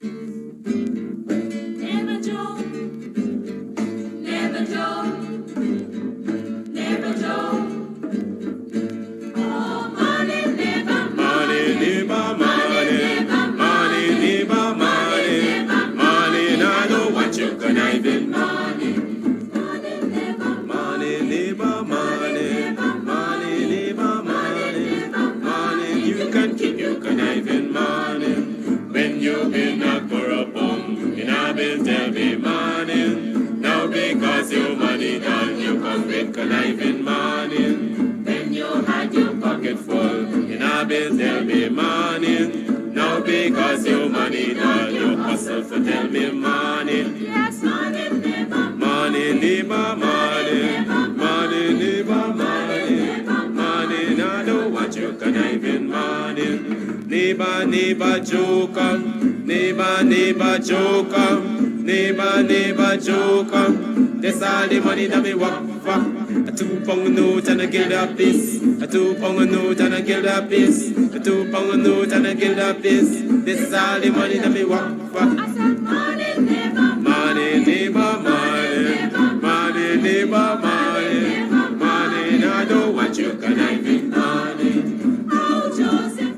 Never joke, never joke, never joke. Oh, money never, money never, money never, money never, money never, money. I know what you conniving, money, money never, money never, money, money never, money, money. You can keep your conniving, money. When you've been knocked for a bum, in a bill tell me money. Now because your money done, you come with conniving money. When you had your pocket full, in a bill tell me money. Now because your money done, you hustle for tell me money. Yes, money never, money never, money, money never, money, money. Now don't want you conniving money. Neighbor, neighbor, joker. Neighbor, neighbor, joker. Neighbor, neighbor, joker. That's all the money that me walk for. A 2 pound note and a kill the piece. A 2 pound note and a kill the piece. A 2 pound note and a kill the piece. This is all the money that me walk for. I said money neighbor, money neighbor, money, money neighbor, money, money. Now I don't want you conniving money. Oh, Joseph.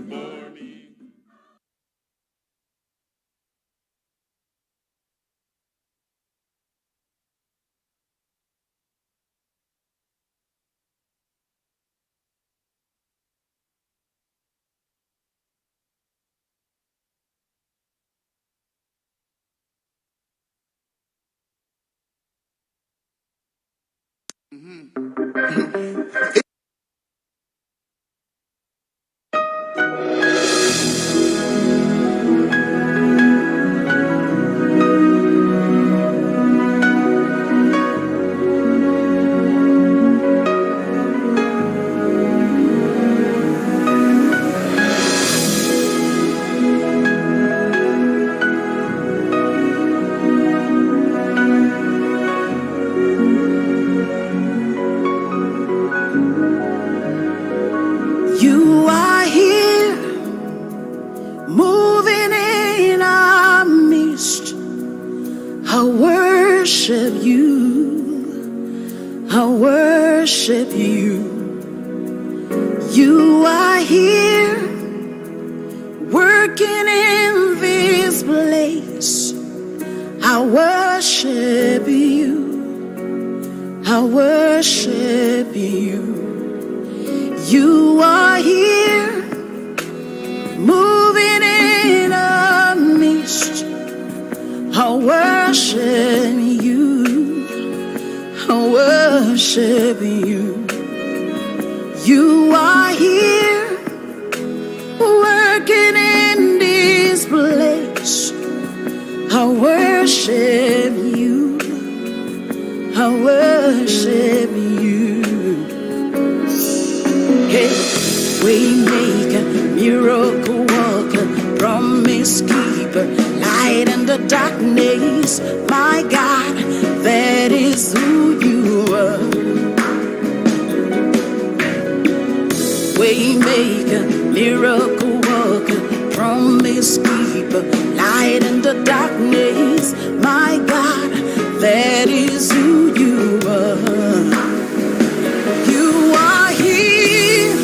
You are here, moving in our midst. I worship you, I worship you. You are here, working in this place. I worship you, I worship you. You are here, moving in our midst. I worship you, I worship you. You are here, working in this place. I worship you, I worship you. Hey, Waymaker, miracle worker, promise keeper, light in the darkness. My God, that is who you are. Waymaker, miracle worker, promise keeper, light in the darkness. My God, that is who you are. You are here,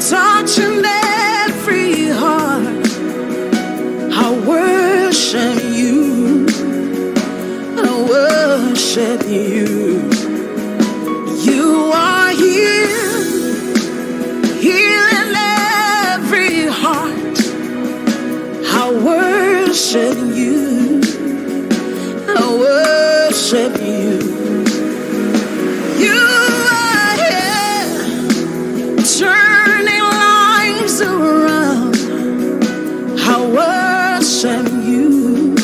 touching every heart. I worship you, I worship you. You are here, healing every heart. I worship you, I worship you. You are here, turning lives around. I worship you,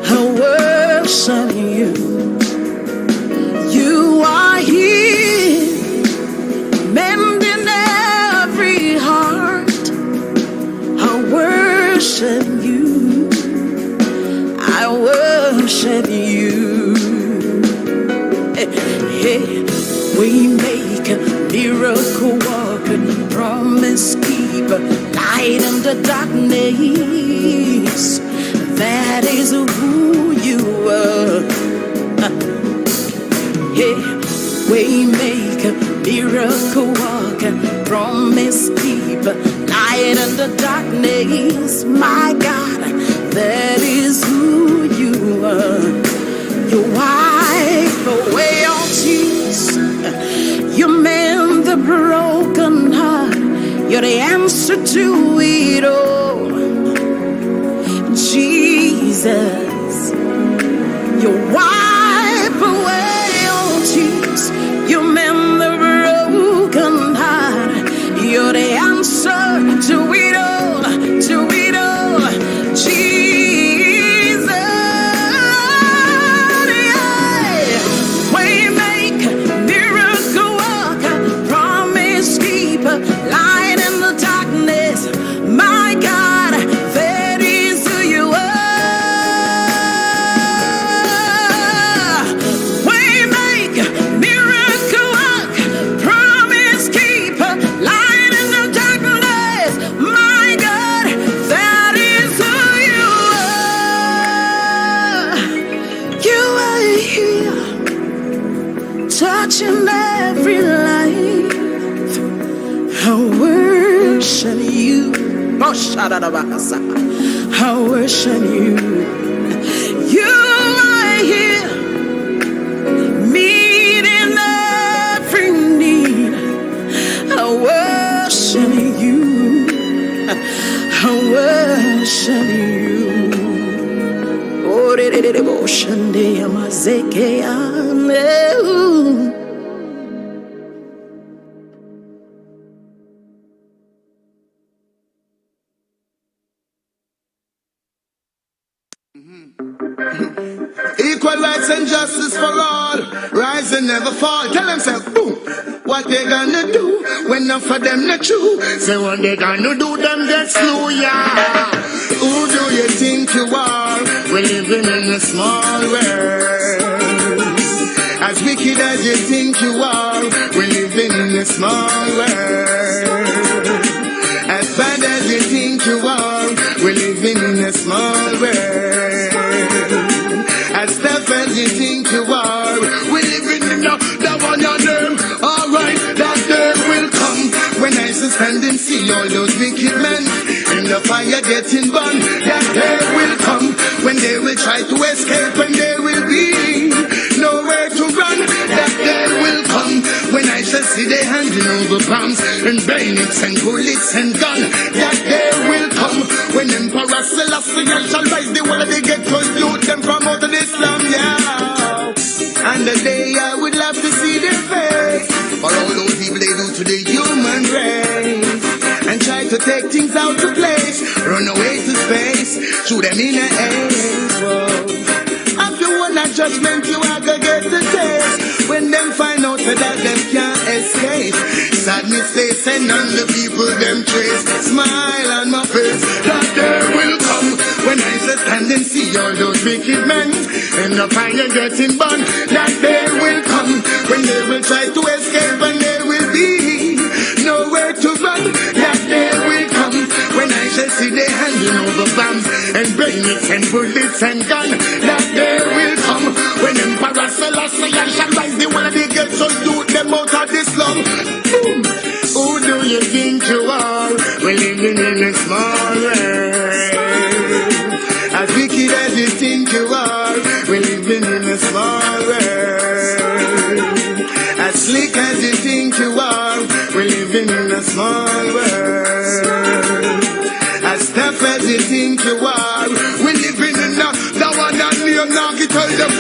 I worship you. You are here, mending every heart. I worship you, I worship you. Hey, we make a miracle walker, promise keeper, light in the darkness. peace. That is who you are. Yeah, waymaker, miracle worker, promise keeper, light in the darkness. My God, that is who you are. You wipe away all tears. You mend the broken heart. You're the answer to it all. Jesus, you wipe away all tears. You mend the broken heart. You're the answer to it all, to it all. Jesus, yeah. Waymaker, miracle worker, promise keeper, light in the darkness. My God, that is who you are. Waymaker, miracle worker, promise keeper, light in the darkness. My God, that is who you are. You are here, touching every life. I worship you. Oh, shadadabakasa. I worship you. You are here, meeting every need. I worship you. I worship you. Oh, shande amazeke ane. Equal rights and justice for all. Rise and never fall. Tell themselves, boom. What they gonna do when none for them not true? Say what they gonna do, them get slew, yeah. Who do you think you are? We're living in a small world. As wicked as you think you are, we're living in a small world. As bad as you think you are, we're living in a small world. As tough as you think you are, we're living in the one on them. Alright, that day will come when I stand and see all those wicked men in the fire getting burned. That day will come when they will try to escape and there will be nowhere to run. That day will come when I shall see they handing over bombs and bayonets and bullets and guns. That day will come when Emperor Selassie shall rise the wall of the ghettos, loot them from out of Islam, yeah. And the day I would love to see their face for all those evil they do to the human race and try to take things out of place, run away to space, shoot them in the air. After one judgment you are gonna get the taste when them find out that them can't escape. Sadness face and none the people them trace. Smile on my face, that day will come when I shall stand and see all those wicked men in the fire getting burned. That day will come when they will try to escape and there will be nowhere to run. That day will come when I shall see they handing over bombs and bayonets and bullets and guns. That day will come when Emperor Selassie shall rise the one of the ghetto youth them out of this slum. Boom. Who do you think you are? We're living in a small world. As wicked as you think you are, we're living in a small world. As slick as you think you are, we're living in a small world. As tough as you think you are, we're living in the one that near now. Tell them,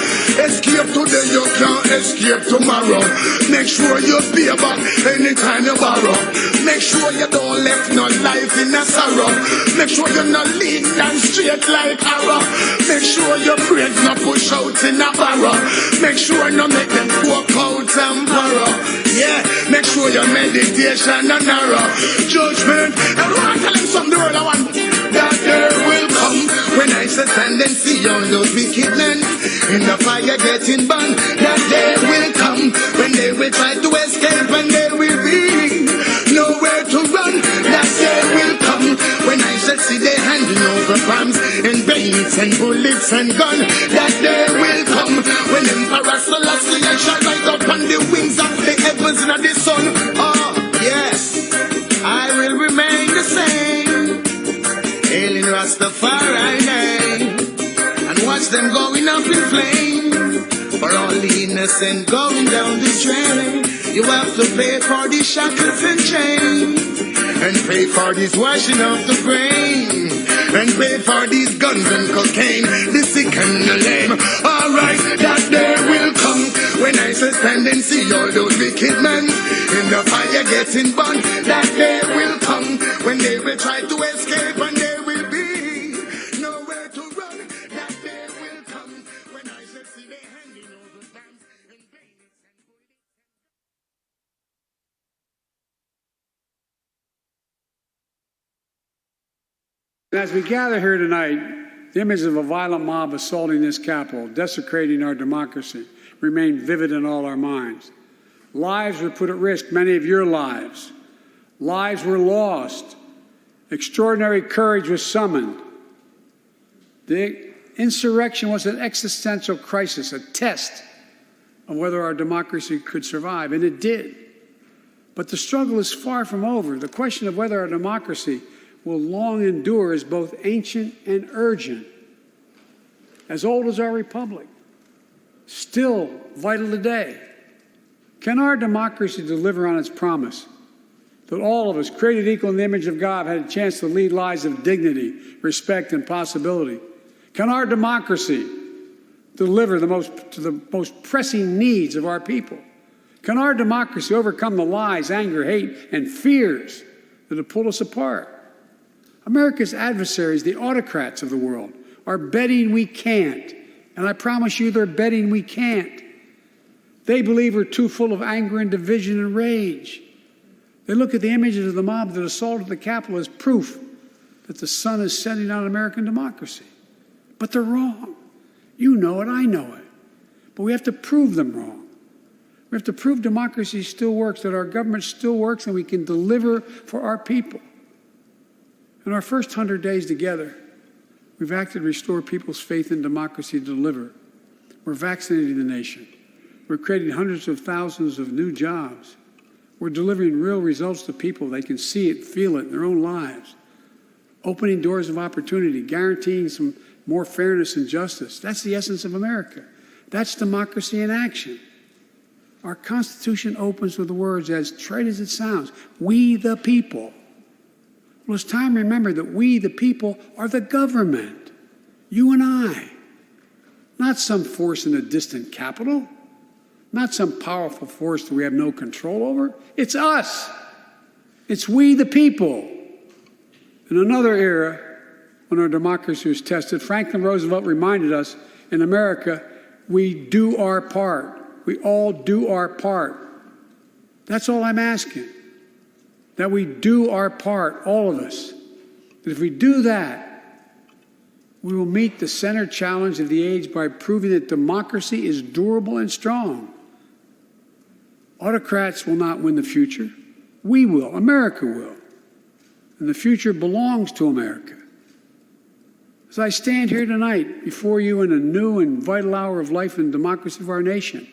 escape today, you can't escape tomorrow. Make sure you pay back anytime you borrow. Make sure you don't left no life in a sorrow. Make sure you're not lean and straight like arrow. Make sure your brains not push out in a barrow. Make sure no make them walk out and borrow. Yeah, make sure your meditation and narrow. Judgment, I want to tell them some the world I want. That day will come when I shall stand and see all those wicked men in the fire getting burned. That day will come when they will try to escape and there will be nowhere to run. That day will come when I shall see they handing over bombs and bayonets and bullets and guns. That day will come when Emperor Selassie shall rise up on the wings of the heavens and the sun. Oh, yes, I will remain the same, hailing Rastafari name, and watch them going up in flame. For all the innocent going down the drain, you have to pay for the shackles and chains, and pay for this washing of the brain, and pay for these guns and cocaine, the sick and the lame. Alright, that day will come when I shall stand and see all those wicked men in the fire getting burned. That day will come when they will try to escape and they will be nowhere to run. That day will come when I shall see they handing over bombs and bayonets and bullets. As we gather here tonight, the image of a violent mob assaulting this Capitol, desecrating our democracy, remain vivid in all our minds. Lives were put at risk, many of your lives. Lives were lost. Extraordinary courage was summoned. The insurrection was an existential crisis, a test of whether our democracy could survive, and it did. But the struggle is far from over. The question of whether our democracy will long endure is both ancient and urgent. As old as our republic, still vital today. Can our democracy deliver on its promise that all of us, created equal in the image of God, had a chance to lead lives of dignity, respect, and possibility? Can our democracy deliver to the most pressing needs of our people? Can our democracy overcome the lies, anger, hate, and fears that have pulled us apart? America's adversaries, the autocrats of the world, are betting we can't. And I promise you they're betting we can't. They believe we're too full of anger and division and rage. They look at the images of the mob that assaulted the Capitol as proof that the sun is setting on American democracy. But they're wrong. You know it, I know it. But we have to prove them wrong. We have to prove democracy still works, that our government still works, and we can deliver for our people. In our first 100 days together, we've acted to restore people's faith in democracy to deliver. We're vaccinating the nation. We're creating hundreds of thousands of new jobs. We're delivering real results to people. They can see it, feel it in their own lives. Opening doors of opportunity, guaranteeing some more fairness and justice. That's the essence of America. That's democracy in action. Our Constitution opens with the words, as trite as it sounds, we the people. Well, it's time to remember that we, the people, are the government. You and I. Not some force in a distant capital. Not some powerful force that we have no control over. It's us. It's we, the people. In another era, when our democracy was tested, Franklin Roosevelt reminded us, in America, we do our part. We all do our part. That's all I'm asking. That we do our part, all of us. That if we do that, we will meet the center challenge of the age by proving that democracy is durable and strong. Autocrats will not win the future. We will. America will. And the future belongs to America. As I stand here tonight before you in a new and vital hour of life and democracy of our nation,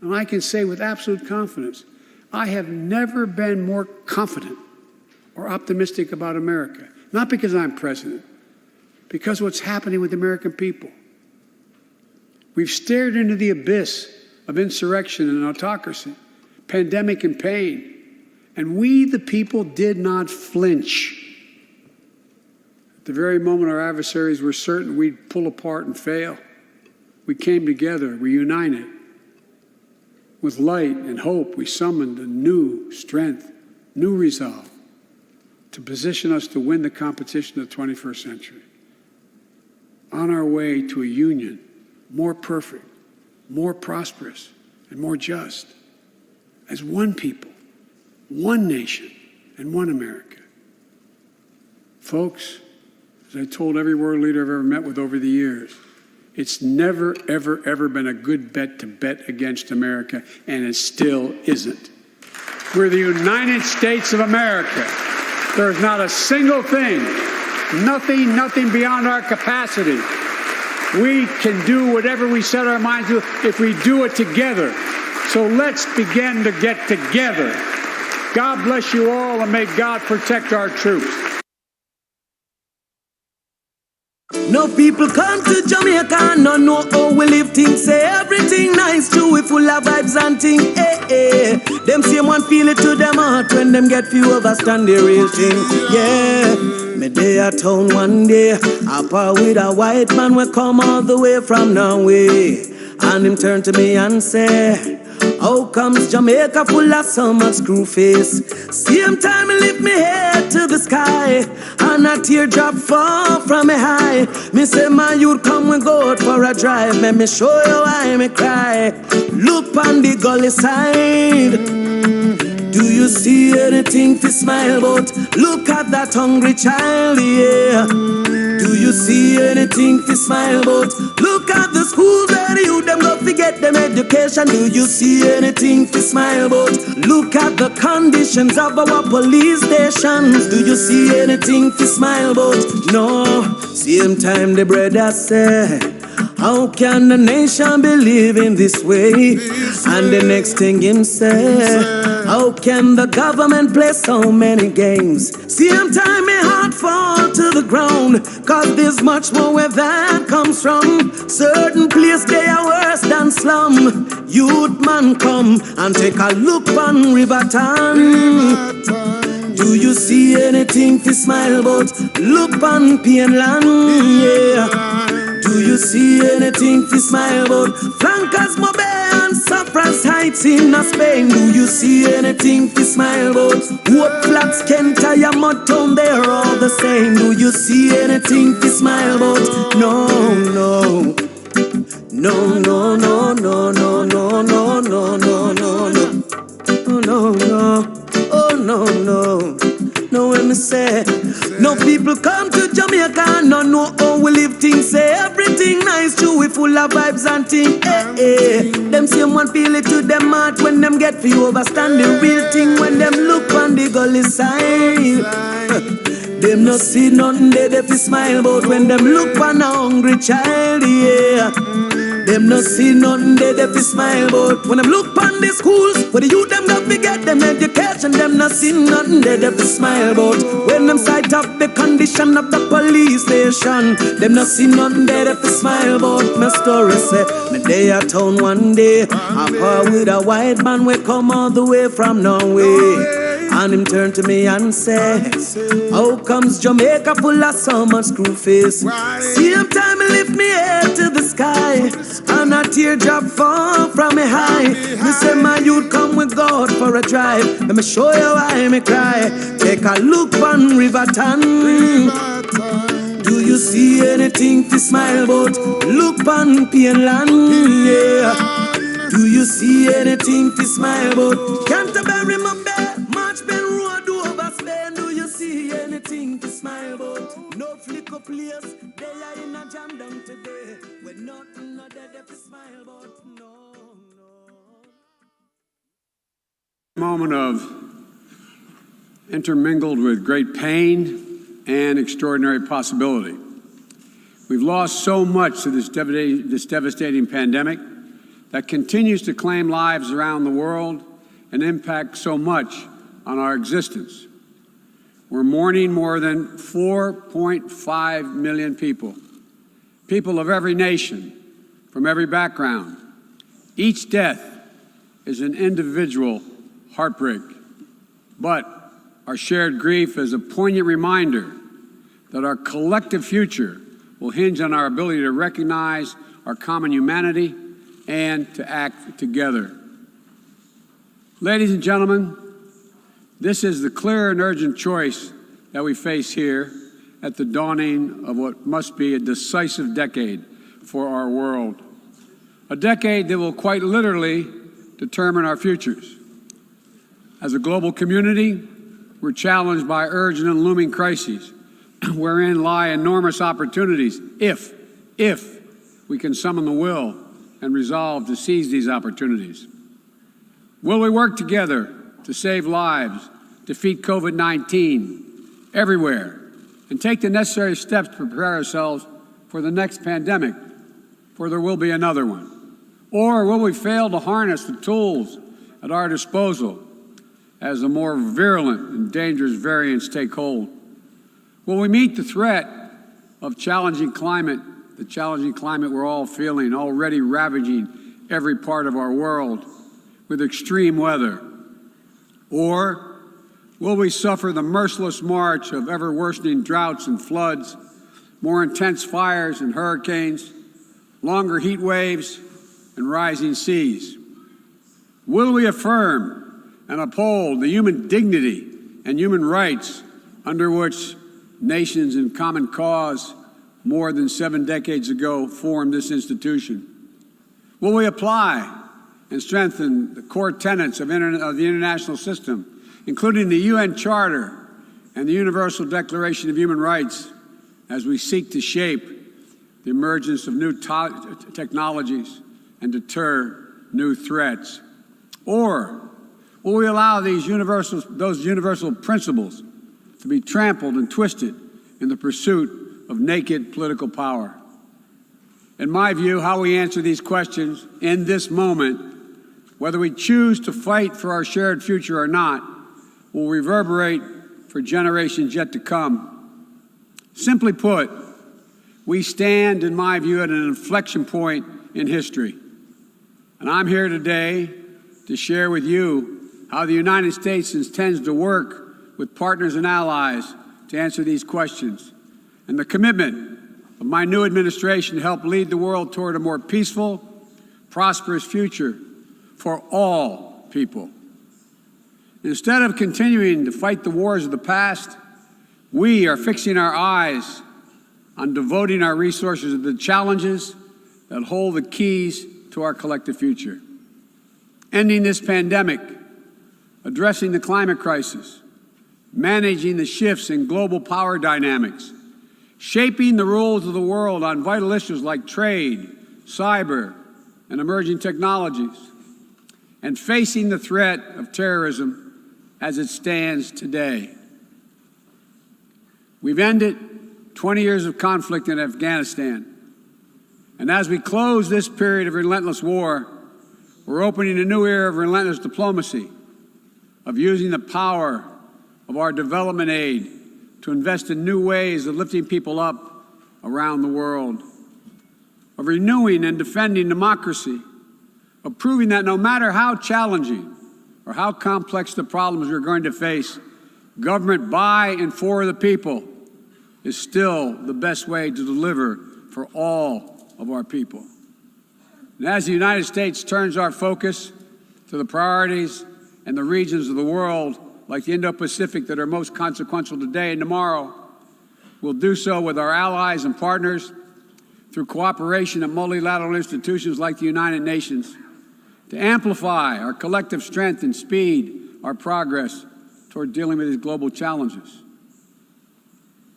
and I can say with absolute confidence, I have never been more confident or optimistic about America. Not because I'm president, because of what's happening with the American people. We've stared into the abyss of insurrection and autocracy, pandemic and pain, and we, the people, did not flinch. At the very moment our adversaries were certain we'd pull apart and fail, we came together, we united. With light and hope, we summoned a new strength, new resolve to position us to win the competition of the 21st century. On our way to a union more perfect, more prosperous, and more just, as one people, one nation, and one America. Folks, as I told every world leader I've ever met with over the years, it's never, ever, ever been a good bet to bet against America, and it still isn't. We're the United States of America. There's not a single thing nothing beyond our capacity. We can do whatever we set our minds to if we do it together. So let's begin to get together. God bless you all, and may God protect our troops. No people come to Jamaica and no know how we live things. Say everything nice too, we full of vibes and thing. Them same one feel it to them heart when them get few understand the real thing. Yeah, me day at town one day, up with a white man we come all the way from Norway, and him turn to me and say, how comes Jamaica full of so much screw face? Same time I lift me head to the sky, and a teardrop fall from me high. Me say, my youth, come we go out for a drive. Let me show you why me cry. Look on the gully side. Do you see anything to smile about? Look at that hungry child, yeah. Do you see anything to smile about? Look at the schools where you them go forget them education. Do you see anything to smile about? Look at the conditions of our police stations. Do you see anything to smile about? No. Same time the brother say, how can the nation be living this way? And the next thing him say, how can the government play so many games? Same time my heart fall to the ground, cause there's much more where that comes from. Certain place they are worse than slum. Youth man come and take a look on Riverton. Do you see anything to smile about? Look on Pienland, yeah. Do you see anything to smile about? Flankers, Mobe and Saffras Heights in Spain. Do you see anything to smile about? Hope Flats, Kent, Mudtown, they're all the same. Do you see anything to smile about? No, no. No, no, no, no, no, no, no, no, no, no, no. Oh, no, no. Oh, no, no. No, when me say, no people come to Jamaica and no know how we live things. Say everything nice too, we full of vibes and things. Them same one feel it to them heart when them get for you overstand the real thing. When them look on the gully side, them no see nothing they fi smile about. When them look on a hungry child, yeah. Them no see nothing they fi smile about. When them look on the schools where the youth them go forget them education, them no see nothing they fi smile about. When them sight up the condition of the police station, them no see nothing they fi smile about. My story say, me day at town one day, I par with a white man we come all the way from Norway. And him turn to me and say, how comes Jamaica full of so much screw face? Same time I lift me head to the sky, and a teardrop fall from me high. Me say, my youth, come we go out for a drive. Let me show you why me cry. Take a look on Riverton. Do you see anything to smile about? Look on Pienland, yeah. Do you see anything to smile about? Canterbury, Mumbai, March Ben Road over Spain. Do you see anything to smile about? No flicker place, they are in a jam down today. With nothing other to smile about. No, no. Moment of intermingled with great pain and extraordinary possibility. We've lost so much to this devastating pandemic that continues to claim lives around the world and impact so much on our existence. We're mourning more than 4.5 million people, people of every nation, from every background. Each death is an individual heartbreak, but our shared grief is a poignant reminder that our collective future will hinge on our ability to recognize our common humanity and to act together. Ladies and gentlemen, this is the clear and urgent choice that we face here at the dawning of what must be a decisive decade for our world. A decade that will quite literally determine our futures. As a global community, we're challenged by urgent and looming crises, wherein lie enormous opportunities if we can summon the will and resolve to seize these opportunities. Will we work together to save lives, defeat COVID-19 everywhere, and take the necessary steps to prepare ourselves for the next pandemic, for there will be another one? Or will we fail to harness the tools at our disposal as the more virulent and dangerous variants take hold? Will we meet the threat of challenging climate, the challenging climate we're all feeling, already ravaging every part of our world with extreme weather? Or will we suffer the merciless march of ever-worsening droughts and floods, more intense fires and hurricanes, longer heat waves, and rising seas? Will we affirm and uphold the human dignity and human rights under which nations in common cause more than 7 decades ago formed this institution? Will we apply and strengthen the core tenets of the international system, including the UN Charter and the Universal Declaration of Human Rights, as we seek to shape the emergence of new technologies and deter new threats? Or will we allow those universal principles to be trampled and twisted in the pursuit of naked political power? In my view, how we answer these questions in this moment, whether we choose to fight for our shared future or not, will reverberate for generations yet to come. Simply put, we stand, in my view, at an inflection point in history. And I'm here today to share with you how the United States intends to work with partners and allies to answer these questions, and the commitment of my new administration to help lead the world toward a more peaceful, prosperous future for all people. Instead of continuing to fight the wars of the past, we are fixing our eyes on devoting our resources to the challenges that hold the keys to our collective future. Ending this pandemic, addressing the climate crisis, managing the shifts in global power dynamics, shaping the rules of the world on vital issues like trade, cyber, and emerging technologies, and facing the threat of terrorism as it stands today. We've ended 20 years of conflict in Afghanistan, and as we close this period of relentless war, we're opening a new era of relentless diplomacy, of using the power of our development aid to invest in new ways of lifting people up around the world, of renewing and defending democracy, of proving that no matter how challenging or how complex the problems we're going to face, government by and for the people is still the best way to deliver for all of our people. And as the United States turns our focus to the priorities and the regions of the world, like the Indo-Pacific, that are most consequential today and tomorrow, we'll do so with our allies and partners through cooperation at multilateral institutions like the United Nations to amplify our collective strength and speed our progress toward dealing with these global challenges.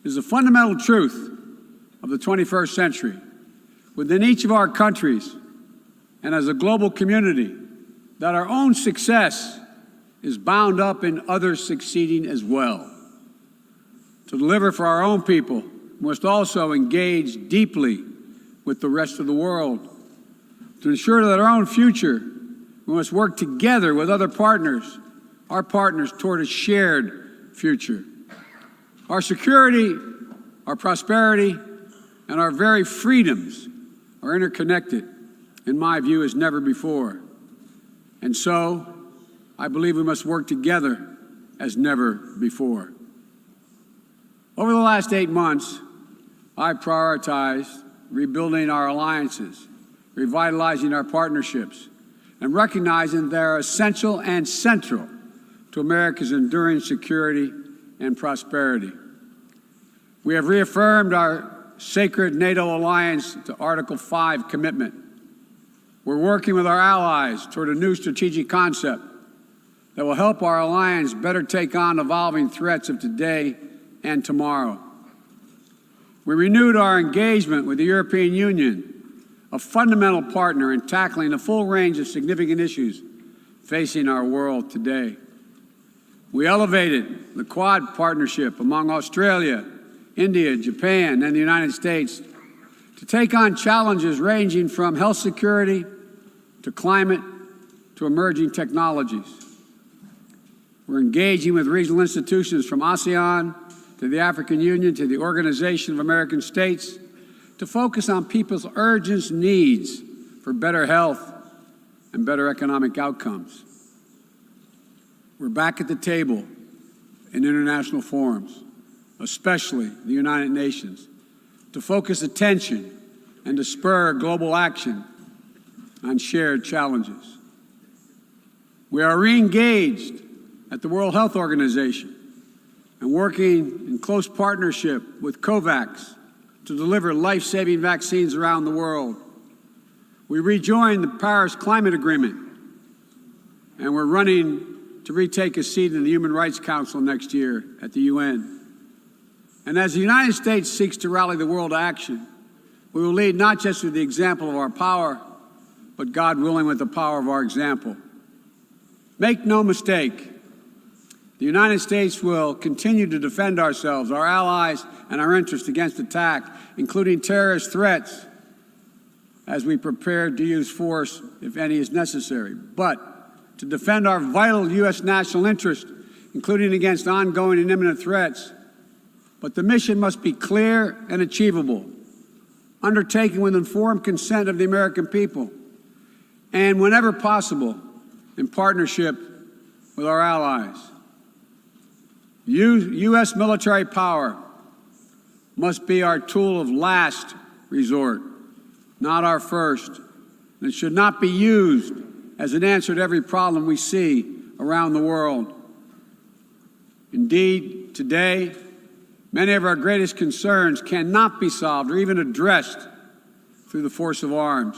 It is a fundamental truth of the 21st century within each of our countries and as a global community that our own success is bound up in others succeeding as well. To deliver for our own people, we must also engage deeply with the rest of the world. To ensure that our own future, we must work together with other partners, our partners, toward a shared future. Our security, our prosperity, and our very freedoms are interconnected, in my view, as never before. And so, I believe we must work together as never before. Over the last 8 months, I prioritized rebuilding our alliances, revitalizing our partnerships, and recognizing they're essential and central to America's enduring security and prosperity. We have reaffirmed our sacred NATO alliance to Article 5 commitment. We're working with our allies toward a new strategic concept that will help our alliance better take on evolving threats of today and tomorrow. We renewed our engagement with the European Union, a fundamental partner in tackling a full range of significant issues facing our world today. We elevated the Quad partnership among Australia, India, Japan, and the United States to take on challenges ranging from health security to climate to emerging technologies. We're engaging with regional institutions from ASEAN to the African Union to the Organization of American States to focus on people's urgent needs for better health and better economic outcomes. We're back at the table in international forums, especially the United Nations, to focus attention and to spur global action on shared challenges. We are re-engaged at the World Health Organization and working in close partnership with COVAX to deliver life-saving vaccines around the world. We rejoined the Paris Climate Agreement, and we're running to retake a seat in the Human Rights Council next year at the UN. And as the United States seeks to rally the world to action, we will lead not just with the example of our power, but God willing with the power of our example. Make no mistake, the United States will continue to defend ourselves, our allies, and our interests against attack, including terrorist threats, as we prepare to use force, if any is necessary. But to defend our vital U.S. national interest, including against ongoing and imminent threats. But the mission must be clear and achievable, undertaken with informed consent of the American people, and whenever possible, in partnership with our allies. U.S. military power must be our tool of last resort, not our first. And it should not be used as an answer to every problem we see around the world. Indeed, today, many of our greatest concerns cannot be solved or even addressed through the force of arms.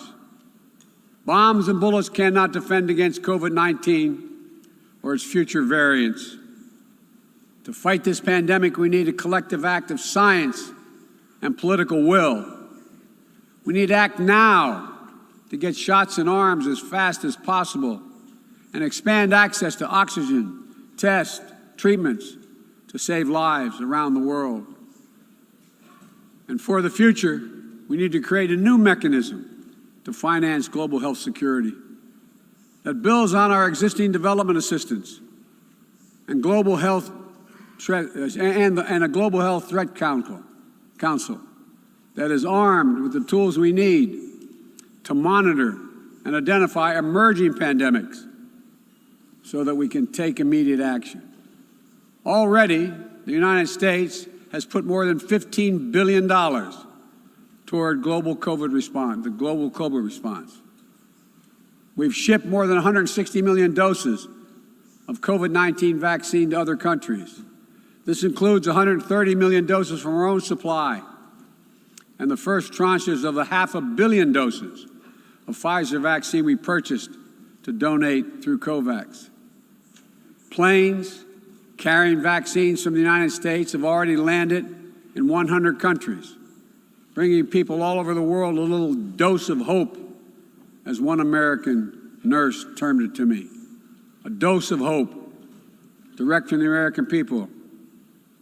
Bombs and bullets cannot defend against COVID-19 or its future variants. To fight this pandemic, we need a collective act of science and political will. We need to act now to get shots in arms as fast as possible and expand access to oxygen, tests, treatments to save lives around the world. And for the future, we need to create a new mechanism to finance global health security that builds on our existing development assistance and global health and a global health threat council that is armed with the tools we need to monitor and identify emerging pandemics so that we can take immediate action. Already, the United States has put more than $15 billion toward the global COVID response. We've shipped more than 160 million doses of COVID-19 vaccine to other countries. This includes 130 million doses from our own supply and the first tranches of the 500 million doses of Pfizer vaccine we purchased to donate through COVAX. Planes carrying vaccines from the United States have already landed in 100 countries, bringing people all over the world a little dose of hope, as one American nurse termed it to me. A dose of hope, direct from the American people,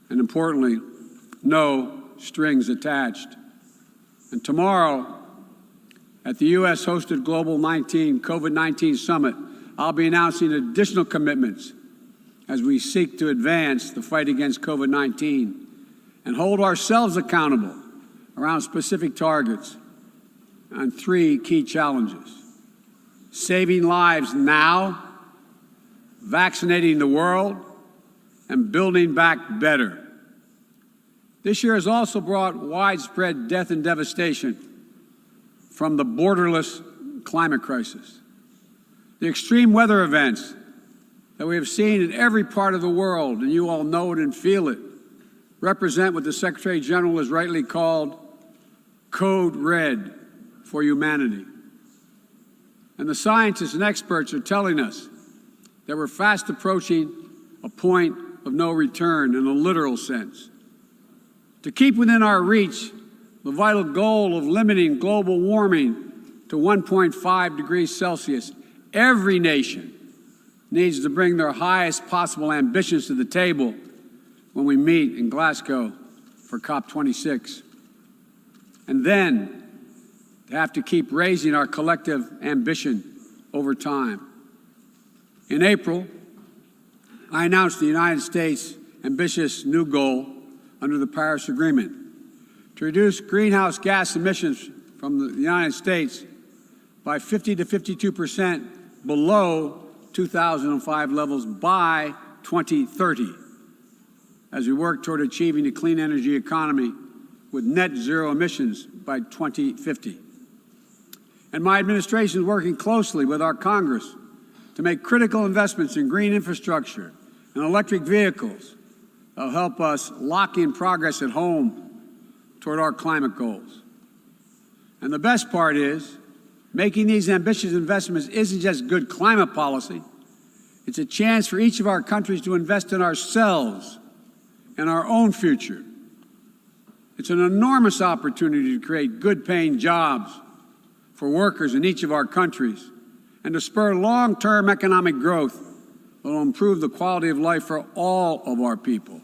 and importantly, no strings attached. And tomorrow, at the U.S.-hosted Global COVID-19 Summit, I'll be announcing additional commitments as we seek to advance the fight against COVID-19 and hold ourselves accountable around specific targets on 3 key challenges: saving lives now, vaccinating the world, and building back better. This year has also brought widespread death and devastation from the borderless climate crisis. The extreme weather events that we have seen in every part of the world, and you all know it and feel it, represent what the Secretary General has rightly called Code Red for humanity. And the scientists and experts are telling us that we're fast approaching a point of no return in a literal sense. To keep within our reach the vital goal of limiting global warming to 1.5 degrees Celsius, every nation needs to bring their highest possible ambitions to the table when we meet in Glasgow for COP26. And then to have to keep raising our collective ambition over time. In April, I announced the United States' ambitious new goal under the Paris Agreement to reduce greenhouse gas emissions from the United States by 50 to 52% below 2005 levels by 2030, as we work toward achieving a clean energy economy with net zero emissions by 2050. And my administration is working closely with our Congress to make critical investments in green infrastructure and electric vehicles that will help us lock in progress at home toward our climate goals. And the best part is, making these ambitious investments isn't just good climate policy, it's a chance for each of our countries to invest in ourselves and our own future. It's an enormous opportunity to create good-paying jobs for workers in each of our countries and to spur long-term economic growth that will improve the quality of life for all of our people.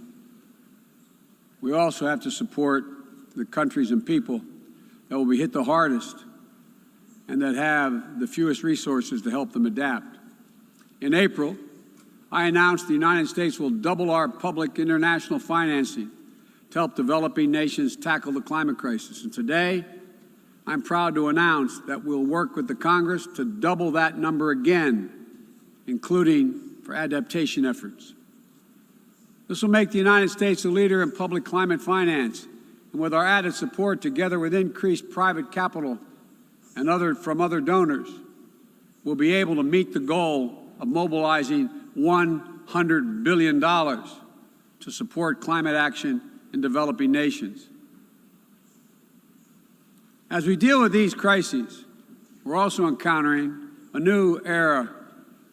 We also have to support the countries and people that will be hit the hardest and that have the fewest resources to help them adapt. In April, I announced the United States will double our public international financing to help developing nations tackle the climate crisis. And today, I'm proud to announce that we'll work with the Congress to double that number again, including for adaptation efforts. This will make the United States a leader in public climate finance, and with our added support, together with increased private capital and from other donors, we'll be able to meet the goal of mobilizing $100 billion to support climate action in developing nations. As we deal with these crises, we're also encountering a new era,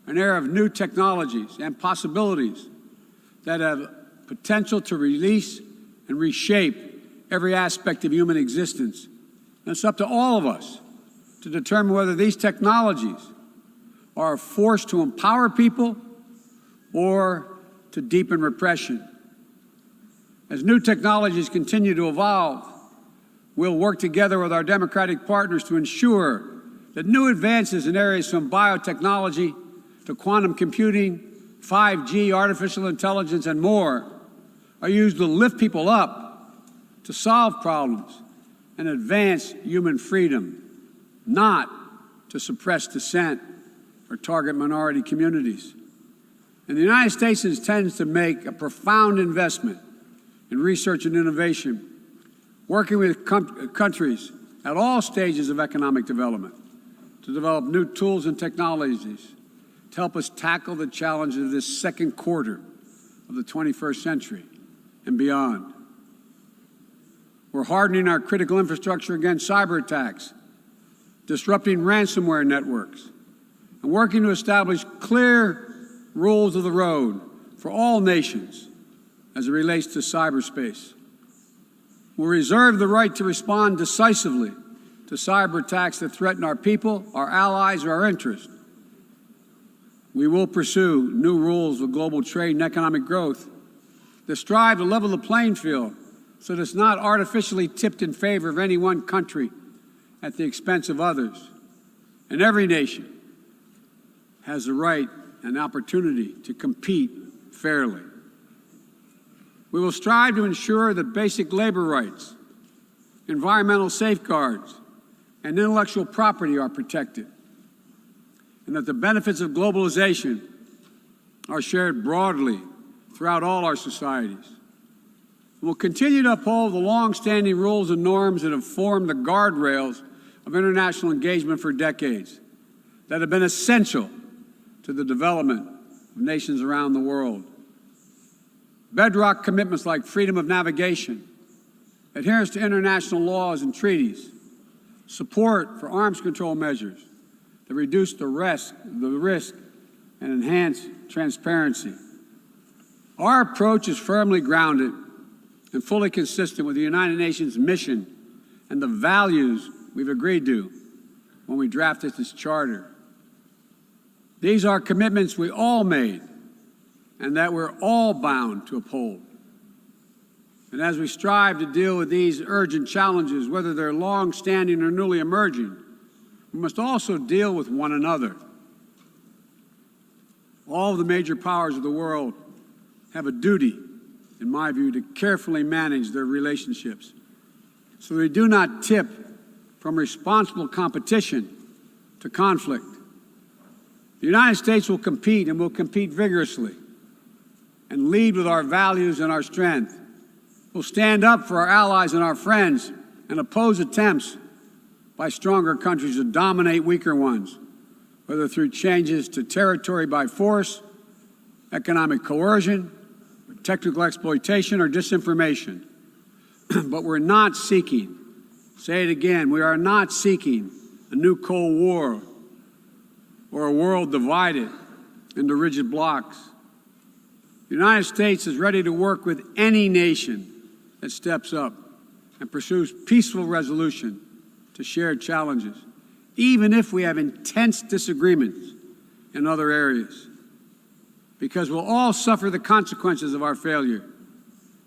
an era of new technologies and possibilities that have potential to release and reshape every aspect of human existence. And it's up to all of us to determine whether these technologies are a force to empower people or to deepen repression. As new technologies continue to evolve, we'll work together with our democratic partners to ensure that new advances in areas from biotechnology to quantum computing, 5G, artificial intelligence, and more are used to lift people up, to solve problems, and advance human freedom, not to suppress dissent or target minority communities. And the United States intends to make a profound investment in research and innovation, working with countries at all stages of economic development to develop new tools and technologies to help us tackle the challenges of this second quarter of the 21st century and beyond. We're hardening our critical infrastructure against cyber attacks, disrupting ransomware networks, and working to establish clear rules of the road for all nations as it relates to cyberspace. We'll reserve the right to respond decisively to cyber attacks that threaten our people, our allies, or our interests. We will pursue new rules of global trade and economic growth that strive to level the playing field so that it's not artificially tipped in favor of any one country at the expense of others. And every nation has the right and opportunity to compete fairly. We will strive to ensure that basic labor rights, environmental safeguards, and intellectual property are protected, and that the benefits of globalization are shared broadly throughout all our societies. We'll continue to uphold the long-standing rules and norms that have formed the guardrails of international engagement for decades, that have been essential to the development of nations around the world. Bedrock commitments like freedom of navigation, adherence to international laws and treaties, support for arms control measures that reduce the risk and enhance transparency. Our approach is firmly grounded and fully consistent with the United Nations mission and the values we've agreed to when we drafted this charter. These are commitments we all made and that we're all bound to uphold. And as we strive to deal with these urgent challenges, whether they're long-standing or newly emerging, we must also deal with one another. All of the major powers of the world have a duty, in my view, to carefully manage their relationships so they do not tip from responsible competition to conflict. The United States will compete and will compete vigorously and lead with our values and our strength. We'll stand up for our allies and our friends and oppose attempts by stronger countries to dominate weaker ones, whether through changes to territory by force, economic coercion, technical exploitation, or disinformation. But we're not seeking, say it again, we are not seeking a new Cold War or a world divided into rigid blocs. The United States is ready to work with any nation that steps up and pursues peaceful resolution to shared challenges, even if we have intense disagreements in other areas, because we'll all suffer the consequences of our failure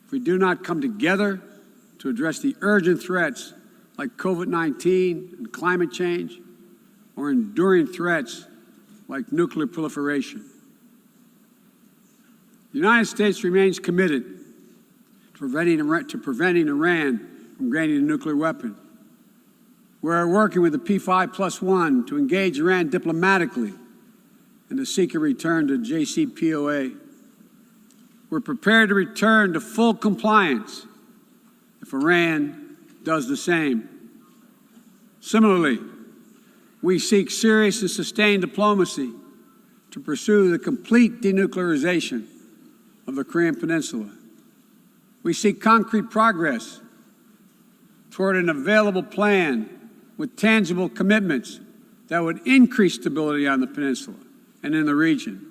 if we do not come together to address the urgent threats like COVID-19 and climate change, or enduring threats like nuclear proliferation. The United States remains committed to preventing Iran from gaining a nuclear weapon. We're working with the P5+1 to engage Iran diplomatically and to seek a return to JCPOA. We're prepared to return to full compliance if Iran does the same. Similarly, we seek serious and sustained diplomacy to pursue the complete denuclearization of the Korean Peninsula. We seek concrete progress toward an available plan with tangible commitments that would increase stability on the peninsula and in the region,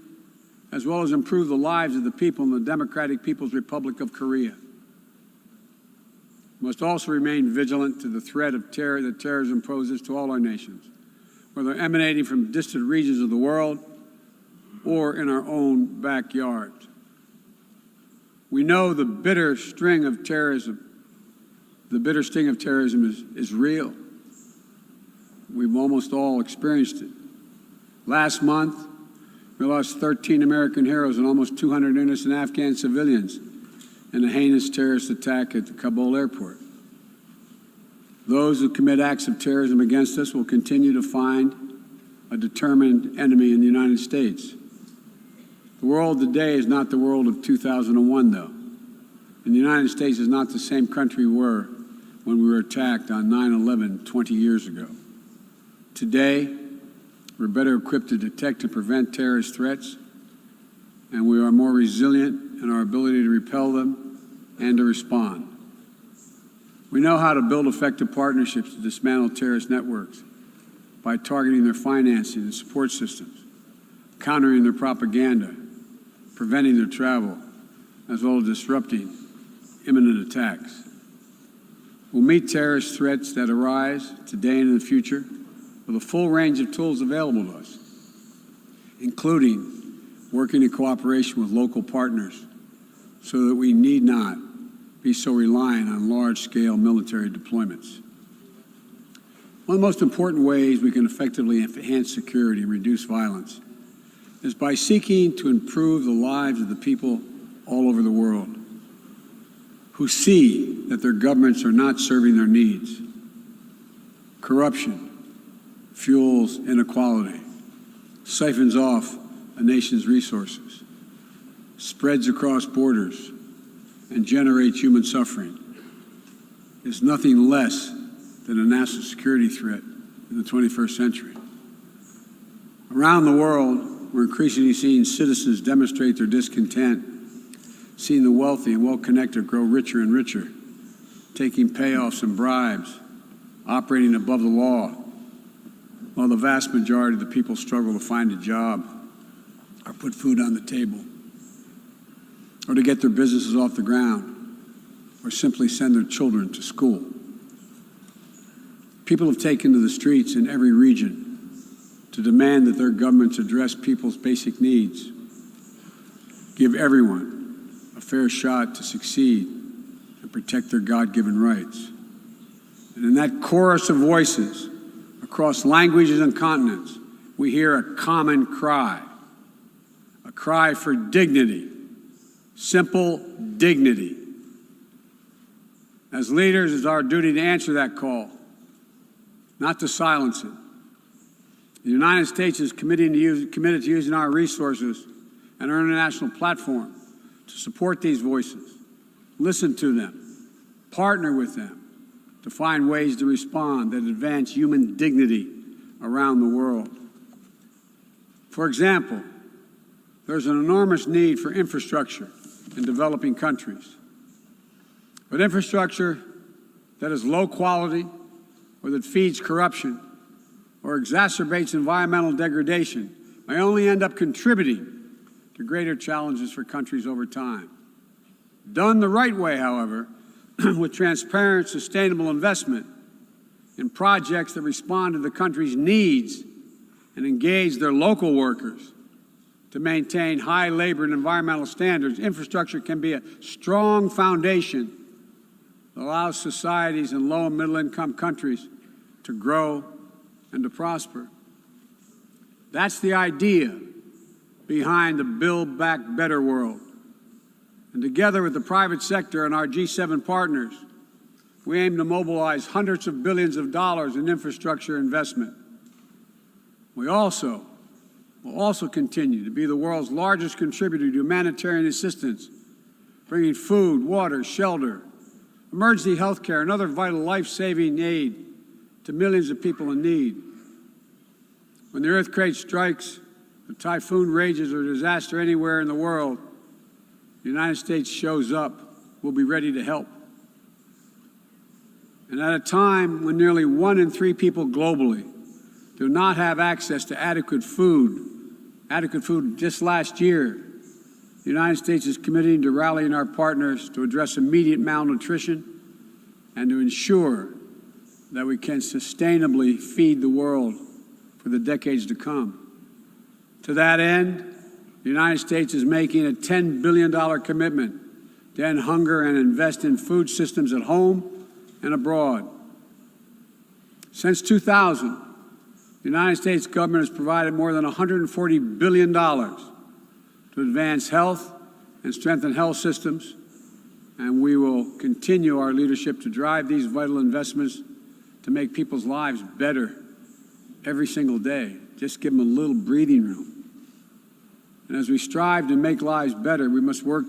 as well as improve the lives of the people in the Democratic People's Republic of Korea. We must also remain vigilant to the threat of terror that terrorism poses to all our nations, whether emanating from distant regions of the world or in our own backyard. We know the bitter sting of terrorism is real. We've almost all experienced it. Last month, we lost 13 American heroes and almost 200 innocent Afghan civilians in a heinous terrorist attack at the Kabul airport. Those who commit acts of terrorism against us will continue to find a determined enemy in the United States. The world today is not the world of 2001, though. And the United States is not the same country we were when we were attacked on 9/11 20 years ago. Today, we're better equipped to detect and prevent terrorist threats, and we are more resilient in our ability to repel them and to respond. We know how to build effective partnerships to dismantle terrorist networks by targeting their financing and support systems, countering their propaganda, preventing their travel, as well as disrupting imminent attacks. We'll meet terrorist threats that arise today and in the future with a full range of tools available to us, including working in cooperation with local partners so that we need not be so reliant on large-scale military deployments. One of the most important ways we can effectively enhance security and reduce violence is by seeking to improve the lives of the people all over the world who see that their governments are not serving their needs. Corruption fuels inequality, siphons off a nation's resources, spreads across borders, and generates human suffering, is nothing less than a national security threat in the 21st century. Around the world, we're increasingly seeing citizens demonstrate their discontent, seeing the wealthy and well-connected grow richer and richer, taking payoffs and bribes, operating above the law, while the vast majority of the people struggle to find a job or put food on the table, or to get their businesses off the ground, or simply send their children to school. People have taken to the streets in every region to demand that their governments address people's basic needs, give everyone a fair shot to succeed, and protect their God-given rights. And in that chorus of voices across languages and continents, we hear a common cry, a cry for dignity, simple dignity. As leaders, it's our duty to answer that call, not to silence it. The United States is committed to using our resources and our international platform to support these voices, listen to them, partner with them to find ways to respond that advance human dignity around the world. For example, there's an enormous need for infrastructure in developing countries. But infrastructure that is low quality or that feeds corruption or exacerbates environmental degradation may only end up contributing to greater challenges for countries over time. Done the right way, however, with transparent, sustainable investment in projects that respond to the country's needs and engage their local workers to maintain high labor and environmental standards, infrastructure can be a strong foundation that allows societies in low and middle income countries to grow and to prosper. That's the idea behind the Build Back Better world. And together with the private sector and our G7 partners, we aim to mobilize hundreds of billions of dollars in infrastructure investment. We will also continue to be the world's largest contributor to humanitarian assistance, bringing food, water, shelter, emergency health care, and other vital life-saving aid to millions of people in need. When the earthquake strikes, a typhoon rages, or disaster anywhere in the world, the United States shows up. We'll be ready to help. And at a time when nearly 1 in 3 people globally do not have access to adequate food just last year, the United States is committing to rallying our partners to address immediate malnutrition and to ensure that we can sustainably feed the world for the decades to come. To that end, the United States is making a $10 billion commitment to end hunger and invest in food systems at home and abroad. Since 2000, the United States government has provided more than $140 billion to advance health and strengthen health systems, and we will continue our leadership to drive these vital investments to make people's lives better every single day. Just give them a little breathing room. And as we strive to make lives better, we must work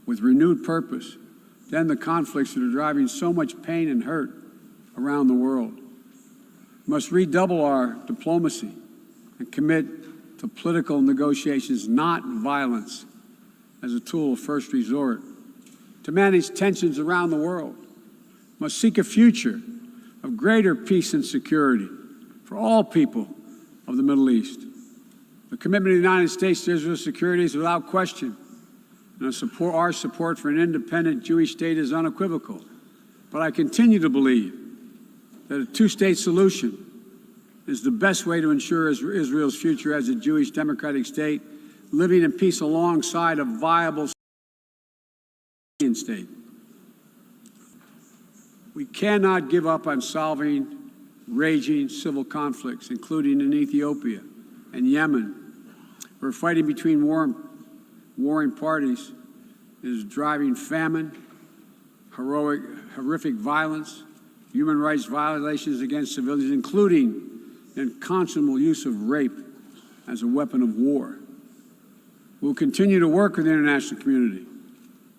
with renewed purpose to end the conflicts that are driving so much pain and hurt around the world. We must redouble our diplomacy and commit to political negotiations, not violence, as a tool of first resort. To manage tensions around the world, we must seek a future of greater peace and security for all people of the Middle East. The commitment of the United States to Israel's security is without question, and our support for an independent Jewish state is unequivocal. But I continue to believe that a two-state solution is the best way to ensure Israel's future as a Jewish democratic state, living in peace alongside a viable state. We cannot give up on solving raging civil conflicts, including in Ethiopia and Yemen, where fighting between warring parties is driving famine, horrific violence, human rights violations against civilians, including the unconscionable use of rape as a weapon of war. We'll continue to work with the international community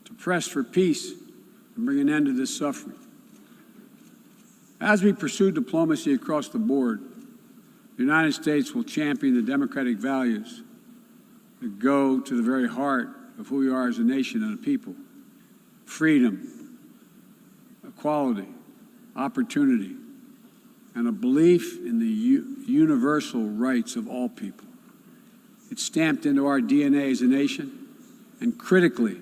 to press for peace and bring an end to this suffering. As we pursue diplomacy across the board, the United States will champion the democratic values that go to the very heart of who we are as a nation and a people: freedom, equality, opportunity, and a belief in the universal rights of all people. It's stamped into our DNA as a nation, and critically,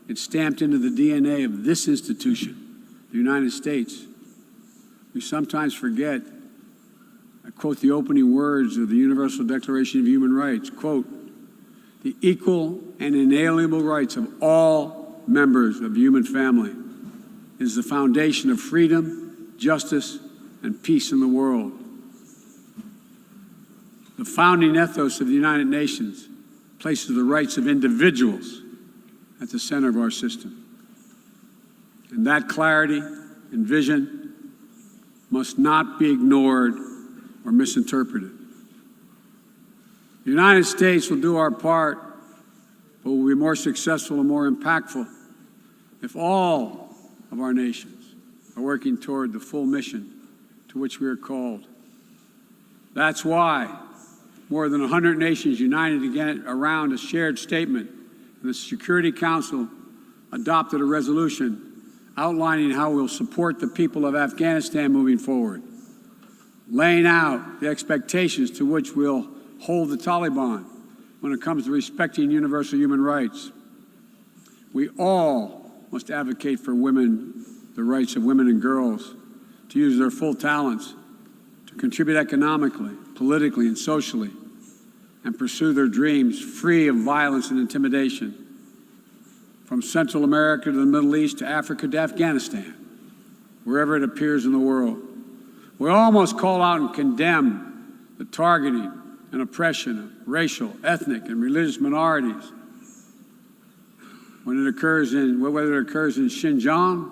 it's stamped into the DNA of this institution, the United States. We sometimes forget, I quote the opening words of the Universal Declaration of Human Rights, quote, "The equal and inalienable rights of all members of the human family is the foundation of freedom, justice, and peace in the world. The founding ethos of the United Nations places the rights of individuals at the center of our system. And that clarity and vision must not be ignored or misinterpreted. The United States will do our part, but will be more successful and more impactful if all of our nations are working toward the full mission to which we are called. That's why more than 100 nations united again around a shared statement, and the Security Council adopted a resolution outlining how we'll support the people of Afghanistan moving forward, laying out the expectations to which we'll hold the Taliban when it comes to respecting universal human rights. We all must advocate for women, the rights of women and girls to use their full talents, to contribute economically, politically, and socially, and pursue their dreams free of violence and intimidation. From Central America to the Middle East to Africa to Afghanistan, wherever it appears in the world. We all must call out and condemn the targeting and oppression of racial, ethnic, and religious minorities when it occurs whether it occurs in Xinjiang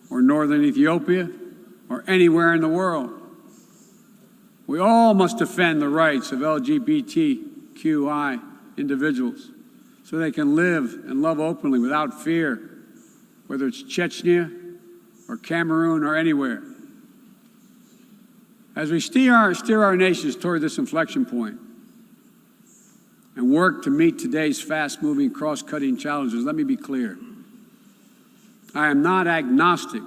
or northern Ethiopia or anywhere in the world. We all must defend the rights of LGBTQI individuals so they can live and love openly without fear, whether it's Chechnya or Cameroon or anywhere. As we steer our nations toward this inflection point and work to meet today's fast-moving, cross-cutting challenges, let me be clear. I am not agnostic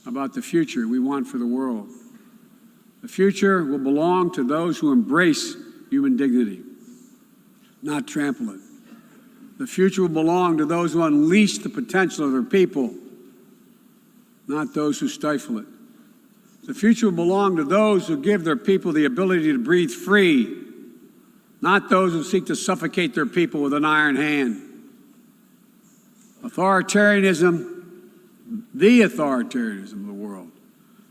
about the future we want for the world. The future will belong to those who embrace human dignity, not trample it. The future will belong to those who unleash the potential of their people, not those who stifle it. The future will belong to those who give their people the ability to breathe free, not those who seek to suffocate their people with an iron hand. Authoritarianism, the authoritarianism of the world,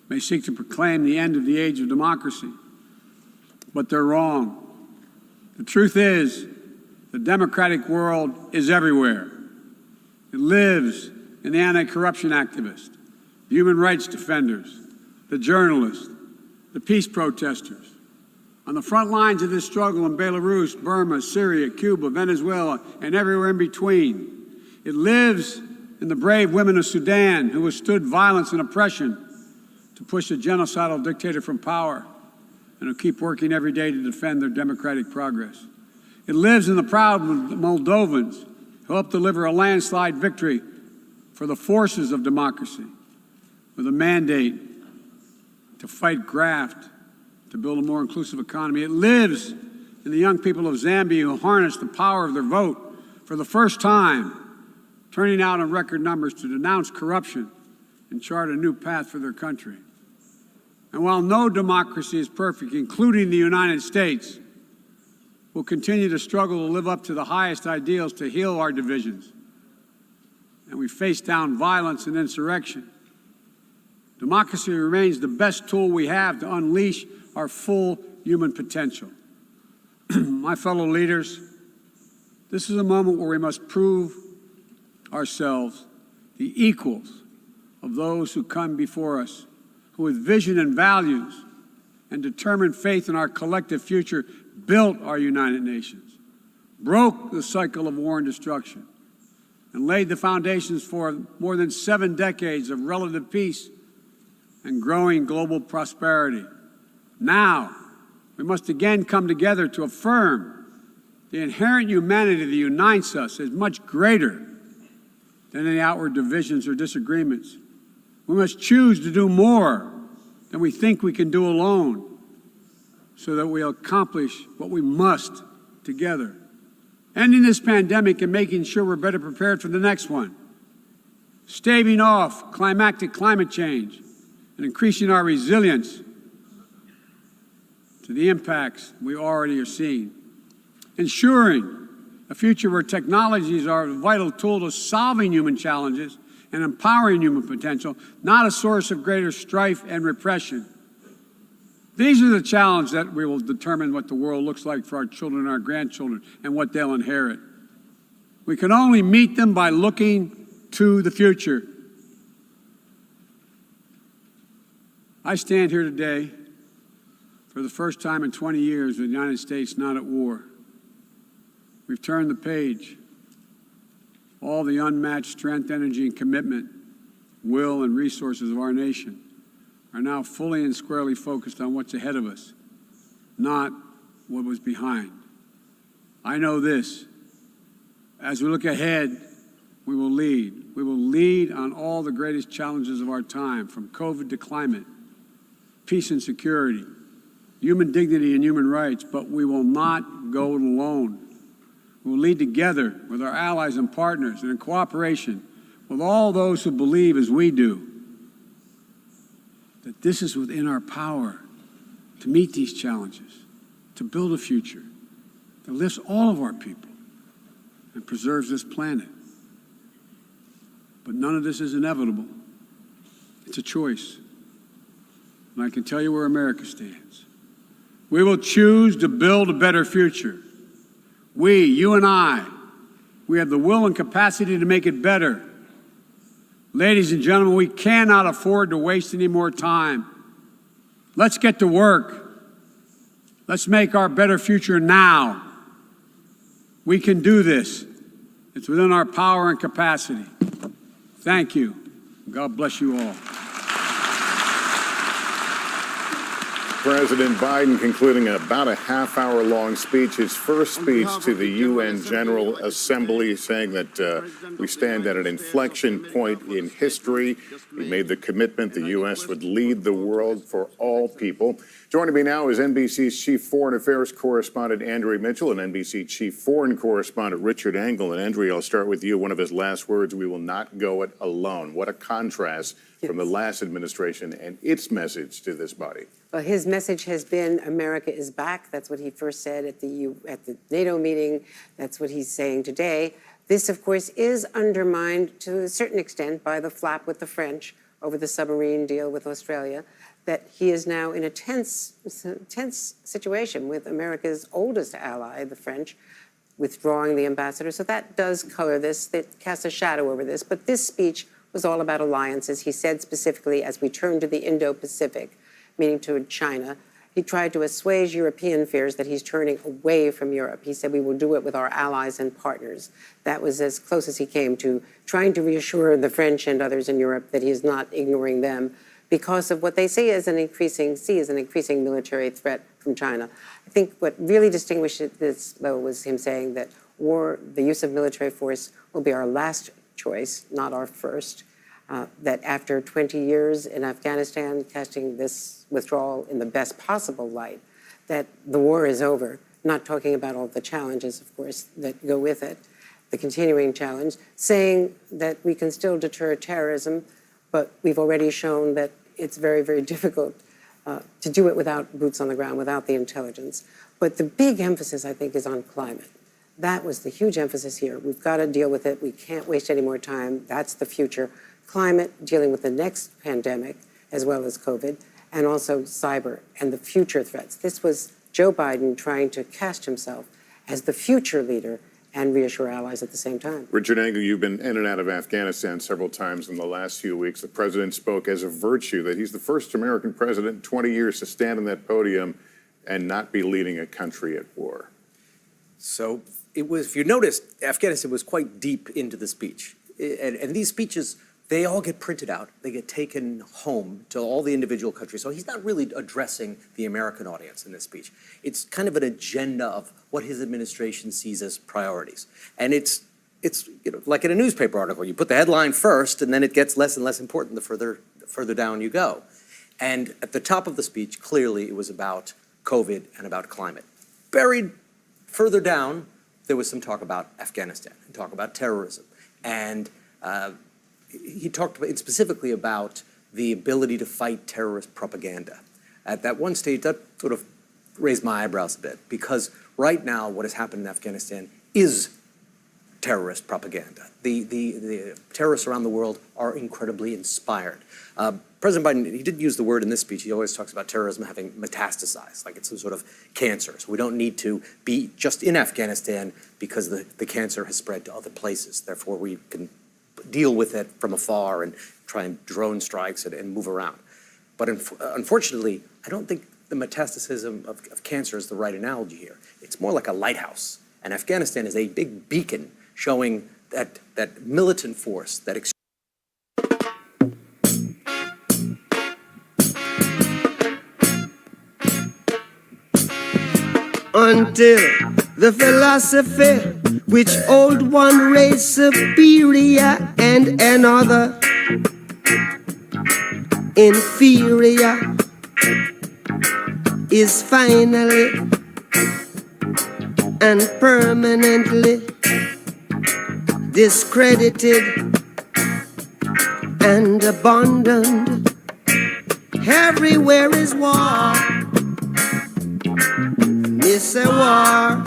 may seek to proclaim the end of the age of democracy, but they're wrong. The truth is, the democratic world is everywhere. It lives in the anti-corruption activists, the human rights defenders, the journalists, the peace protesters. On the front lines of this struggle in Belarus, Burma, Syria, Cuba, Venezuela, and everywhere in between. It lives in the brave women of Sudan who withstood violence and oppression to push a genocidal dictator from power and who keep working every day to defend their democratic progress. It lives in the proud Moldovans who helped deliver a landslide victory for the forces of democracy with a mandate to fight graft, to build a more inclusive economy. It lives in the young people of Zambia who harnessed the power of their vote for the first time, turning out in record numbers to denounce corruption and chart a new path for their country. And while no democracy is perfect, including the United States, we'll continue to struggle to live up to the highest ideals to heal our divisions. And we face down violence and insurrection. Democracy remains the best tool we have to unleash our full human potential. My fellow leaders, this is a moment where we must prove ourselves the equals of those who come before us, who with vision and values and determined faith in our collective future built our United Nations, broke the cycle of war and destruction, and laid the foundations for more than 7 decades of relative peace and growing global prosperity. Now, we must again come together to affirm the inherent humanity that unites us is much greater than any outward divisions or disagreements. We must choose to do more than we think we can do alone so that we accomplish what we must together. Ending this pandemic and making sure we're better prepared for the next one. Staving off climactic climate change and increasing our resilience to the impacts we already are seeing. Ensuring a future where technologies are a vital tool to solving human challenges and empowering human potential, not a source of greater strife and repression. These are the challenges that we will determine what the world looks like for our children and our grandchildren and what they'll inherit. We can only meet them by looking to the future. I stand here today for the first time in 20 years with the United States not at war. We've turned the page. All the unmatched strength, energy, and commitment, will, and resources of our nation are now fully and squarely focused on what's ahead of us, not what was behind. I know this. As we look ahead, we will lead. We will lead on all the greatest challenges of our time, from COVID to climate, peace and security, human dignity and human rights, but we will not go it alone. We will lead together with our allies and partners and in cooperation with all those who believe as we do that this is within our power to meet these challenges, to build a future that lifts all of our people and preserves this planet. But none of this is inevitable. It's a choice. And I can tell you where America stands. We will choose to build a better future. We, you and I, we have the will and capacity to make it better. Ladies and gentlemen, we cannot afford to waste any more time. Let's get to work. Let's make our better future now. We can do this. It's within our power and capacity. Thank you. God bless you all. President Biden concluding about a half-hour-long speech, his first speech to the UN General Assembly, saying that we stand at an inflection point in history. He made the commitment the U.S. would lead the world for all people. Joining me now is NBC's Chief Foreign Affairs Correspondent Andrea Mitchell and NBC Chief Foreign Correspondent Richard Engel. And Andrea, I'll start with you. One of his last words, we will not go it alone. What a contrast from the last administration and its message to this body. Well, his message has been America is back. That's what he first said at the NATO meeting. That's what he's saying today. This, of course, is undermined to a certain extent by the flap with the French over the submarine deal with Australia, that he is now in a tense situation with America's oldest ally, the French, withdrawing the ambassador. So that does color this, that casts a shadow over this. But this speech was all about alliances. He said specifically, as we turn to the Indo-Pacific, meaning to China, he tried to assuage European fears that he's turning away from Europe. He said we will do it with our allies and partners. That was as close as he came to trying to reassure the French and others in Europe that he is not ignoring them because of what they see as an increasing military threat from China. I think what really distinguished this, though, was him saying that the use of military force will be our last choice, not our first. That after 20 years in Afghanistan, casting this withdrawal in the best possible light, that the war is over, not talking about all the challenges, of course, that go with it, the continuing challenge, saying that we can still deter terrorism, but we've already shown that it's very, very difficult to do it without boots on the ground, without the intelligence. But the big emphasis, I think, is on climate. That was the huge emphasis here. We've got to deal with it. We can't waste any more time. That's the future. Climate, dealing with the next pandemic, as well as COVID, and also cyber and the future threats. This was Joe Biden trying to cast himself as the future leader and reassure allies at the same time. Richard Engel, you've been in and out of Afghanistan several times in the last few weeks. The president spoke as a virtue that he's the first American president in 20 years to stand on that podium and not be leading a country at war. So it was, if you noticed, Afghanistan was quite deep into the speech. And these speeches, they all get printed out. They get taken home to all the individual countries. So he's not really addressing the American audience in this speech. It's kind of an agenda of what his administration sees as priorities. And it's like in a newspaper article. You put the headline first, and then it gets less and less important the further down you go. And at the top of the speech, clearly it was about COVID and about climate. Buried further down, there was some talk about Afghanistan and talk about terrorism. And he talked specifically about the ability to fight terrorist propaganda. At that one stage, that sort of raised my eyebrows a bit, because right now what has happened in Afghanistan is terrorist propaganda. The terrorists around the world are incredibly inspired. President Biden, he did use the word in this speech. He always talks about terrorism having metastasized, like it's some sort of cancer. So we don't need to be just in Afghanistan because the cancer has spread to other places. Therefore, we can deal with it from afar and try and drone strikes and move around. But unfortunately, I don't think the metastasis of cancer is the right analogy here. It's more like a lighthouse. And Afghanistan is a big beacon showing that militant force, that until the philosophy which old one race superior and another inferior is finally and permanently discredited and abandoned. Everywhere is war. It's a war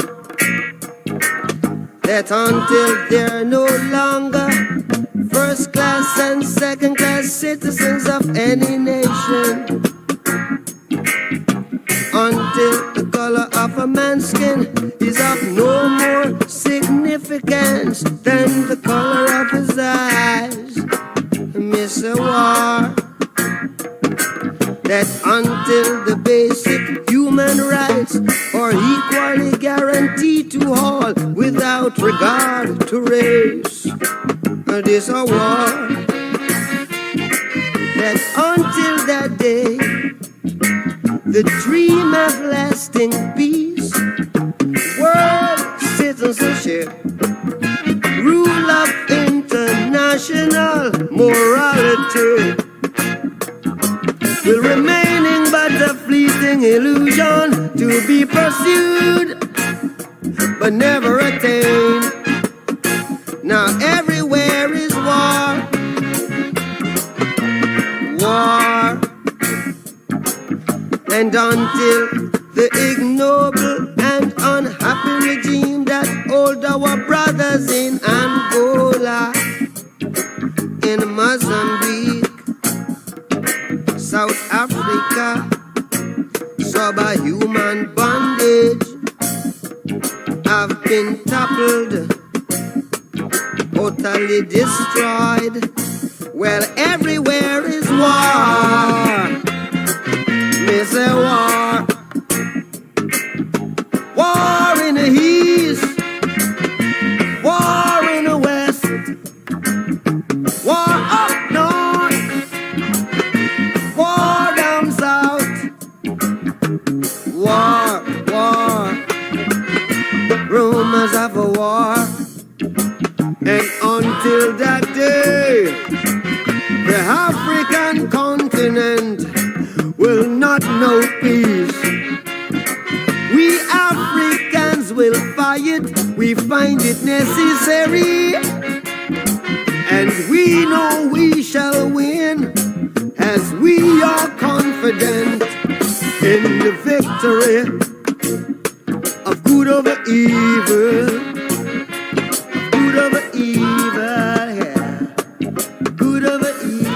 that until they're no longer first class and second class citizens of any nation, until the color of a man's skin is of no more significance than the color of his eyes. Miss a war that until the basic human rights are equally guaranteed to all without regard to race. This a war that until that day, the dream of lasting peace, world citizenship, rule of international morality will remaining but a fleeting illusion to be pursued but never attained. Now everywhere is war, war, and until the ignoble and unhappy regime that hold our brothers in Angola, in Mozambique, South Africa, subhuman bondage have been toppled, totally destroyed. Well, everywhere is war. Miss a war. War in the east, war in the west, war up north, war down south, war, war, rumors of a war. And until that day, the African continent will not know peace. We Africans will fight, we find it necessary, and we know we shall win, as we are confident in the victory of good over evil, good over evil, yeah, good over evil.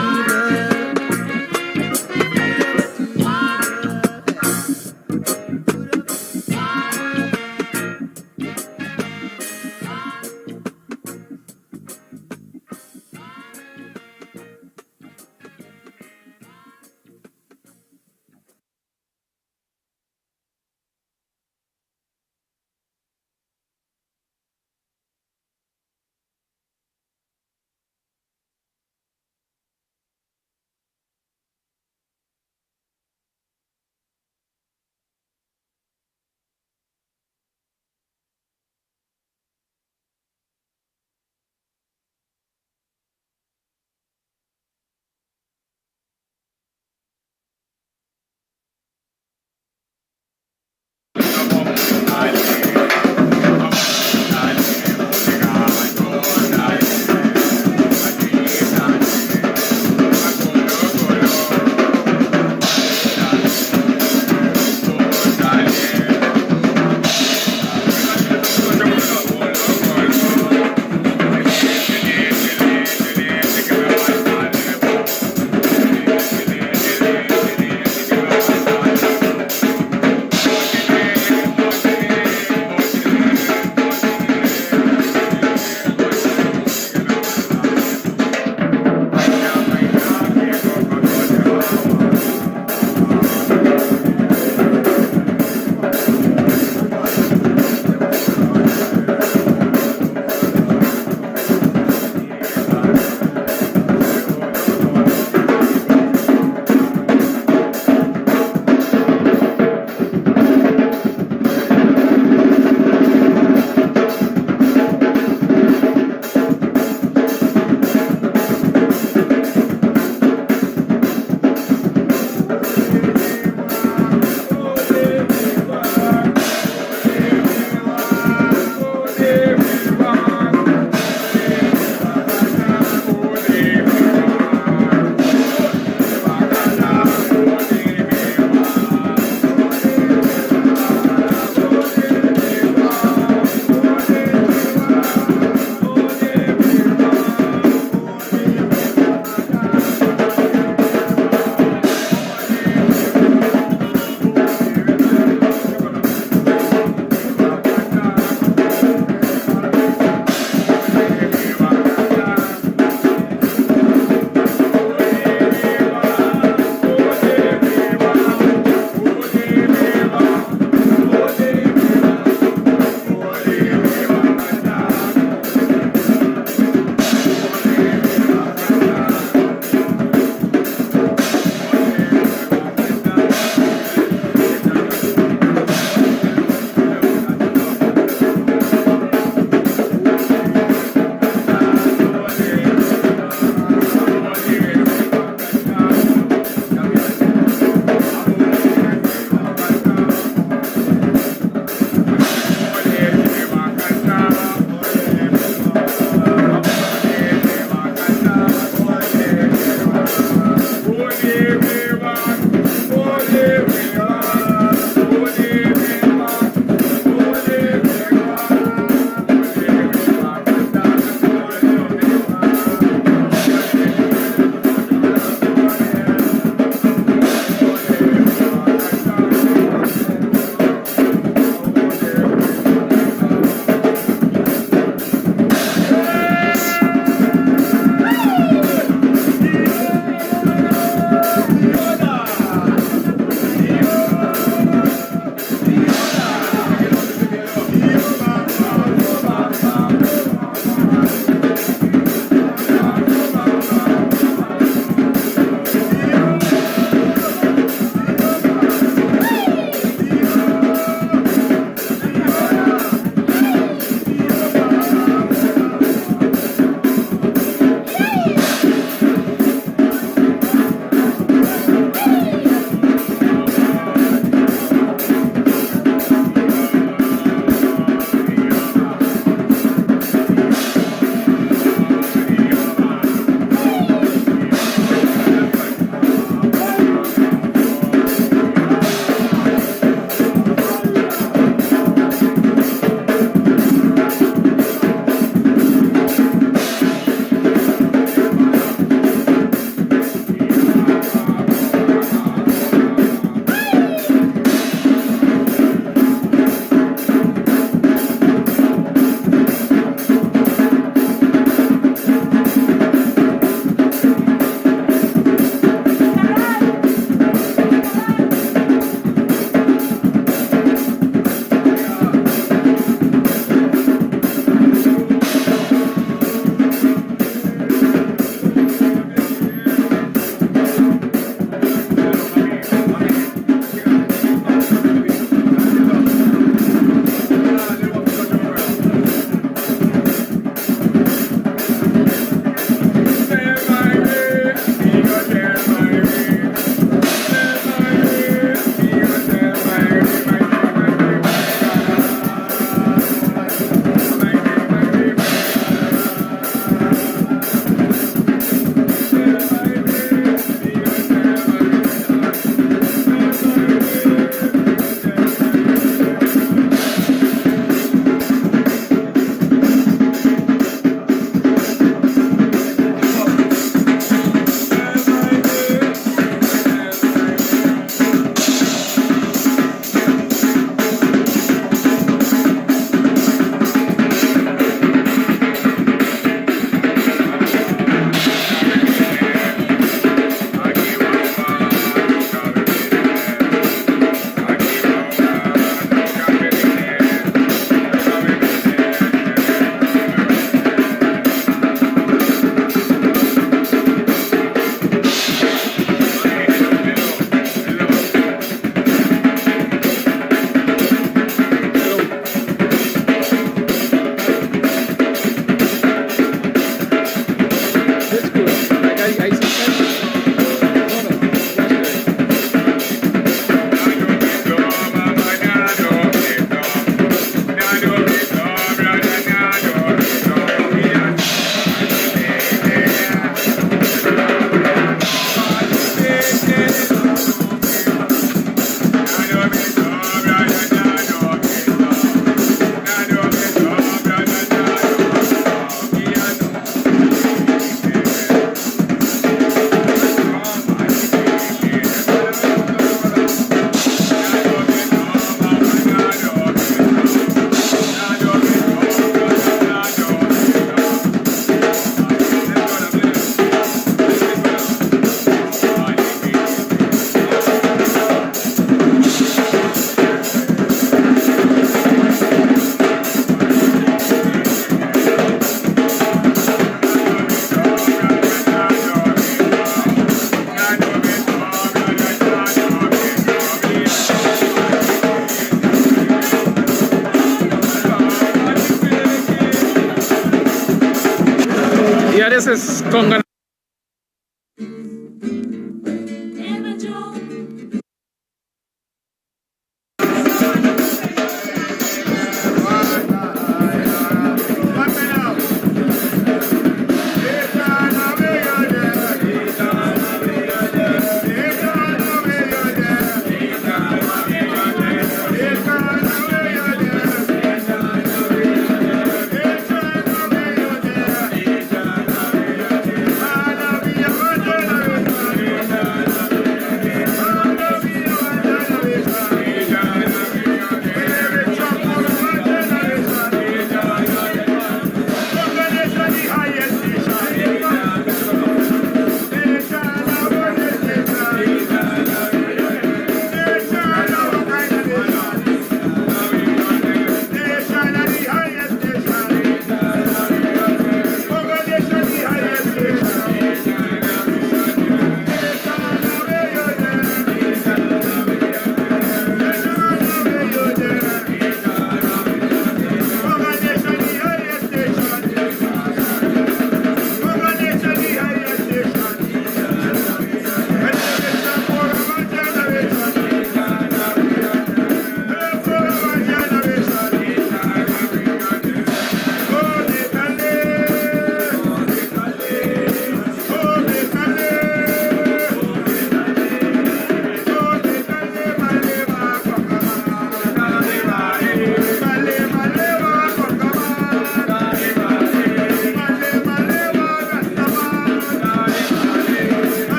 Pareces con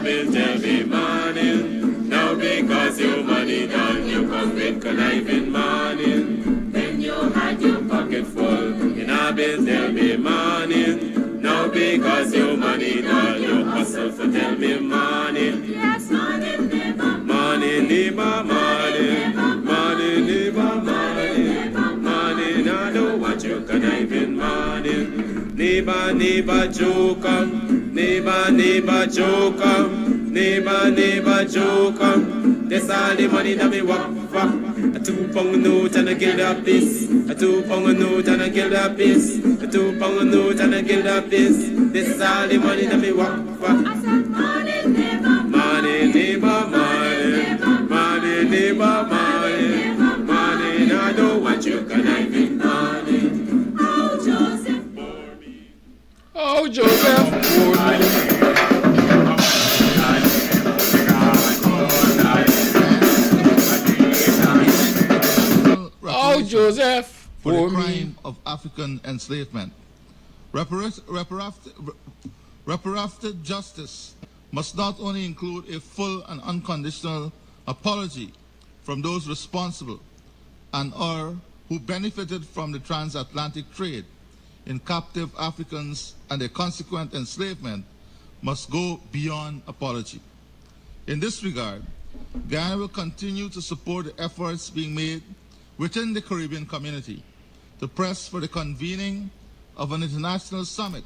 build every morning. Now because your money done, you come with conniving morning. Then you had your pocket full. In a build every morning. Now because your money done, you hustle for tell me morning. Yes, morning, neighbor. Morning, neighbor, morning. Morning, neighbor, morning. Morning, I don't want you conniving morning. Neighbor, neighbor, joker. Neighbor, neighbor, joker. Neighbor, neighbor, joker. That's all the money that me walk for. A 2 pound note and a guild piece. A 2 pound note and a guild piece. A 2 pound note and a guild piece. This all the money that me walk for. I said, morning, neighbor. Morning, neighbor, morning. Morning, neighbor, morning. Morning, I don't want you conniving morning. Oh, Joseph. Oh, Joseph. Oh, Joseph. For the crime of African enslavement. Reparative justice must not only include a full and unconditional apology from those responsible and or who benefited from the transatlantic trade in captive Africans and their consequent enslavement must go beyond apology. In this regard, Guyana will continue to support the efforts being made within the Caribbean community to press for the convening of an international summit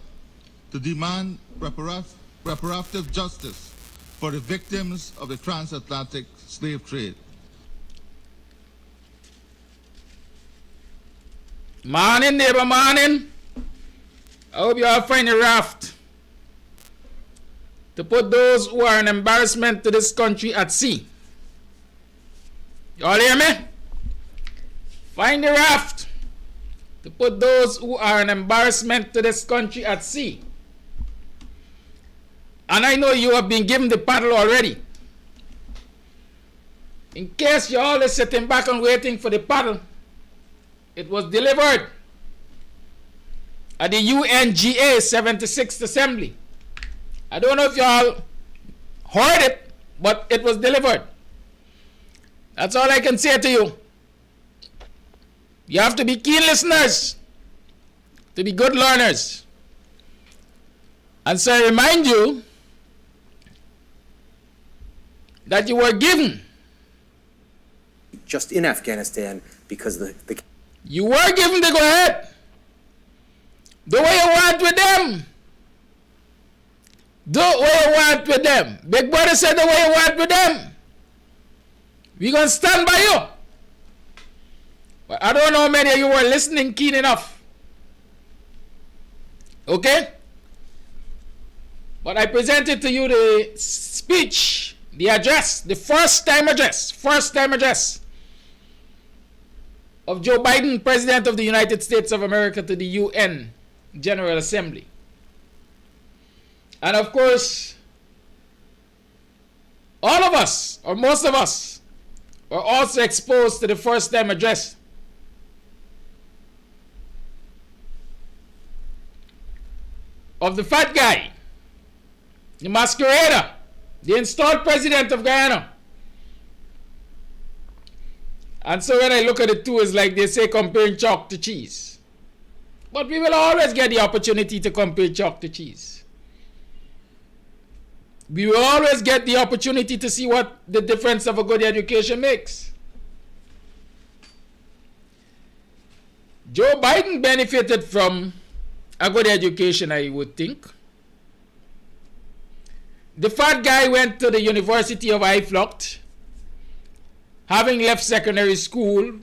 to demand reparative justice for the victims of the transatlantic slave trade. Morning, neighbor, morning. I hope you all find a raft to put those who are an embarrassment to this country at sea. You all hear me? Find a raft to put those who are an embarrassment to this country at sea. And I know you have been given the paddle already. In case you're always sitting back and waiting for the paddle, it was delivered at the UNGA 76th Assembly. I don't know if you all heard it, but it was delivered. That's all I can say to you. You have to be keen listeners to be good learners. And so I remind you that you were given. Just in Afghanistan because You were given to go ahead. Do what you want with them. Do what you want with them. Big brother said do what you want with them. We're going to stand by you. But I don't know how many of you were listening keen enough. Okay? But I presented to you the speech, the address, the first time address of Joe Biden, President of the United States of America, to the UN General Assembly. And of course, all of us, or most of us, were also exposed to the first time address of the fat guy, the masquerader, the installed president of Guyana. And so when I look at the two, it's like they say comparing chalk to cheese. But we will always get the opportunity to compare chalk to cheese. We will always get the opportunity to see what the difference of a good education makes. Joe Biden benefited from a good education, I would think. The fat guy went to the University of Iflocht, having left secondary school.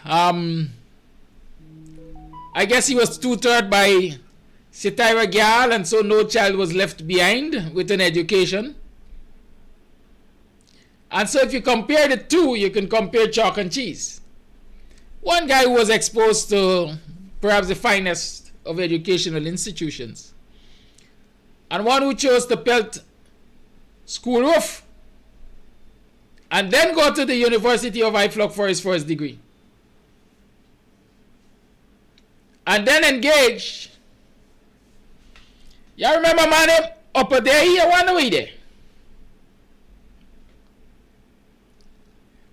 I guess he was tutored by Sitira Gyal, and so no child was left behind with an education. And so if you compare the two, you can compare chalk and cheese. One guy who was exposed to perhaps the finest of educational institutions, and one who chose to pelt school roof and then go to the University of Iflocht for his first degree, and then engage You remember, man, up there, here, one way there.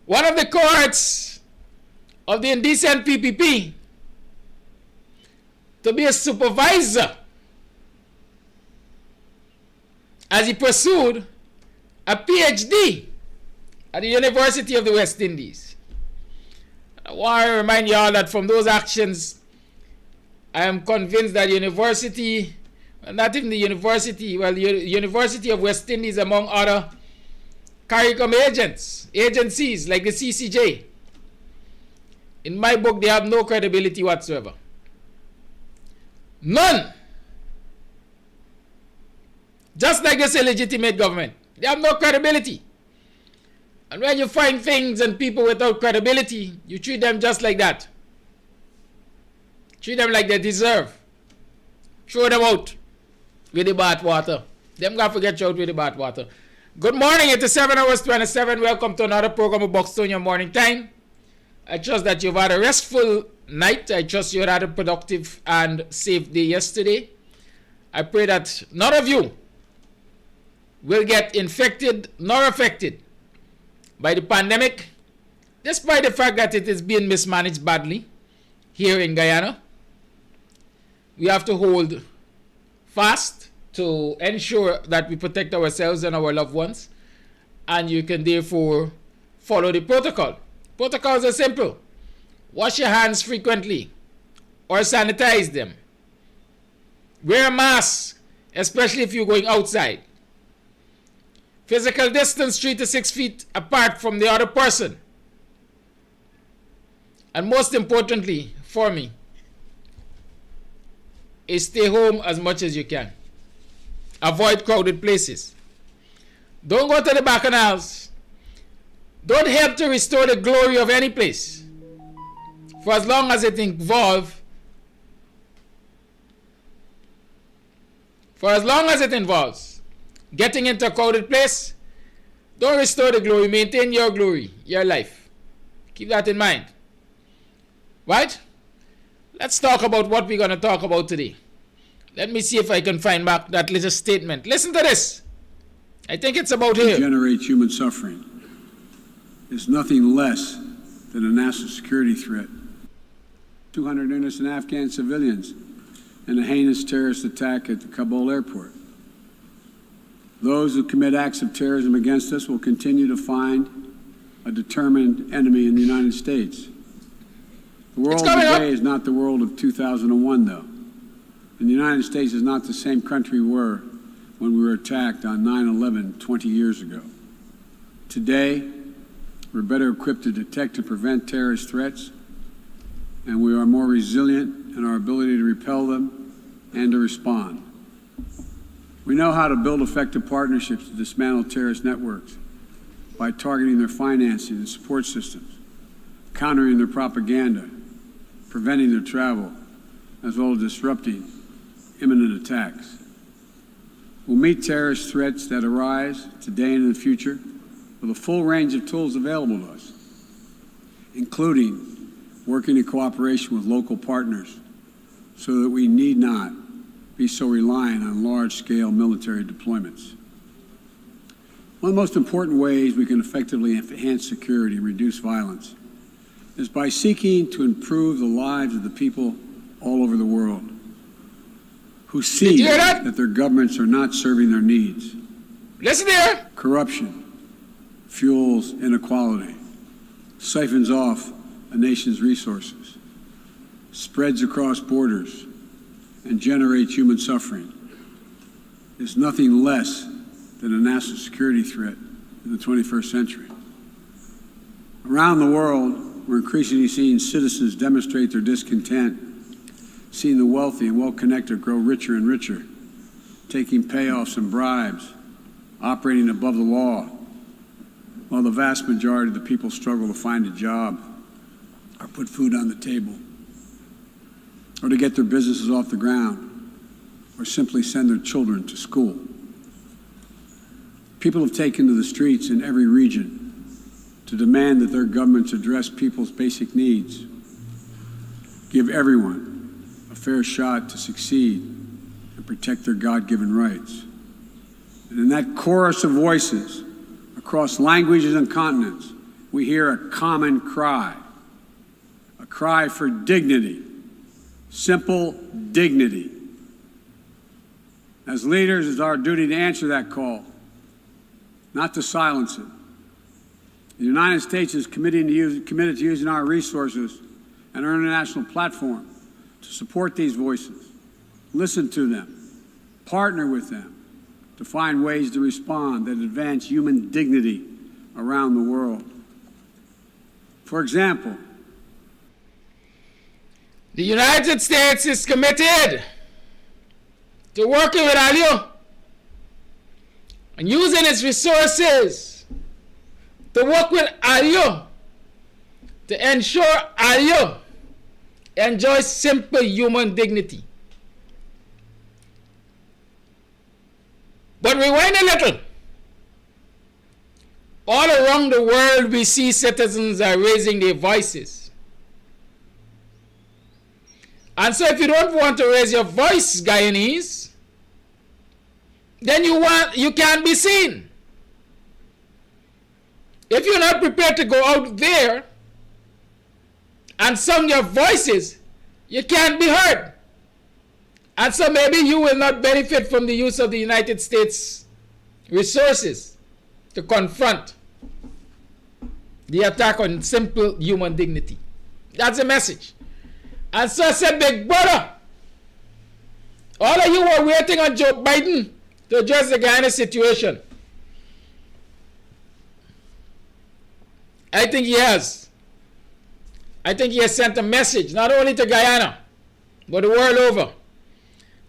One of the cohorts of the indecent PPP to be a supervisor as he pursued a PhD at the University of the West Indies. I want to remind you all that from those actions, I am convinced that university, not even the university, well, the University of West Indies, among other CARICOM agencies like the CCJ, in my book, they have no credibility whatsoever. None. Just like this illegitimate government. They have no credibility. And when you find things and people without credibility, you treat them just like that. Treat them like they deserve. Throw them out with the bath water. Them gonna forget you out with the bath water. Good morning, it is 7 hours 27. Welcome to another program of Buxtonian Morning Time. I trust that you've had a restful night. I trust you had a productive and safe day yesterday. I pray that none of you will get infected nor affected by the pandemic, despite the fact that it is being mismanaged badly here in Guyana. We have to hold fast to ensure that we protect ourselves and our loved ones, and you can therefore follow the protocol. Protocols are simple. Wash your hands frequently or sanitize them. Wear a mask, especially if you're going outside. Physical distance 3 to 6 feet apart from the other person. And most importantly, for me, is stay home as much as you can. Avoid crowded places. Don't go to the bacchanals. Don't help to restore the glory of any place. For as long as it involves getting into a crowded place, don't restore the glory. Maintain your glory, your life. Keep that in mind. Right? Let's talk about what we're going to talk about today. Let me see if I can find back that little statement. Listen to this. I think it's about here. Generate human suffering is nothing less than a national security threat. 200 innocent Afghan civilians in a heinous terrorist attack at the Kabul airport. Those who commit acts of terrorism against us will continue to find a determined enemy in the United States. The world today is not the world of 2001, though. And the United States is not the same country we were when we were attacked on 9/11 20 years ago. Today, we're better equipped to detect and prevent terrorist threats, and we are more resilient in our ability to repel them and to respond. We know how to build effective partnerships to dismantle terrorist networks by targeting their financing and support systems, countering their propaganda, preventing their travel, as well as disrupting imminent attacks. We'll meet terrorist threats that arise today and in the future with a full range of tools available to us, including working in cooperation with local partners so that we need not be so reliant on large-scale military deployments. One of the most important ways we can effectively enhance security and reduce violence is by seeking to improve the lives of the people all over the world who see that their governments are not serving their needs. Listen here. Corruption fuels inequality, siphons off a nation's resources, spreads across borders, and generates human suffering. Is nothing less than a national security threat in the 21st century. Around the world, we're increasingly seeing citizens demonstrate their discontent, seeing the wealthy and well-connected grow richer and richer, taking payoffs and bribes, operating above the law, while the vast majority of the people struggle to find a job or put food on the table, or to get their businesses off the ground, or simply send their children to school. People have taken to the streets in every region to demand that their governments address people's basic needs, give everyone a fair shot to succeed, and protect their God-given rights. And in that chorus of voices, across languages and continents, we hear a common cry, a cry for dignity, simple dignity. As leaders, it's our duty to answer that call, not to silence it. The United States is committed to using our resources and our international platform to support these voices, listen to them, partner with them to find ways to respond that advance human dignity around the world. For example, the United States is committed to working with ALIO and using its resources to work with ALIO to ensure ALIO enjoys simple human dignity. But rewind a little. All around the world, we see citizens are raising their voices. And so if you don't want to raise your voice, Guyanese, then you can't be seen. If you're not prepared to go out there and sound your voices, you can't be heard. And so maybe you will not benefit from the use of the United States resources to confront the attack on simple human dignity. That's the message. And so I said, big brother, all of you were waiting on Joe Biden to address the Guyana situation. I think he has. I think he has sent a message, not only to Guyana, but the world over,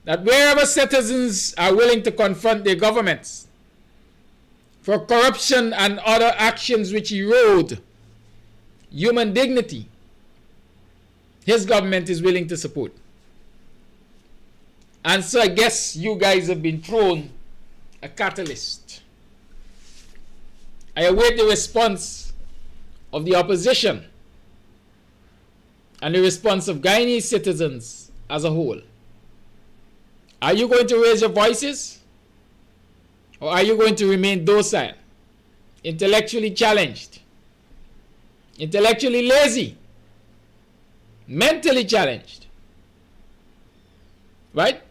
that wherever citizens are willing to confront their governments for corruption and other actions which erode human dignity, his government is willing to support. And so I guess you guys have been thrown a catalyst. I await the response of the opposition and the response of Guyanese citizens as a whole. Are you going to raise your voices? Or are you going to remain docile, intellectually challenged, intellectually lazy, mentally challenged? Right?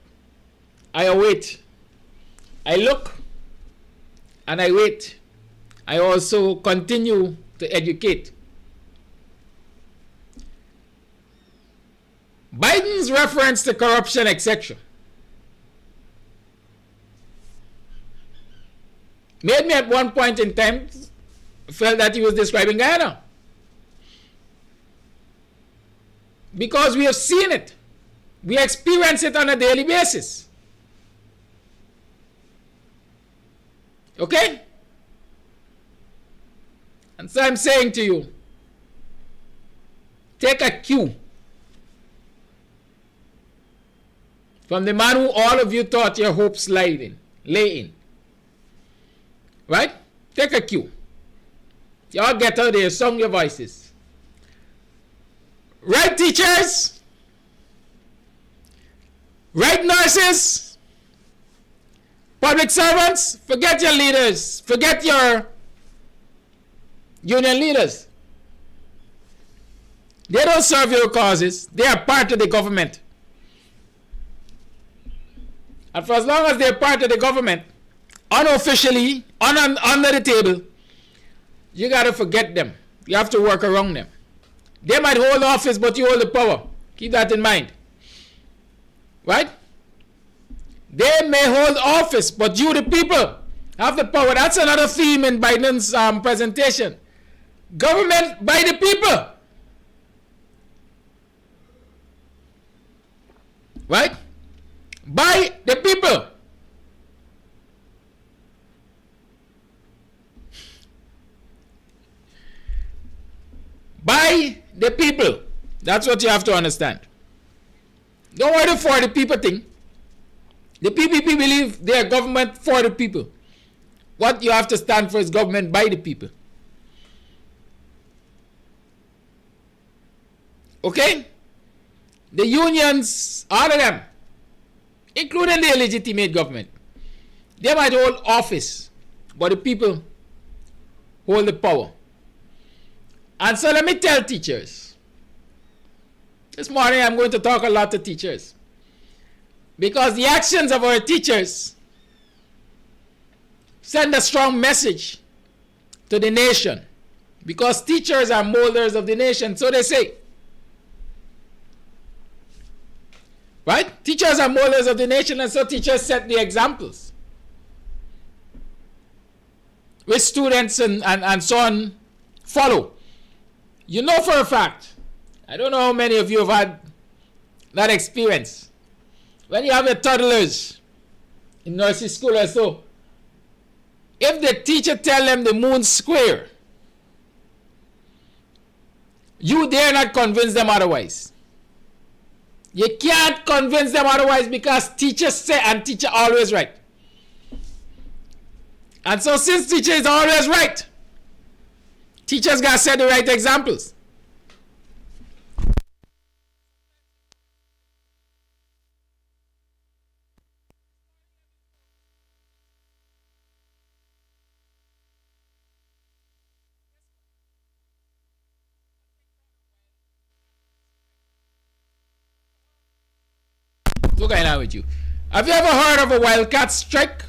I await. I look and I wait. I also continue to educate. Biden's reference to corruption, etc., made me at one point in time felt that he was describing Guyana. Because we have seen it. We experience it on a daily basis. Okay? And so I'm saying to you, take a cue from the man who all of you thought your hopes lay in. Right? Take a cue. Y'all get out there, song your voices. Right, teachers? Right, nurses? Public servants? Forget your leaders. Forget your union leaders. They don't serve your causes. They are part of the government. And for as long as they're part of the government, unofficially, under the table, you got to forget them. You have to work around them. They might hold office, but you hold the power. Keep that in mind. Right? They may hold office, but you, the people, have the power. That's another theme in Biden's presentation. Government by the people. Right? By the people. By the people. That's what you have to understand. Don't worry for the people thing. The PPP believe they are government for the people. What you have to stand for is government by the people. Okay? The unions, all of them, including the illegitimate government. They might hold office, but the people hold the power. And so let me tell teachers, this morning I'm going to talk a lot to teachers, because the actions of our teachers send a strong message to the nation, because teachers are molders of the nation, so they say. Right? Teachers are molders of the nation, and so teachers set the examples, which students and so on follow. You know for a fact, I don't know how many of you have had that experience. When you have your toddlers in nursery school or so, if the teacher tell them the moon's square, you dare not convince them otherwise. You can't convince them otherwise, because teachers say, and teacher always right. And so since teacher is always right, teachers got to set the right examples. What's going on with you? Have you ever heard of a wildcat strike?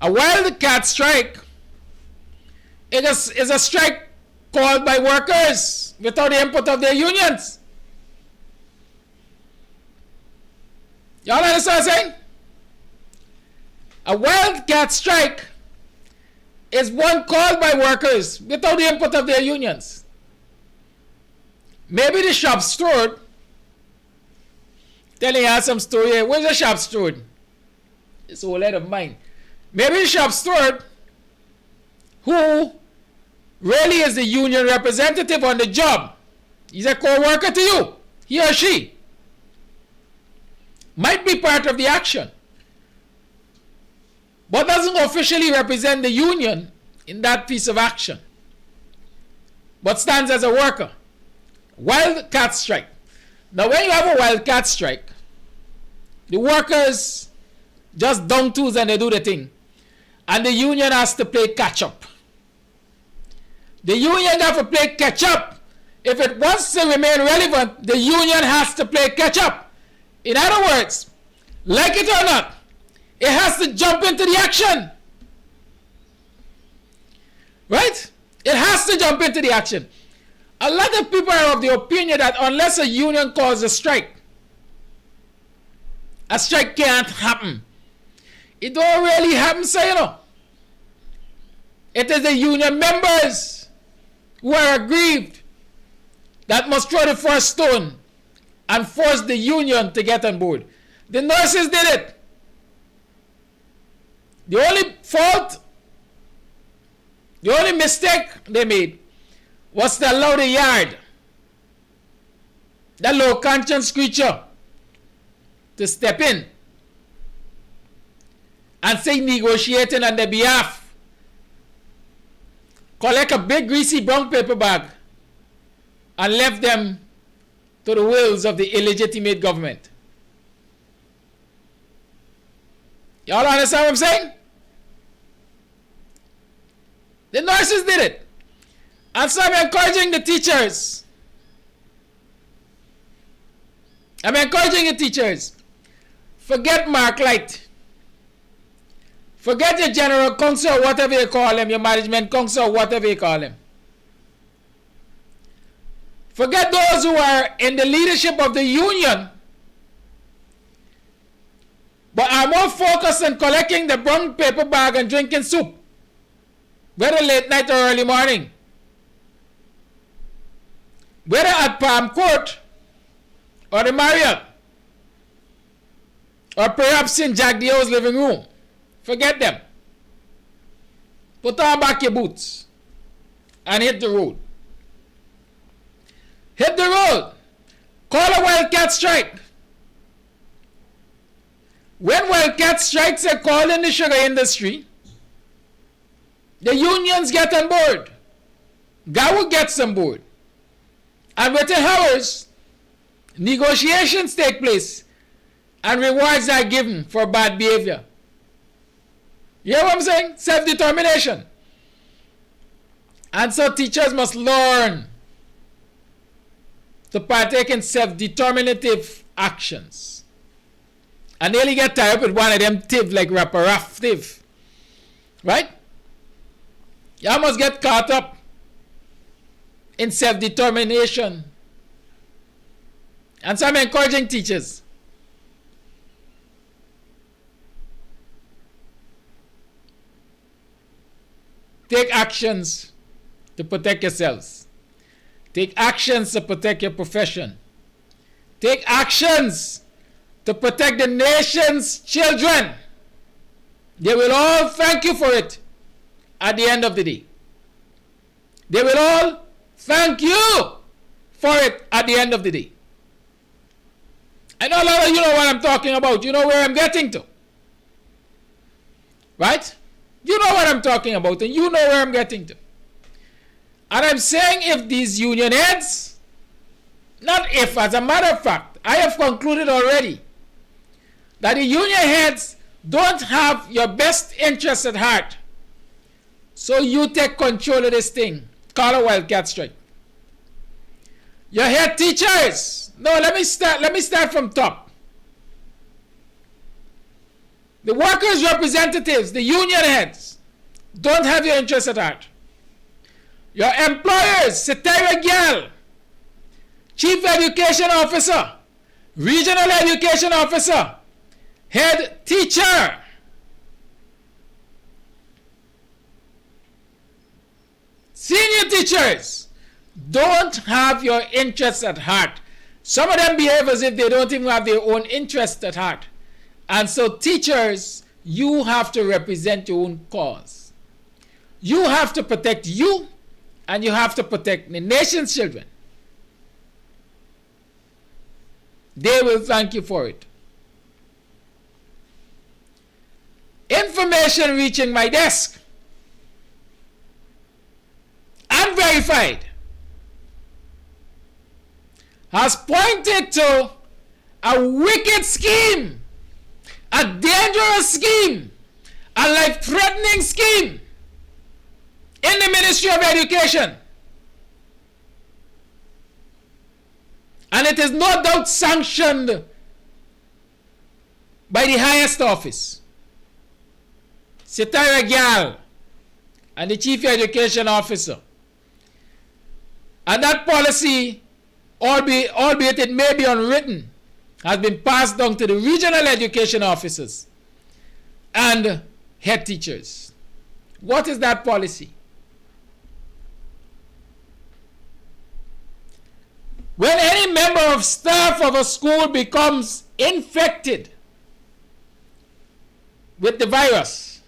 A wildcat strike is a strike called by workers without the input of their unions. Y'all understand what I'm saying? A wildcat strike is one called by workers without the input of their unions. Maybe the shop steward telling you some story here. Where's the shop steward? It's a whole lot of mine. Maybe the shop steward, who really is the union representative on the job, he's a co-worker to you, he or she, might be part of the action, but doesn't officially represent the union in that piece of action, but stands as a worker. Wildcat strike. Now when you have a wildcat strike, the workers just dung tools and they do the thing, and the union has to play catch up. The union has to play catch up. If it wants to remain relevant, the union has to play catch up. In other words, like it or not, it has to jump into the action. Right? It has to jump into the action. A lot of people are of the opinion that unless a union calls a strike can't happen. It don't really happen, so you know. It is the union members who are aggrieved that must throw the first stone and force the union to get on board. The nurses did it. The only fault, the only mistake they made was to allow the yard, that low conscience creature, to step in and say negotiating on their behalf, collect a big greasy brown paper bag and left them to the wills of the illegitimate government. Y'all understand what I'm saying? The nurses did it. And so I'm encouraging the teachers. I'm encouraging the teachers. Forget Mark Light. Forget your general counsel, or whatever you call him, your management counsel, or whatever you call him. Forget those who are in the leadership of the union, but are more focused on collecting the brown paper bag and drinking soup, whether late night or early morning. Whether at Palm Court or the Marriott, or perhaps in Jack Dio's living room. Forget them. Put on back your boots and hit the road. Hit the road. Call a wildcat strike. When wildcat strikes are called in the sugar industry, the unions get on board. GAWU gets on board. And within hours, negotiations take place and rewards are given for bad behavior. You hear what I'm saying? Self-determination. And so teachers must learn to partake in self-determinative actions. And nearly get tied up with one of them tiv like rapper-raff tiv. Right? You must get caught up in self-determination. And so I'm encouraging teachers. Take actions to protect yourselves. Take actions to protect your profession. Take actions to protect the nation's children. They will all thank you for it at the end of the day. They will all thank you for it at the end of the day. I know a lot of you know what I'm talking about. You know where I'm getting to. Right? You know what I'm talking about, and you know where I'm getting to. And I'm saying if these union heads, not if, as a matter of fact, I have concluded already that the union heads don't have your best interests at heart. So you take control of this thing. Call a wildcat strike. Your head teachers. No, let me start from top. The workers' representatives, the union heads, don't have your interests at heart. Your employers, secretarial, chief education officer, regional education officer, head teacher, senior teachers, don't have your interests at heart. Some of them behave as if they don't even have their own interests at heart. And so teachers, you have to represent your own cause. You have to protect you, and you have to protect the nation's children. They will thank you for it. Information reaching my desk, unverified, has pointed to a wicked scheme, a dangerous scheme, a life-threatening scheme in the Ministry of Education. And it is no doubt sanctioned by the highest office, Secretary Gyal, and the Chief Education Officer. And that policy, albeit it may be unwritten, has been passed down to the regional education officers and head teachers. What is that policy? When any member of staff of a school becomes infected with the virus,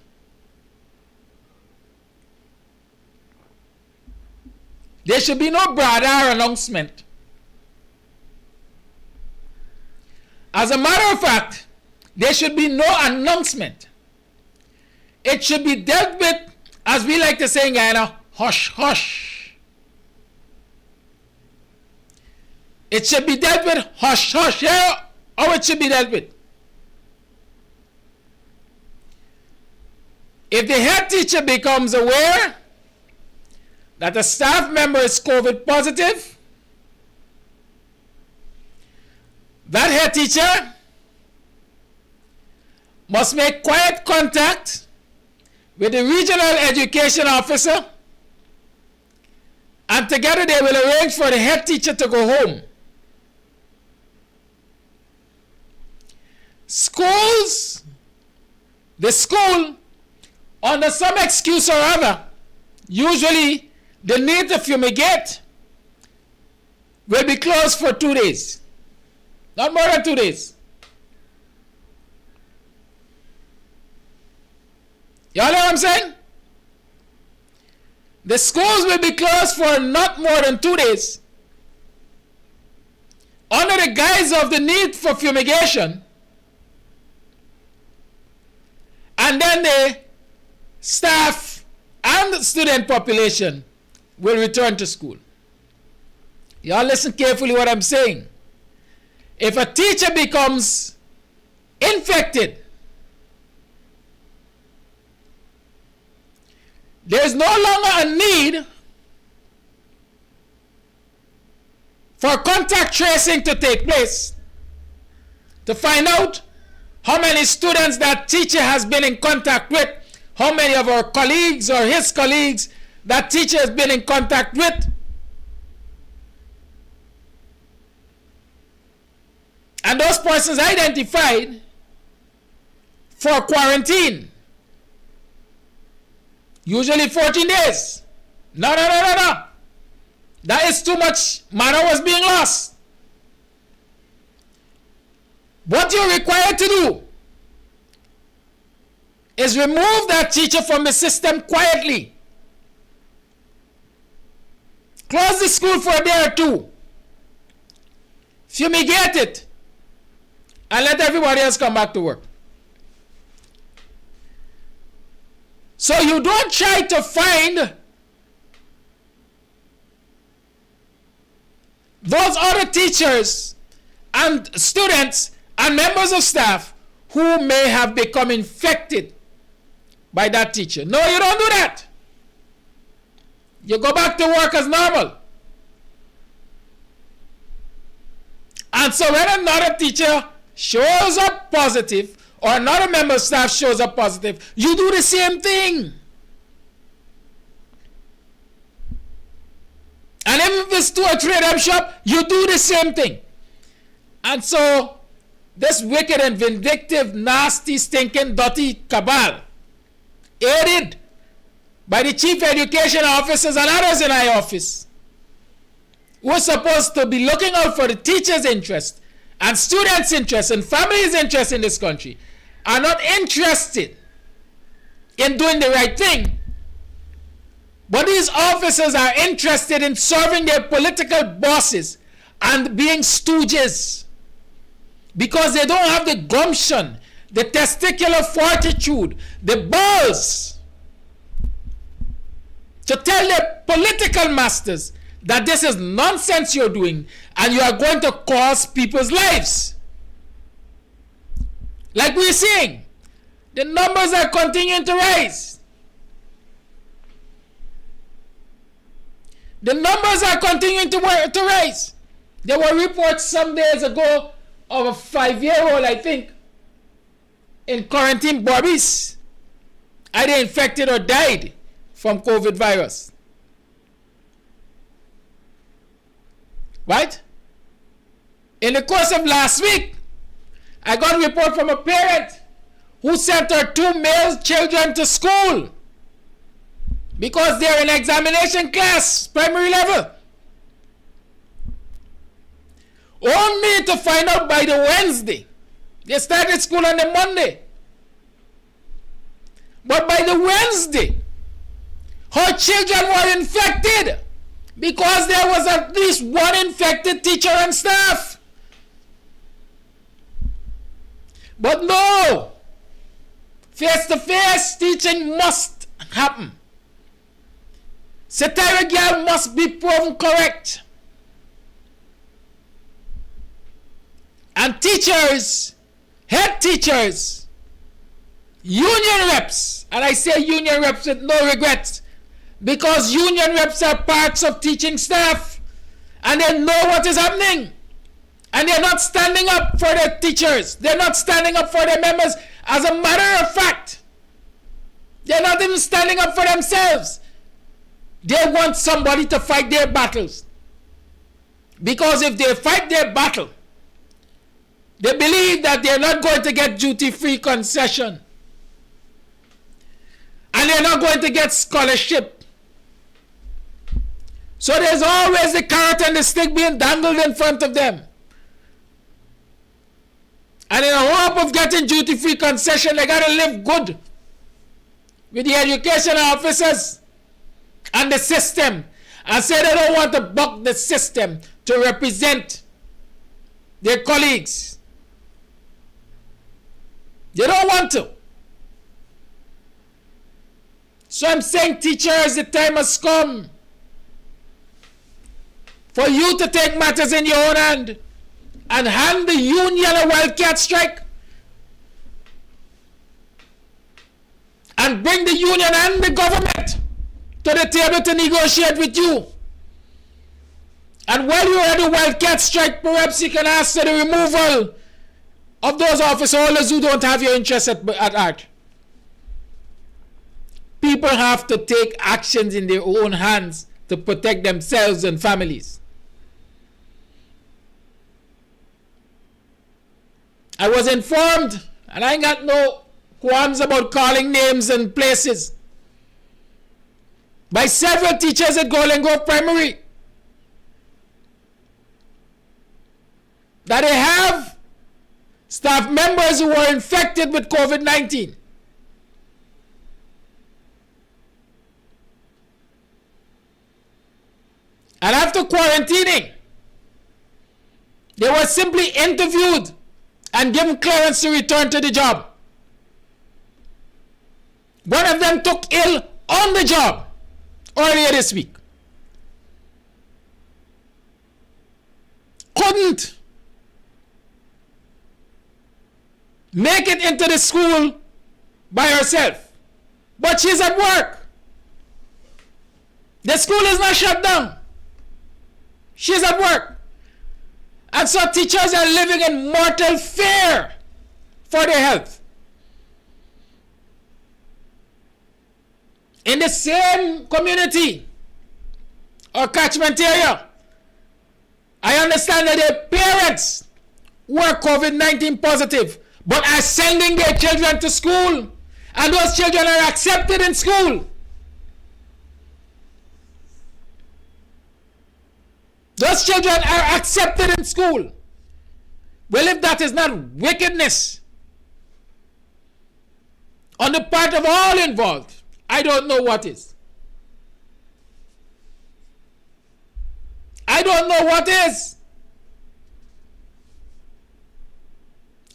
there should be no broader announcement. As a matter of fact, there should be no announcement. It should be dealt with, as we like to say in Guyana, hush, hush. It should be dealt with hush, hush. Here, how it should be dealt with. If the head teacher becomes aware that a staff member is COVID positive, that head teacher must make quiet contact with the regional education officer, and together they will arrange for the head teacher to go home. Schools, the school, under some excuse or other, usually the need to fumigate, will be closed for 2 days. Not more than 2 days. Y'all know what I'm saying? The schools will be closed for not more than 2 days. Under the guise of the need for fumigation. And then the staff and the student population will return to school. Y'all listen carefully what I'm saying. If a teacher becomes infected, there is no longer a need for contact tracing to take place to find out how many students that teacher has been in contact with, how many of our colleagues or his colleagues that teacher has been in contact with. And those persons identified for quarantine. Usually 14 days. No. That is too much man-hours being lost. What you're required to do is remove that teacher from the system quietly. Close the school for a day or two. Fumigate it. And let everybody else come back to work. So you don't try to find those other teachers and students and members of staff who may have become infected by that teacher. No, you don't do that. You go back to work as normal. And so when another teacher shows up positive or another member of staff shows up positive, you do the same thing. And if it's 2 or 3 of them shop, you do the same thing. And so this wicked and vindictive, nasty, stinking, dirty cabal, aided by the chief education officers and others in our office, who are supposed to be looking out for the teachers' interest and students' interest and families' interest in this country, are not interested in doing the right thing. But these officers are interested in serving their political bosses and being stooges, because they don't have the gumption, the testicular fortitude, the balls to tell their political masters that this is nonsense you're doing and you are going to cost people's lives. Like we're seeing, the numbers are continuing to rise. The numbers are continuing to rise. There were reports some days ago of a 5-year-old, I think, in quarantine, Barbies, either infected or died from COVID virus. Right? In the course of last week, I got a report from a parent who sent her 2 male children to school because they're in examination class, primary level. Only to find out by the Wednesday. They started school on the Monday. But by the Wednesday, her children were infected because there was at least 1 infected teacher and staff. But no, face-to-face teaching must happen. Satiric girl must be proven correct. And teachers, head teachers, union reps, and I say union reps with no regrets, because union reps are parts of teaching staff and they know what is happening. And they're not standing up for their teachers. They're not standing up for their members. As a matter of fact, they're not even standing up for themselves. They want somebody to fight their battles. Because if they fight their battle, they believe that they're not going to get duty-free concession. And they're not going to get scholarship. So there's always the carrot and the stick being dangled in front of them. And in the hope of getting duty-free concession, they got to live good with the education officers and the system, and say they don't want to buck the system to represent their colleagues. They don't want to. So I'm saying, teachers, the time has come for you to take matters in your own hand and hand the union a wildcat strike and bring the union and the government to the table to negotiate with you. And while you're at the wildcat strike, perhaps you can ask for the removal of those office holders who don't have your interests at heart. People have to take actions in their own hands to protect themselves and families. I was informed, and I ain't got no qualms about calling names and places, by several teachers at Golden Grove Primary that they have staff members who were infected with COVID-19. And after quarantining, they were simply interviewed and given clearance to return to the job. One of them took ill on the job earlier this week. Couldn't make it into the school by herself, but she's at work. The school is not shut down. She's at work. And so teachers are living in mortal fear for their health. In the same community or catchment area, I understand that their parents were COVID-19 positive, but are sending their children to school, and those children are accepted in school. Those children are accepted in school. Well, if that is not wickedness on the part of all involved, I don't know what is. I don't know what is.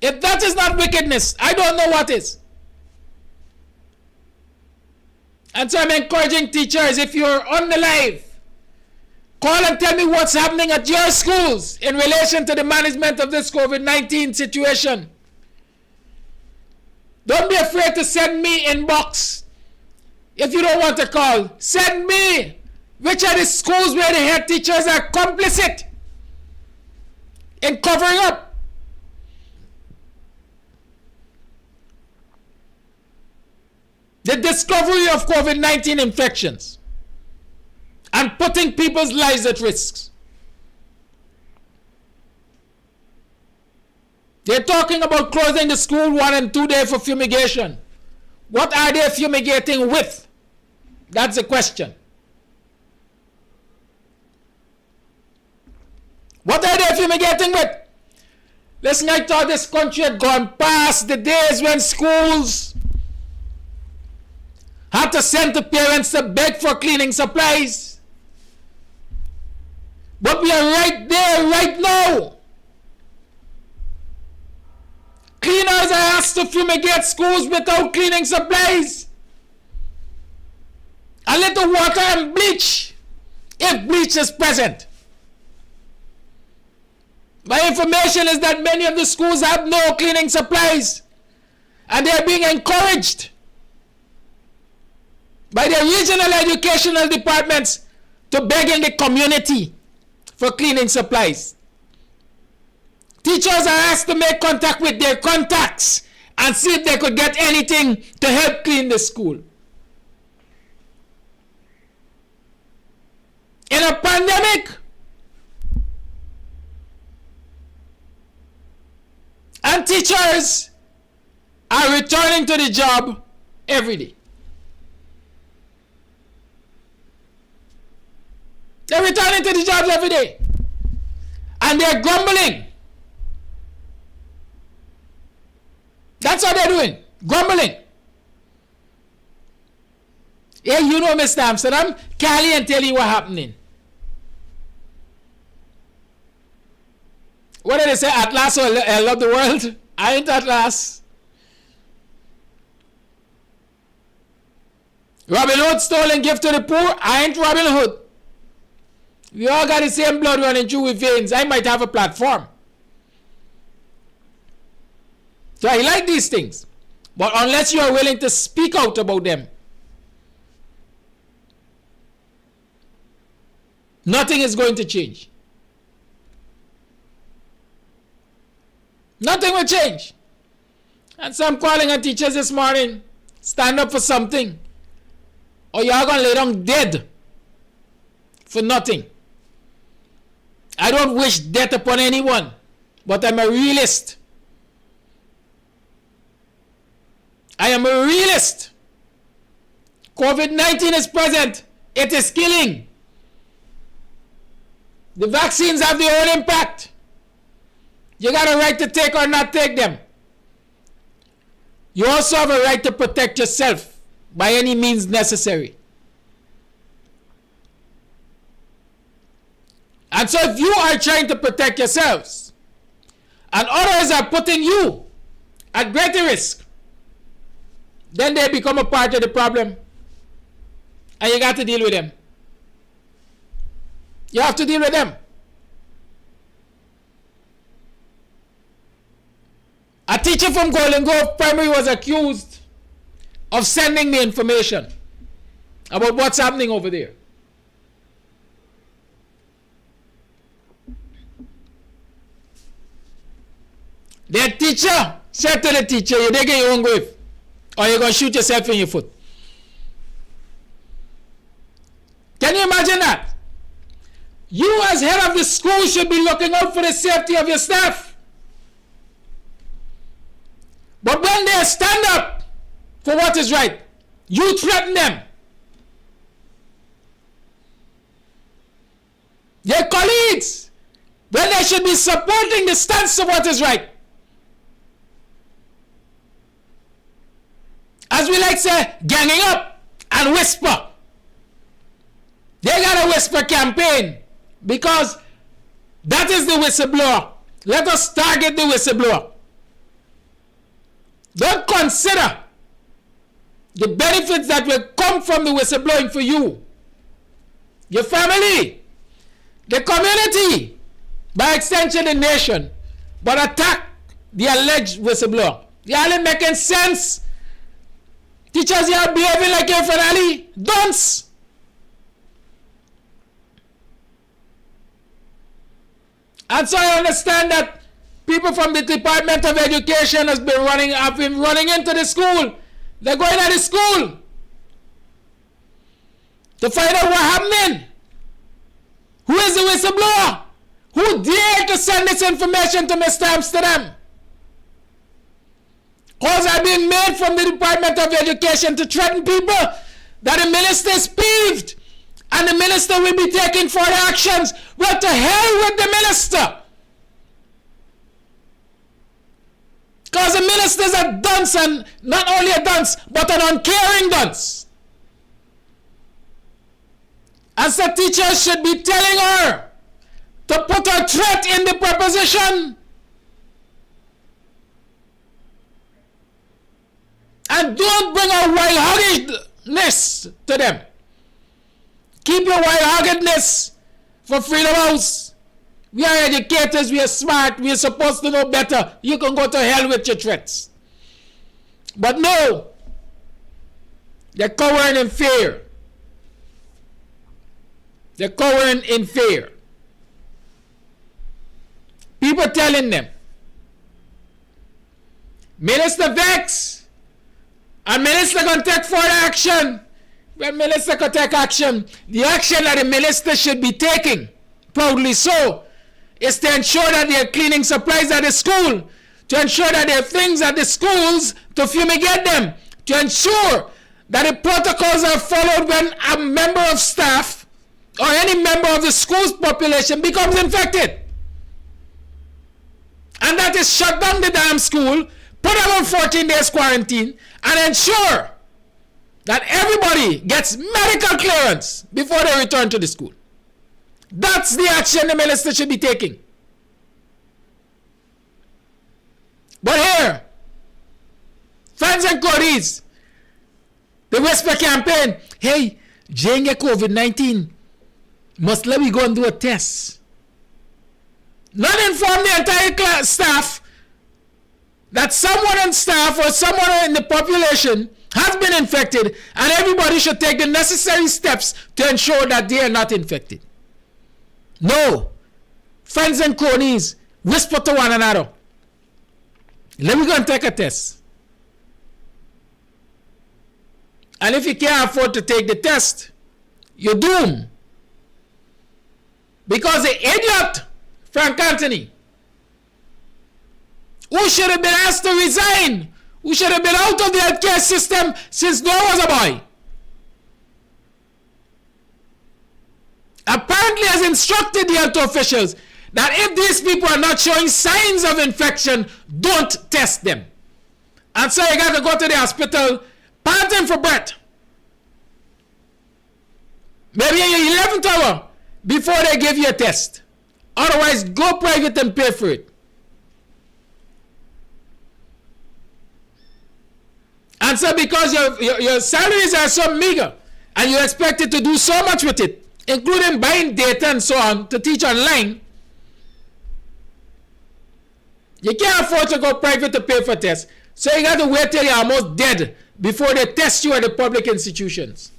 If that is not wickedness, I don't know what is. And so I'm encouraging teachers, if you're on the live, call and tell me what's happening at your schools in relation to the management of this COVID-19 situation. Don't be afraid to send me inbox. If you don't want to call, send me which are the schools where the head teachers are complicit in covering up. The discovery of COVID-19 infections and putting people's lives at risk. They're talking about closing the school 1 and 2 days for fumigation. What are they fumigating with? That's the question. What are they fumigating with? Listen, I thought this country had gone past the days when schools had to send the parents to beg for cleaning supplies. But we are right there, right now. Cleaners are asked to fumigate schools without cleaning supplies. A little water and bleach, if bleach is present. My information is that many of the schools have no cleaning supplies, and they are being encouraged by their regional educational departments to beg in the community for cleaning supplies. Teachers are asked to make contact with their contacts and see if they could get anything to help clean the school. In a pandemic, and teachers are returning to the job every day. They're returning to the jobs every day. And they're grumbling. That's what they're doing. Grumbling. Yeah, you know, Mr. Amsterdam, Cali and tell you what happening. What did they say? Atlas or I love the world? I ain't Atlas. Robin Hood stole and give to the poor. I ain't Robin Hood. We all got the same blood running through with veins. I might have a platform. So I like these things. But unless you are willing to speak out about them, nothing is going to change. Nothing will change. And so I'm calling on teachers this morning, stand up for something, or you are going to lay down dead for nothing. I don't wish death upon anyone, but I'm a realist. I am a realist. COVID-19 is present. It is killing. The vaccines have their own impact. You got a right to take or not take them. You also have a right to protect yourself by any means necessary. And so if you are trying to protect yourselves and others are putting you at greater risk, then they become a part of the problem. And you got to deal with them. You have to deal with them. A teacher from Golden Grove Primary was accused of sending me information about what's happening over there. Their teacher said to the teacher, you're digging your own grave, or you're going to shoot yourself in your foot. Can you imagine that? You as head of the school should be looking out for the safety of your staff. But when they stand up for what is right, you threaten them. Their colleagues, when they should be supporting the stance of what is right. As we like to say, ganging up and whisper. They got a whisper campaign because that is the whistleblower. Let us target the whistleblower. Don't consider the benefits that will come from the whistleblowing for you, your family, the community, by extension the nation, but attack the alleged whistleblower. You aren't making sense. Teachers, you are behaving like you're finally dunce. And so I understand that people from the Department of Education have been running into the school. They're going to the school to find out what's happening. Who is the whistleblower? Who dared to send this information to Mr. Amsterdam? Calls are being made from the Department of Education to threaten people that the minister is peeved and the minister will be taking further actions. Well, to hell with the minister. Because the minister is a dunce, and not only a dunce, but an uncaring dunce. And so teachers should be telling her to put a threat in the preposition. And don't bring a wild-hoggedness to them. Keep your wild-hoggedness for Freedom House. We are educators, we are smart, we are supposed to know better. You can go to hell with your threats. But no, they're cowering in fear. They're cowering in fear. People telling them, Minister Vex, and Minister can take further action. When Minister can take action, the action that the minister should be taking, proudly so, is to ensure that they are cleaning supplies at the school, to ensure that there are things at the schools to fumigate them, to ensure that the protocols are followed when a member of staff or any member of the school's population becomes infected. And that is shut down the damn school, put them on 14 days quarantine, and ensure that everybody gets medical clearance before they return to the school. That's the action the minister should be taking. But here, friends and colleagues, the whisper campaign, hey, Jane get COVID-19, must let me go and do a test. Not inform the entire staff that someone on staff or someone in the population has been infected, and everybody should take the necessary steps to ensure that they are not infected. No. Friends and cronies, whisper to one another. Let me go and take a test. And if you can't afford to take the test, you're doomed. Because the idiot, Frank Anthony, who should have been asked to resign, who should have been out of the healthcare system since Noah was a boy, apparently has instructed the health officials that if these people are not showing signs of infection, don't test them. And so you got to go to the hospital panting for breath. Maybe in your 11th hour before they give you a test. Otherwise, go private and pay for it. And so because your salaries are so meager and you're expected to do so much with it, including buying data and so on to teach online, you can't afford to go private to pay for tests. So you got to wait till you're almost dead before they test you at the public institutions.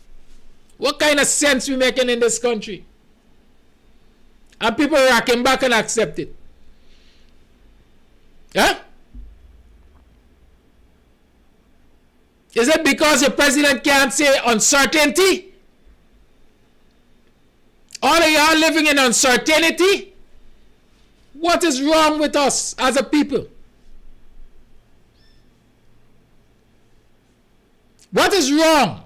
What kind of sense we making in this country? And people are racking back and accept it. Huh? Is it because the president can't say uncertainty? All of y'all living in uncertainty? What is wrong with us as a people? What is wrong?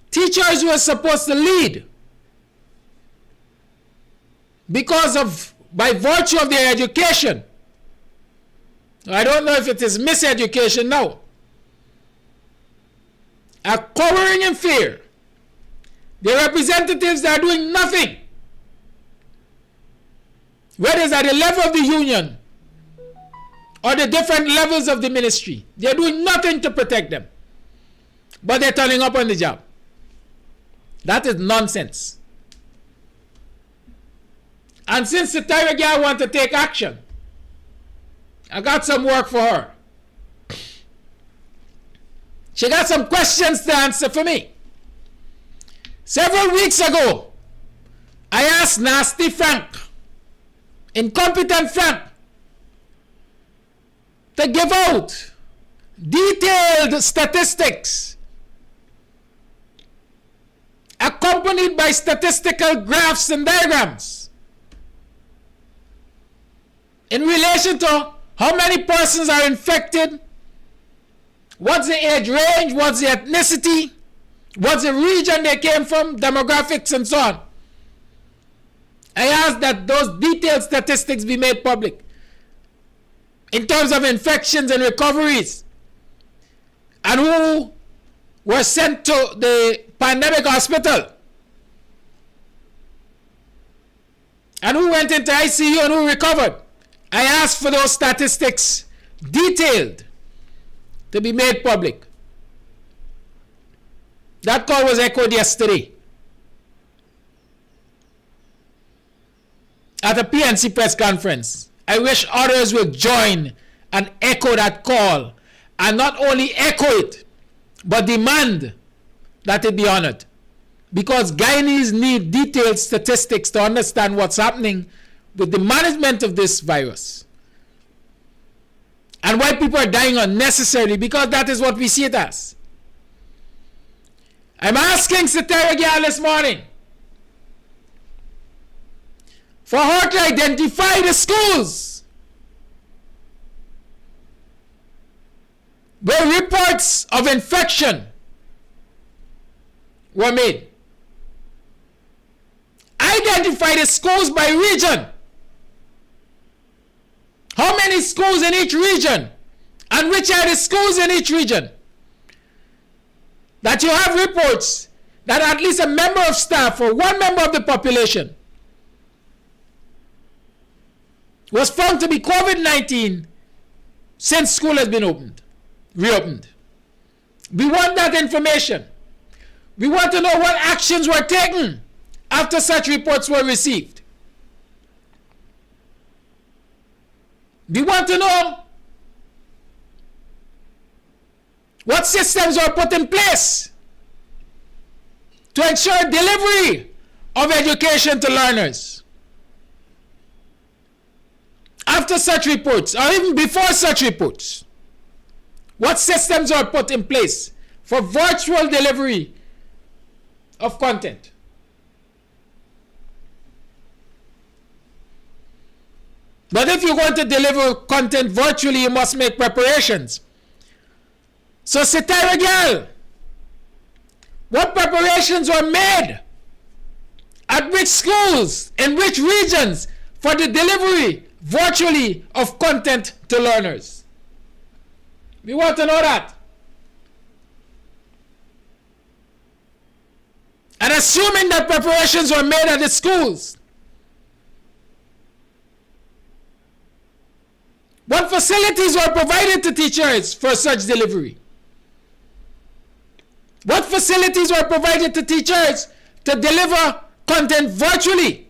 Teachers were supposed to lead because of, by virtue of their education. I don't know if it is miseducation now. Are cowering in fear. Their representatives are doing nothing. Whether it's at the level of the union or the different levels of the ministry, they're doing nothing to protect them. But they're turning up on the job. That is nonsense. And since the Tyra girl wants to take action, I got some work for her. She got some questions to answer for me. Several weeks ago, I asked Nasty Frank, Incompetent Frank, to give out detailed statistics accompanied by statistical graphs and diagrams in relation to how many persons are infected, what's the age range, what's the ethnicity, what's the region they came from, demographics and so on. I asked that those detailed statistics be made public in terms of infections and recoveries, and who were sent to the pandemic hospital, and who went into ICU and who recovered. I asked for those statistics detailed to be made public. That call was echoed yesterday at a PNC press conference. I wish others will join and echo that call, and not only echo it, but demand that it be honored. Because Guyanese need detailed statistics to understand what's happening with the management of this virus. And why people are dying unnecessarily, because that is what we see it as. I'm asking Satara Gyal this morning for her to identify the schools where reports of infection were made. Identify the schools by region. How many schools in each region? And which are the schools in each region? That you have reports that at least a member of staff or one member of the population was found to be COVID-19 since school has been reopened. We want that information. We want to know what actions were taken after such reports were received. We want to know What systems were put in place to ensure delivery of education to learners? After such reports, or even before such reports, what systems are put in place for virtual delivery of content? But if you're going to deliver content virtually, you must make preparations. So, Sitaragal, what preparations were made at which schools, in which regions, for the delivery virtually of content to learners? We want to know that. And assuming that preparations were made at the schools, what facilities were provided to teachers for such delivery? What facilities were provided to teachers to deliver content virtually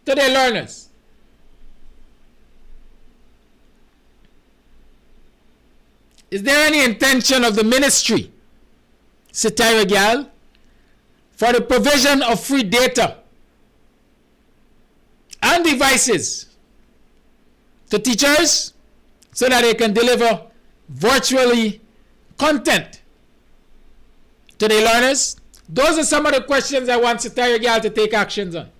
to their learners? Is there any intention of the ministry, Sitaragal, for the provision of free data and devices to teachers so that they can deliver virtually content to their learners? Those are some of the questions I want Sitaragal to take actions on.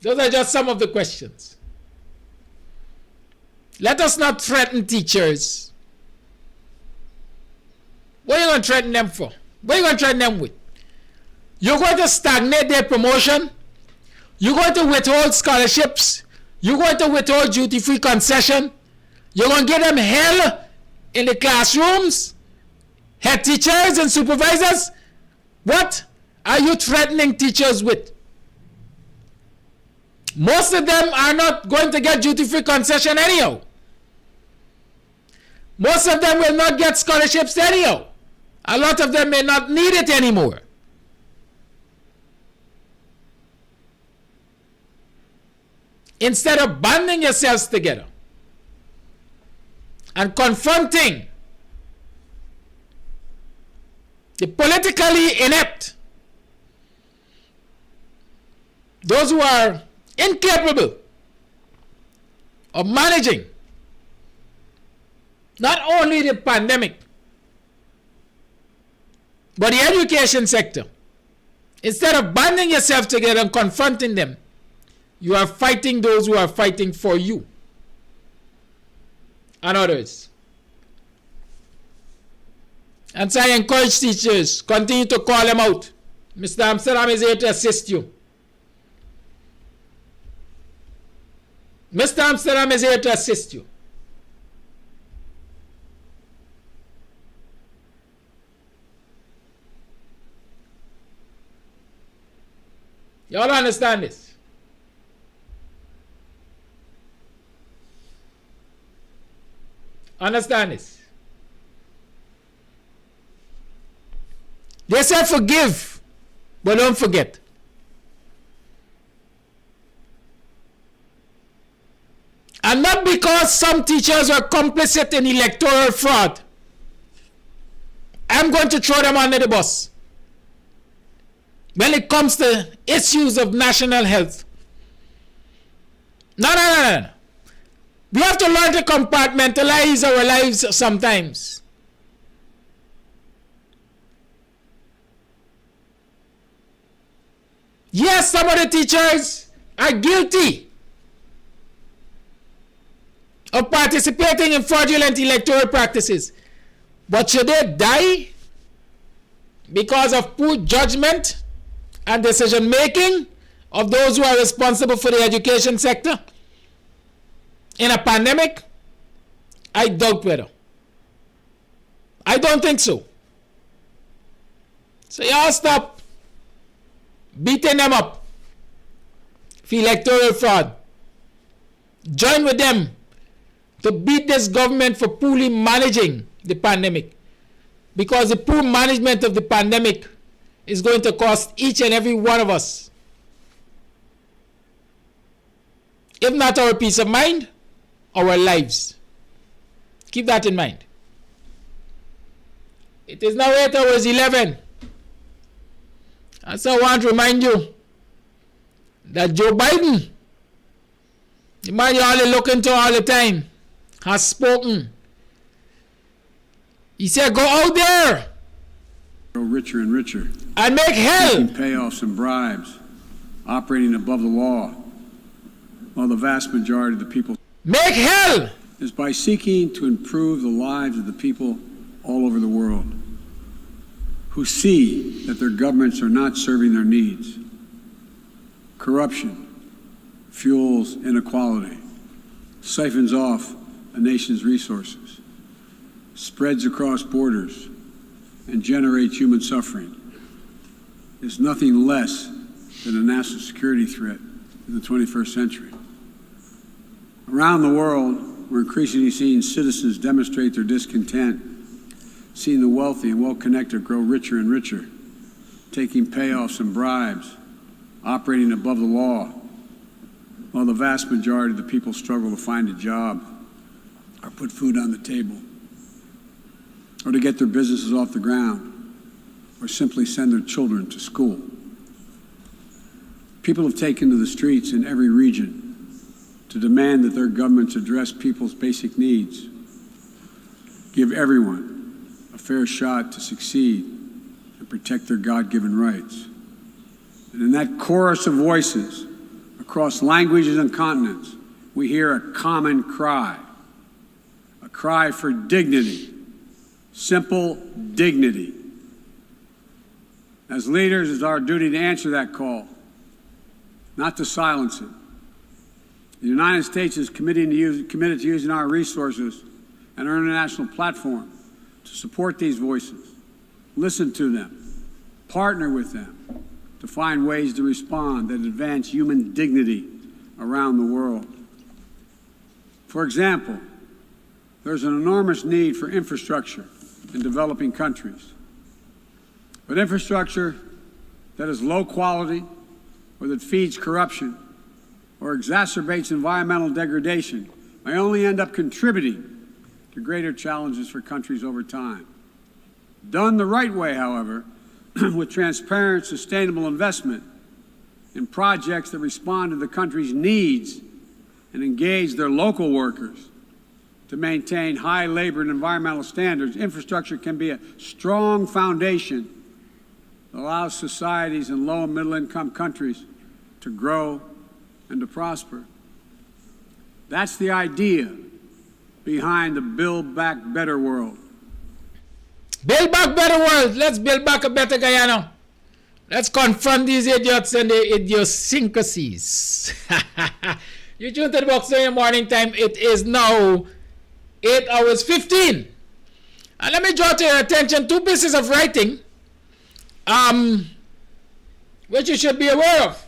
Those are just some of the questions. Let us not threaten teachers. What are you going to threaten them for? What are you going to threaten them with? You're going to stagnate their promotion? You're going to withhold scholarships? You're going to withhold duty-free concession? You're going to give them hell in the classrooms? Head teachers and supervisors? What are you threatening teachers with? Most of them are not going to get duty-free concession anyhow. Most of them will not get scholarships anyhow. A lot of them may not need it anymore. Instead of banding yourselves together and confronting the politically inept, those who are incapable of managing not only the pandemic but the education sector, instead of banding yourself together and confronting them, you are fighting those who are fighting for you and others. And so I encourage teachers, continue to call them out. Mr. Amsterdam is here to assist you. Mr. Amsterdam is here to assist you. You all understand this? Understand this? They say forgive, but don't forget. And not because some teachers are complicit in electoral fraud, I'm going to throw them under the bus. When it comes to issues of national health. No. We have to learn to compartmentalize our lives sometimes. Yes, some of the teachers are guilty of participating in fraudulent electoral practices. But should they die because of poor judgment and decision making of those who are responsible for the education sector in a pandemic? I doubt whether. I don't think so. So y'all stop beating them up for electoral fraud. Join with them to beat this government for poorly managing the pandemic, because the poor management of the pandemic is going to cost each and every one of us, if not our peace of mind, our lives. Keep that in mind. It is now 8 hours 11. And so I want to remind you that Joe Biden, the man you're all looking to all the time, has spoken. He said, go out there. Grow richer and richer. And make hell. Taking payoffs and bribes, operating above the law, while the vast majority of the people Make hell. is by seeking to improve the lives of the people all over the world who see that their governments are not serving their needs. Corruption fuels inequality, siphons off a nation's resources, spreads across borders, and generates human suffering. Is nothing less than a national security threat in the 21st century. Around the world, we're increasingly seeing citizens demonstrate their discontent, seeing the wealthy and well-connected grow richer and richer, taking payoffs and bribes, operating above the law, while the vast majority of the people struggle to find a job or put food on the table, or to get their businesses off the ground, or simply send their children to school. People have taken to the streets in every region to demand that their governments address people's basic needs, give everyone a fair shot to succeed, and protect their God-given rights. And in that chorus of voices across languages and continents, we hear a common cry, a cry for dignity, simple dignity. As leaders, it's our duty to answer that call, not to silence it. The United States is committed to using our resources and our international platform to support these voices, listen to them, partner with them to find ways to respond that advance human dignity around the world. For example, there's an enormous need for infrastructure in developing countries. But infrastructure that is low quality or that feeds corruption or exacerbates environmental degradation may only end up contributing to greater challenges for countries over time. Done the right way, however, with transparent, sustainable investment in projects that respond to the country's needs and engage their local workers to maintain high labor and environmental standards, infrastructure can be a strong foundation that allows societies in low and middle income countries to grow and to prosper. That's the idea behind the Build Back Better world. Build back better world. Let's build back a better Guyana. Let's confront these idiots and their idiosyncrasies. You tuned to the Buxtonian Morning Time. It is now 8 hours 15. And let me draw to your attention two pieces of writing which you should be aware of.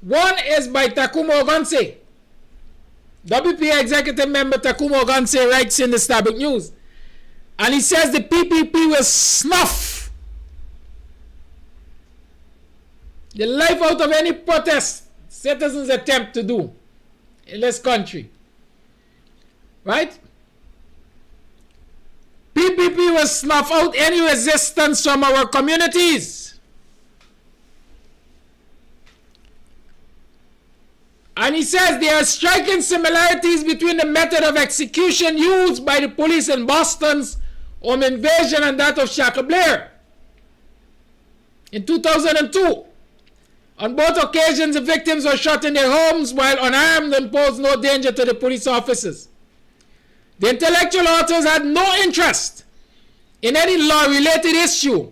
One is by Takumo Ogonse. WPA executive member Takumo Ogonse writes in the Starbuck News, and he says the PPP will snuff the life out of any protest citizens attempt to do in this country. Right? PPP will snuff out any resistance from our communities. And he says there are striking similarities between the method of execution used by the police in Boston's home invasion and that of Shaka Blair in 2002. On both occasions, the victims were shot in their homes while unarmed and posed no danger to the police officers. The intellectual authors had no interest in any law-related issue,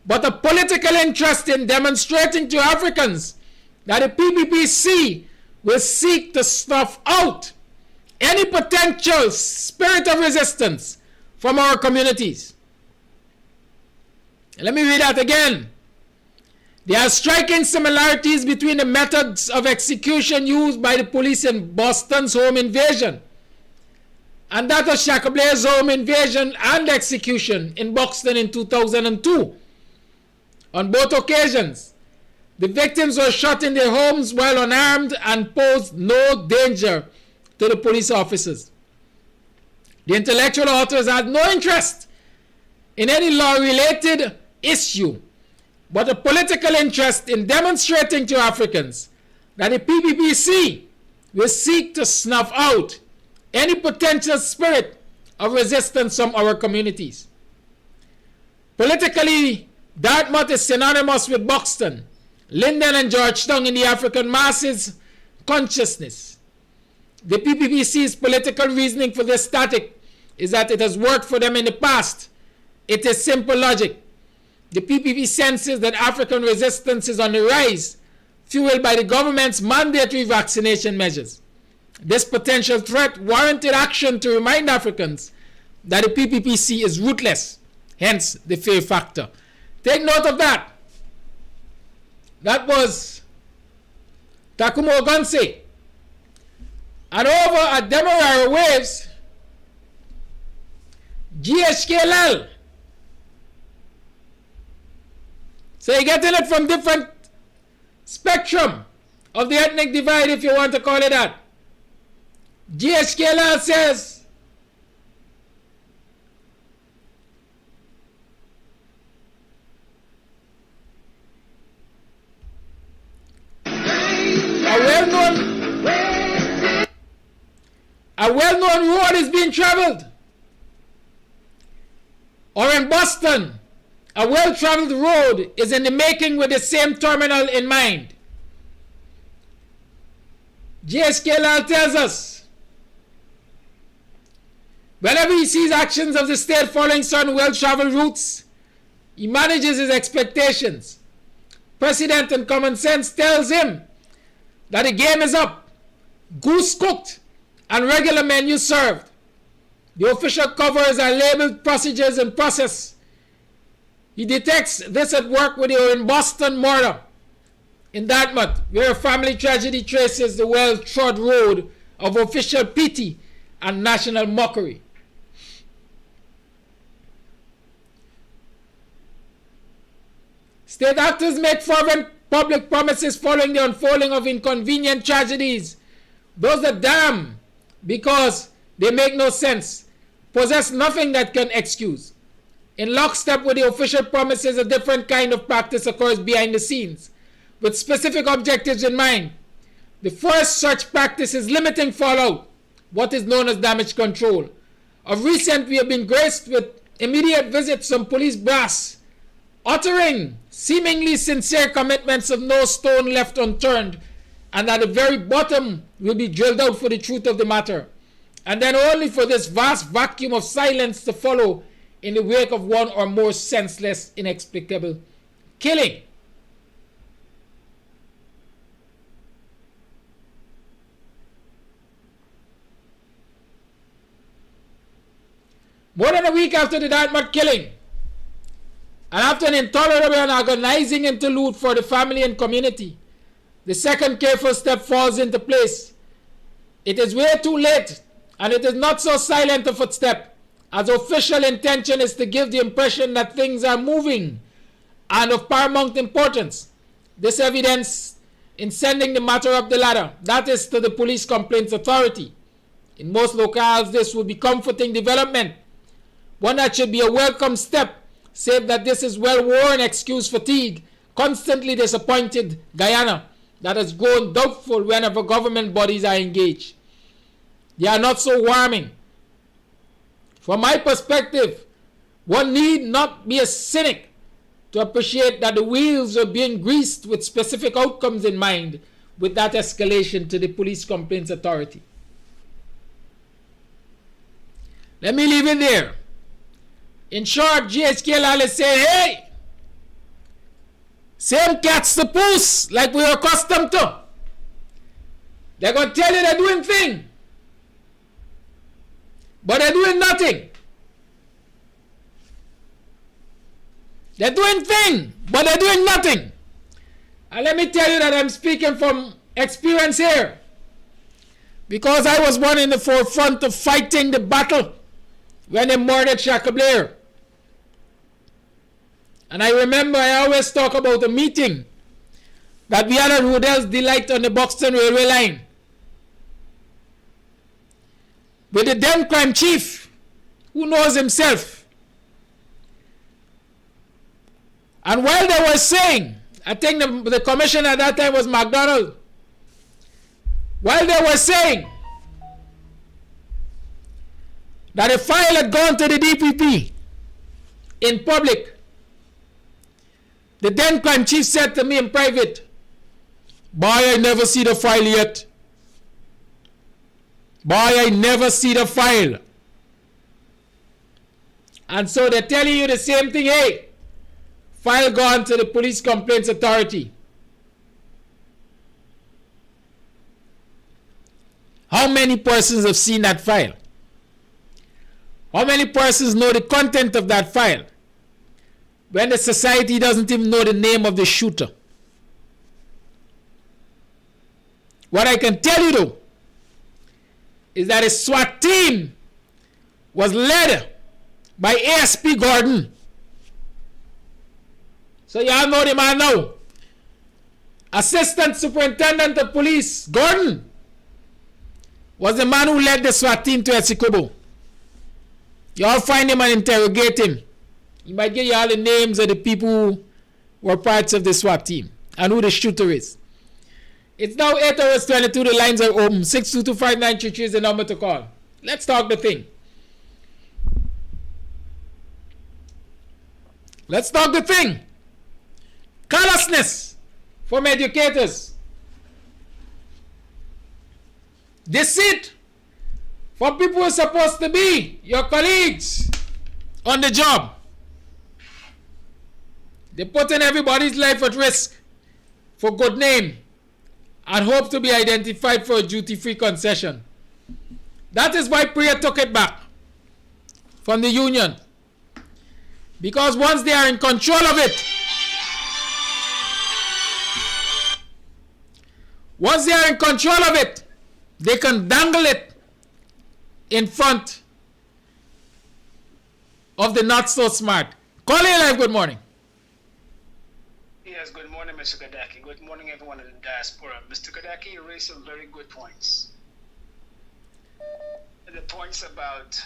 but a political interest in demonstrating to Africans that the PPPC will seek to snuff out any potential spirit of resistance from our communities. And let me read that again. There are striking similarities between the methods of execution used by the police in Boston's home invasion and that of Shaka Blair's home invasion and execution in Buxton in 2002. On both occasions, the victims were shot in their homes while unarmed and posed no danger to the police officers. The intellectual authors had no interest in any law-related issue, but a political interest in demonstrating to Africans that the PPPC will seek to snuff out any potential spirit of resistance from our communities. Politically, Dartmouth is synonymous with Buxton, Linden, and Georgetown in the African masses' consciousness. The PPPC's political reasoning for this static is that it has worked for them in the past. It is simple logic. The PPP senses that African resistance is on the rise, fueled by the government's mandatory vaccination measures. This potential threat warranted action to remind Africans that the PPPC is ruthless, hence the fear factor. Take note of that. That was Takumo Ogunse. And over at Demerara Waves, GHKLL. So you're getting it from different spectrum of the ethnic divide, if you want to call it that. GHKLL says, a well-known road is being traveled. Or in Boston, a well-traveled road is in the making with the same terminal in mind. GSKLL tells us, whenever he sees actions of the state following certain well-traveled routes, he manages his expectations. Precedent and common sense tells him that the game is up, goose cooked, and regular menu served. The official covers are labeled procedures and process. He detects this at work with the in Boston murder in Dartmouth, where a family tragedy traces the well-trod road of official pity and national mockery. State actors make fervent public promises following the unfolding of inconvenient tragedies. Those that damn because they make no sense, possess nothing that can excuse. In lockstep with the official promises, a different kind of practice occurs behind the scenes, with specific objectives in mind. The first such practice is limiting fallout, what is known as damage control. Of recent, we have been graced with immediate visits from police brass, uttering seemingly sincere commitments of no stone left unturned, and at the very bottom will be drilled out for the truth of the matter, and then only for this vast vacuum of silence to follow in the wake of one or more senseless, inexplicable killing. More than a week after the Dartmouth killing, and after an intolerable and agonizing interlude for the family and community, the second careful step falls into place. It is way too late, and it is not so silent a footstep, as official intention is to give the impression that things are moving and of paramount importance. This evidence in sending the matter up the ladder, that is to the Police Complaints Authority. In most locales, this would be comforting development, one that should be a welcome step, save that this is well-worn excuse fatigue, constantly disappointed Guyana, that has grown doubtful whenever government bodies are engaged. They are not so warming. From my perspective, one need not be a cynic to appreciate that the wheels are being greased with specific outcomes in mind with that escalation to the Police Complaints Authority. Let me leave it there. In short, GHKLL is saying, hey, same cats to poos like we are accustomed to. They're going to tell you they're doing things, but they're doing nothing. They're doing things, but they're doing nothing. And let me tell you that I'm speaking from experience here, because I was one in the forefront of fighting the battle when they murdered Shaka Blair. And I remember I always talk about a meeting that we had at Rudel's Delight on the Buxton Railway line with the then crime chief, who knows himself, And while they were saying, I think the commissioner at that time was McDonald, while they were saying that a file had gone to the DPP in public, the then crime chief said to me in private, "Boy, I never see the file yet. Boy, I never see the file." And so they're telling you the same thing. Hey, file gone to the Police Complaints Authority. How many persons have seen that file? How many persons know the content of that file when the society doesn't even know the name of the shooter? What I can tell you though is that a SWAT team was led by ASP Gordon. So y'all know the man now. Assistant Superintendent of Police Gordon was the man who led the SWAT team to Essequibo. Y'all find him and interrogate him. He might give you all the names of the people who were parts of the SWAT team and who the shooter is. It's now 8 hours 22. The lines are open. 6225933 is the number to call. Let's talk the thing. Let's talk the thing. Callousness from educators. Deceit from people who are supposed to be your colleagues on the job. They're putting everybody's life at risk for good name and hope to be identified for a duty-free concession. That is why Priya took it back from the union. Because once they are in control of it, they can dangle it in front of the not so smart. Call in live, good morning. Yes, good morning, Mr. Kadaki. Good morning, everyone in the diaspora. Mr. Kadaki, you raised some very good points. The points about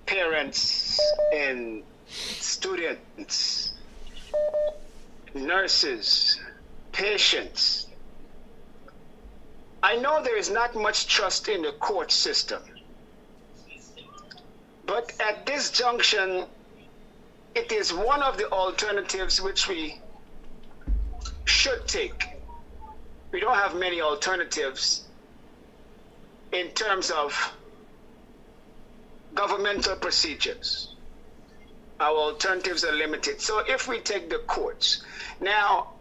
parents and students, nurses, patients. I know there is not much trust in the court system, but at this junction, it is one of the alternatives which we should take. We don't have many alternatives in terms of governmental procedures. Our alternatives are limited. So if we take the courts, now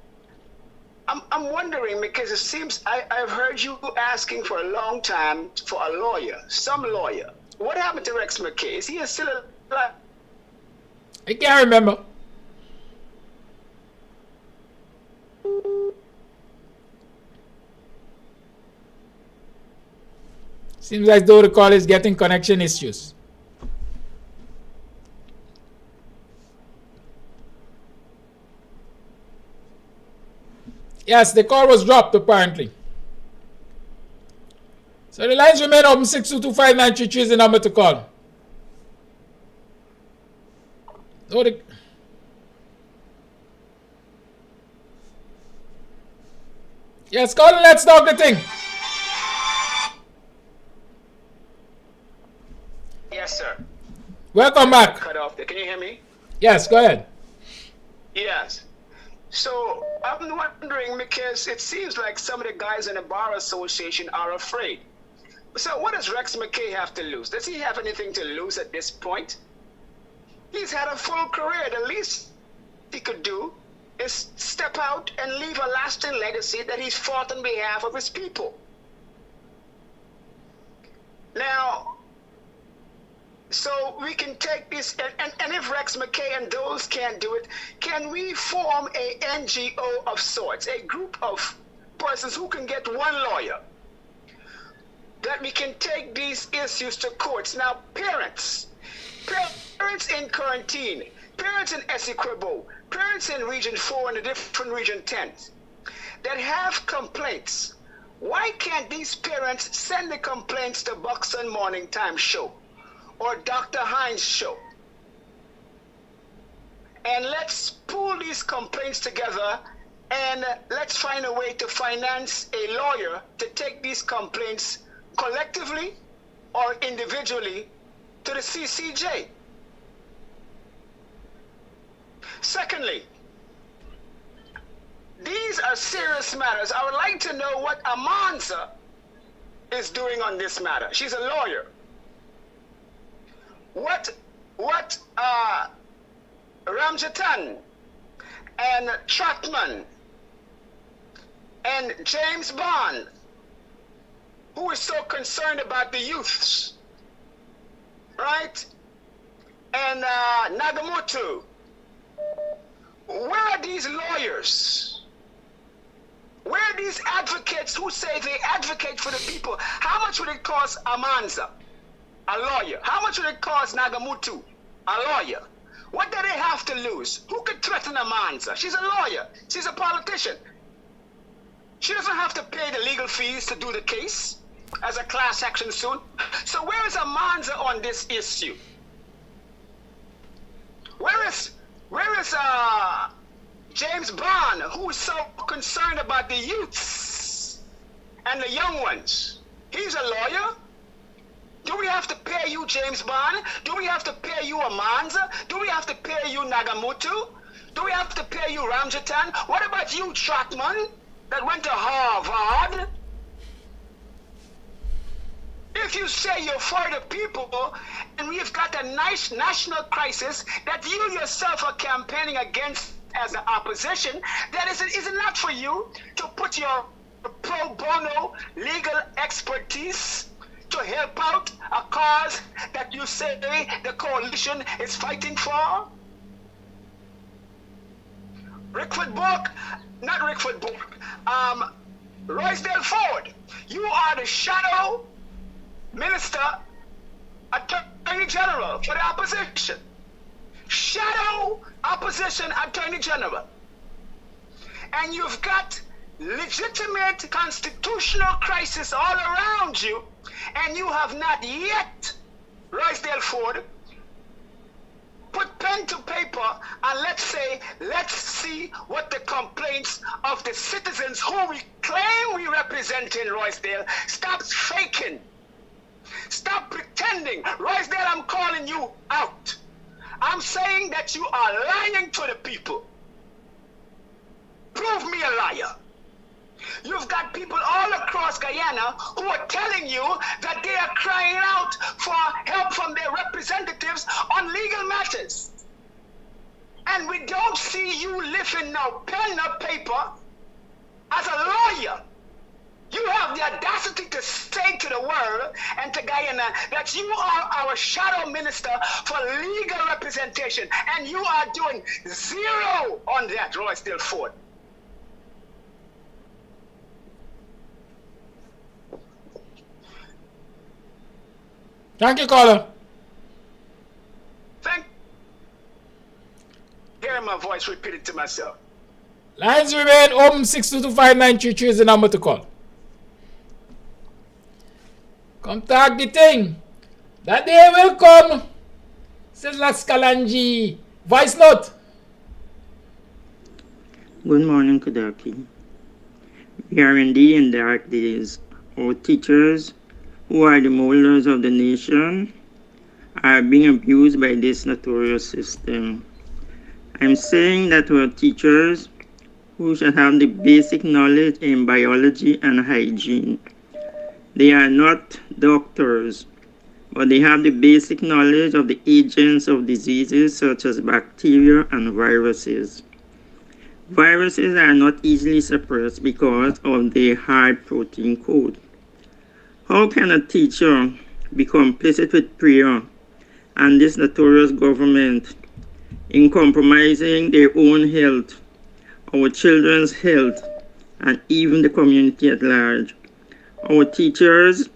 I'm wondering, because it seems I've heard you asking for a long time for a lawyer, some lawyer. What happened to Rex McKay? Is he still alive? I can't remember. Seems as though the call is getting connection issues. Yes, the call was dropped apparently. So the lines remain open. 6225933 is the number to call. Yes, call and let's talk the thing. Yes, sir. Welcome back. Cut off there. Can you hear me? Yes, go ahead. Yes. So I'm wondering, because it seems like some of the guys in the Bar Association are afraid. So what does Rex McKay have to lose? Does he have anything to lose at this point? He's had a full career. The least he could do is step out and leave a lasting legacy that he's fought on behalf of his people. Now, so we can take this, and if Rex McKay and those can't do it, can we form a NGO of sorts, a group of persons who can get one lawyer, that we can take these issues to courts? Now, parents in quarantine, parents in Essequibo, parents in Region 4 and the different Region 10s that have complaints, why can't these parents send the complaints to Buxton Morning Time Show or Dr. Hines Show and let's pool these complaints together, and let's find a way to finance a lawyer to take these complaints collectively or individually to the CCJ. Secondly, these are serious matters. I would like to know what Amanza is doing on this matter. She's a lawyer. What Ramjatan and Trotman and James Bond, who is so concerned about the youths, right? And Nagamutu, where are these lawyers? Where are these advocates who say they advocate for the people? How much would it cost Amanza, a lawyer? How much would it cost Nagamutu, a lawyer? What do they have to lose? Who could threaten Amanza? She's a lawyer. She's a politician. She doesn't have to pay the legal fees to do the case as a class action suit. So where is Amanza on this issue? Where is James Bond, who is so concerned about the youths and the young ones? He's a lawyer. Do we have to pay you, James Bond? Do we have to pay you, Amanza? Do we have to pay you, Nagamutu? Do we have to pay you, Ramjatan? What about you, Trotman, that went to Harvard? If you say you're for the people, and we've got a nice national crisis that you yourself are campaigning against as an opposition, then is it not for you to put your pro bono legal expertise to help out a cause that you say the coalition is fighting for? Roysdale Ford, you are the shadow minister, attorney general for the opposition. Shadow opposition attorney general. And you've got legitimate constitutional crisis all around you, and you have not yet, Roysdale Ford, put pen to paper and let's see what the complaints of the citizens who we claim we represent in Roysdale. Stop faking. Stop pretending. Roysdale, I'm calling you out. I'm saying that you are lying to the people. Prove me a liar. You've got people all across Guyana who are telling you that they are crying out for help from their representatives on legal matters. And we don't see you lifting no pen or paper as a lawyer. You have the audacity to say to the world and to Guyana that you are our shadow minister for legal representation, and you are doing zero on that, Roysdale Ford. Thank you, caller. Thank you. Hearing my voice repeated to myself. Lines remain open. 6225933 is the number to call. Come talk the thing. That day will come. Says Laskalanji. Voice note. Good morning, Kudaki. We are indeed in dark days. Our teachers, who are the molders of the nation, are being abused by this notorious system. I'm saying that our teachers, who should have the basic knowledge in biology and hygiene, they are not doctors, but they have the basic knowledge of the agents of diseases such as bacteria and viruses. Viruses are not easily suppressed because of their high protein code. How can a teacher be complicit with prayer and this notorious government in compromising their own health, our children's health, and even the community at large? Our teachers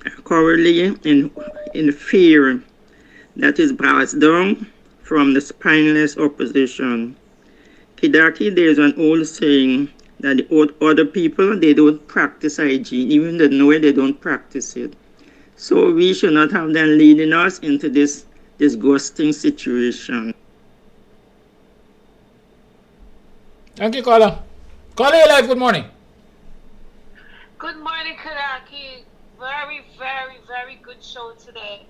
are currently in fear that is passed down from the spineless opposition. Kidaki, there's an old saying that the other people, they don't practice hygiene, even though they don't practice it. So we should not have them leading us into this disgusting situation. Thank you, caller. Caller, you're live. Good morning. Good morning, Kadaki. Very, very, very good show today.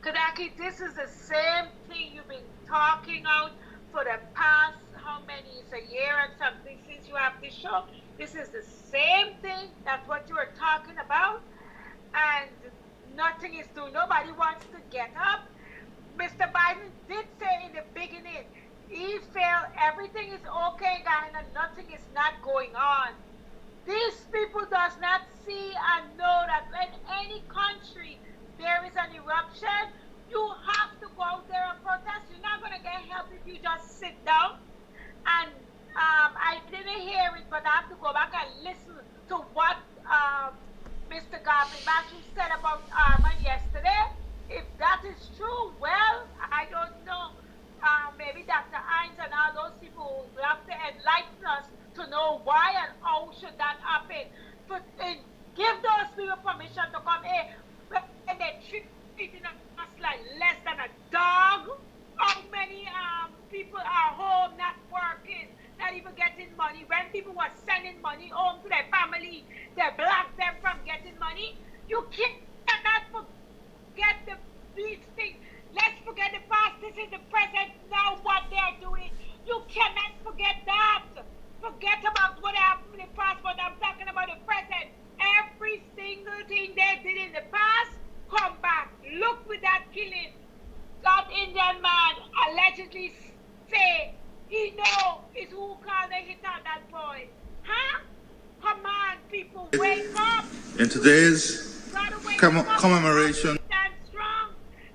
Kadaki, this is the same thing you've been talking out for the past, how many? It's a year and something since you have this show. This is the same thing. That's what you were talking about. And nothing is due. Nobody wants to get up. Mr. Biden did say in the beginning, he felt everything is okay, Guyana, nothing is not going on. These people does not see and know that when any country there is an eruption, you have to go out there and protest. You're not going to get help if you just sit down. And I didn't hear it, but I have to go back and listen to what Mr. Garvey Matthews said about Arman yesterday. If that is true, well, I don't know. Maybe Dr. Hines and all those people will have to enlighten us to know why and how should that happen. But give those people permission to come here when they're treating us like less than a dog. How many people are home not working, not even getting money? When people were sending money home to their family, they blocked them from getting money. You cannot forget these things. Let's forget the past. This is the present now, what they're doing. You cannot forget that. Forget about what happened in the past, but I'm talking about the present. Every single thing they did in the past, come back. Look with that killing. That Indian man allegedly say he know is who called the hit on that boy. Huh? Come on, people, wake up. In today's commemoration, Stand strong,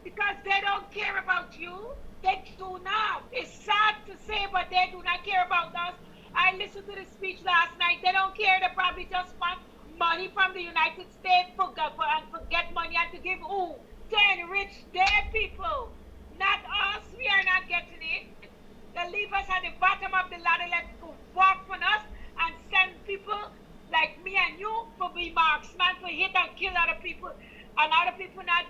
because they don't care about you. They do not. It's sad to say, but they do not care about us. I listened to the speech last night. They don't care. They probably just want money from the United States and forget money and to give who? To enrich their people. Not us. We are not getting it. They leave us at the bottom of the ladder. Let's go walk on us and send people like me and you for be marksmen, to hit and kill other people. And other people not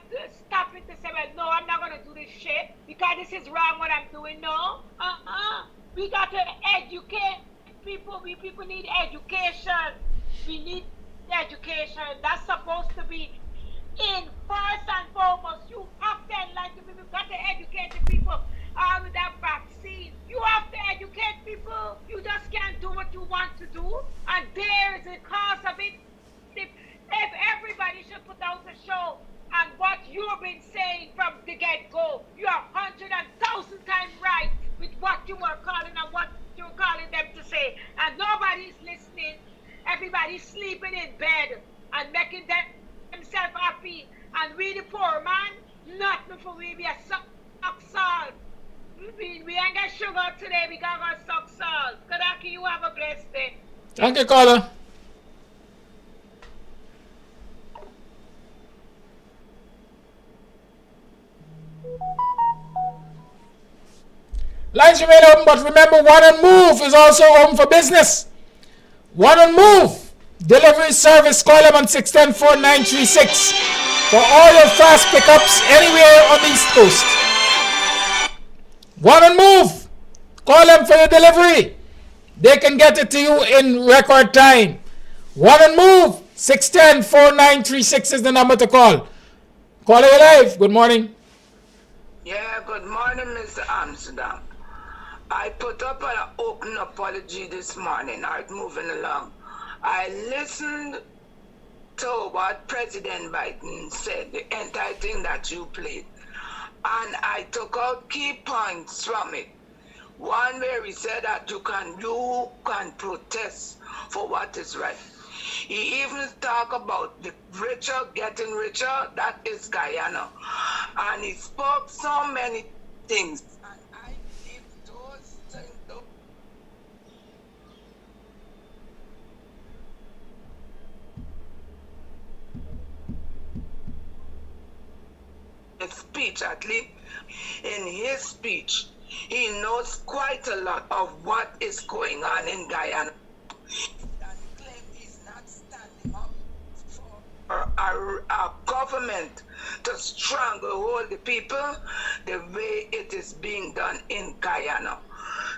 stopping to say, well, no, I'm not going to do this shit because this is wrong what I'm doing. No. We got to educate people. We people need education. We need education. That's supposed to be in first and foremost. You have to enlighten people. You've got to educate the people with that vaccine. You have to educate people. You just can't do what you want to do. And there is the cause of it. If everybody should put out a show and what you've been saying from the get-go, you are 100,000 times right with what you were calling and what you're calling them to say. And nobody's listening. Everybody's sleeping in bed and making themselves happy. And we the poor man, nothing for we be a suck salt. We ain't got sugar today, we got our suck salt. Kadaki, you have a blessed day. Thank you, caller. Lines remain open, but remember, One on Move is also open for business. One on Move delivery service. Call them on 610-4936 for all your fast pickups anywhere on the East Coast. One on Move. Call them for your delivery. They can get it to you in record time. One on Move. 610-4936 is the number to call. Caller, you live. Good morning. Yeah, good morning, Mr. Amsterdam. I put up an open apology this morning. All right, moving along. I listened to what President Biden said, the entire thing that you played. And I took out key points from it. One where he said that you can protest for what is right. He even talked about the richer getting richer, that is Guyana. And he spoke so many things. And I believe those things. His speech, at least in his speech, he knows quite a lot of what is going on in Guyana. Our government to stranglehold the people the way it is being done in Guyana.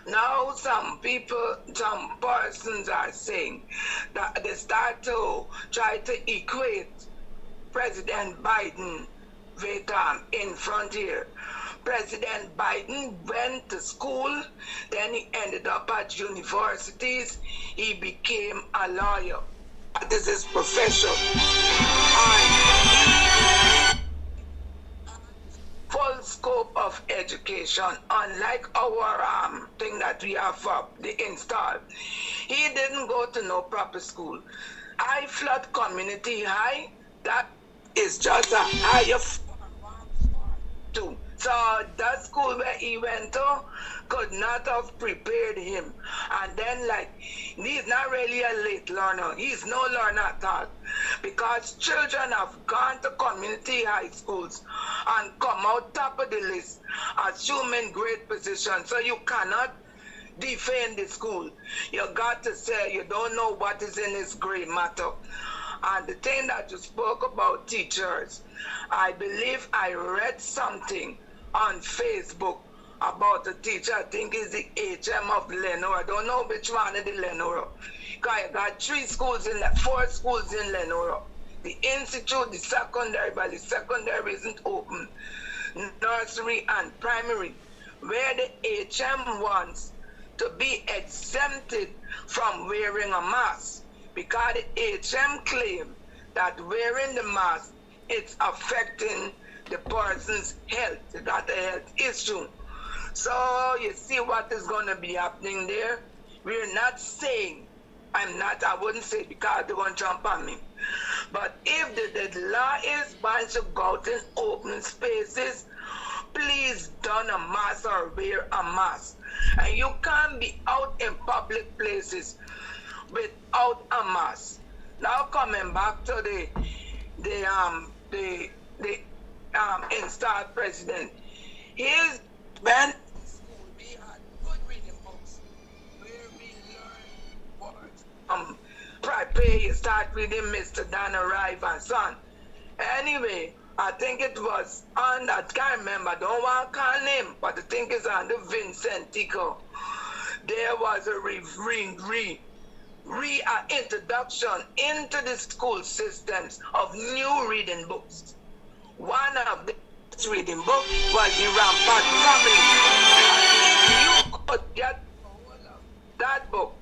Now some people, some persons are saying that they start to try to equate President Biden with in frontier. President Biden went to school, then he ended up at universities, he became a lawyer. This is profession. And full scope of education, unlike our thing that we have up, the install. He didn't go to no proper school. I flood community high, that is just a higher too. So that school where he went to could not have prepared him. And then he's not really a late learner. He's no learner at all. Because children have gone to community high schools and come out top of the list, assuming great positions. So you cannot defend the school. You got to say you don't know what is in this gray matter. And the thing that you spoke about teachers, I believe I read something on Facebook about a teacher, I think it's the HM of Lenore. I don't know which one is the Lenore. Because I got 4 schools in Lenore. The institute, the secondary, but the secondary isn't open. Nursery and primary, where the HM wants to be exempted from wearing a mask. Because the HM claim that wearing the mask, it's affecting the person's health. They got a health issue. So you see what is going to be happening there. We're not saying, I wouldn't say because they're going to jump on me. But if the law is once you go out in open spaces, please don a mask or wear a mask. And you can't be out in public places without a mask. Now coming back to the installed president, his when we had good reading books where we learned words. Prepare, you start reading Mr. Dan Arrive and Son. Anyway, I think it was on that, can't remember, don't want to call name, but I think it's on the Vincent Tico. There was a introduction into the school systems of new reading books. One of the reading book was the Rampart Family. You could get that book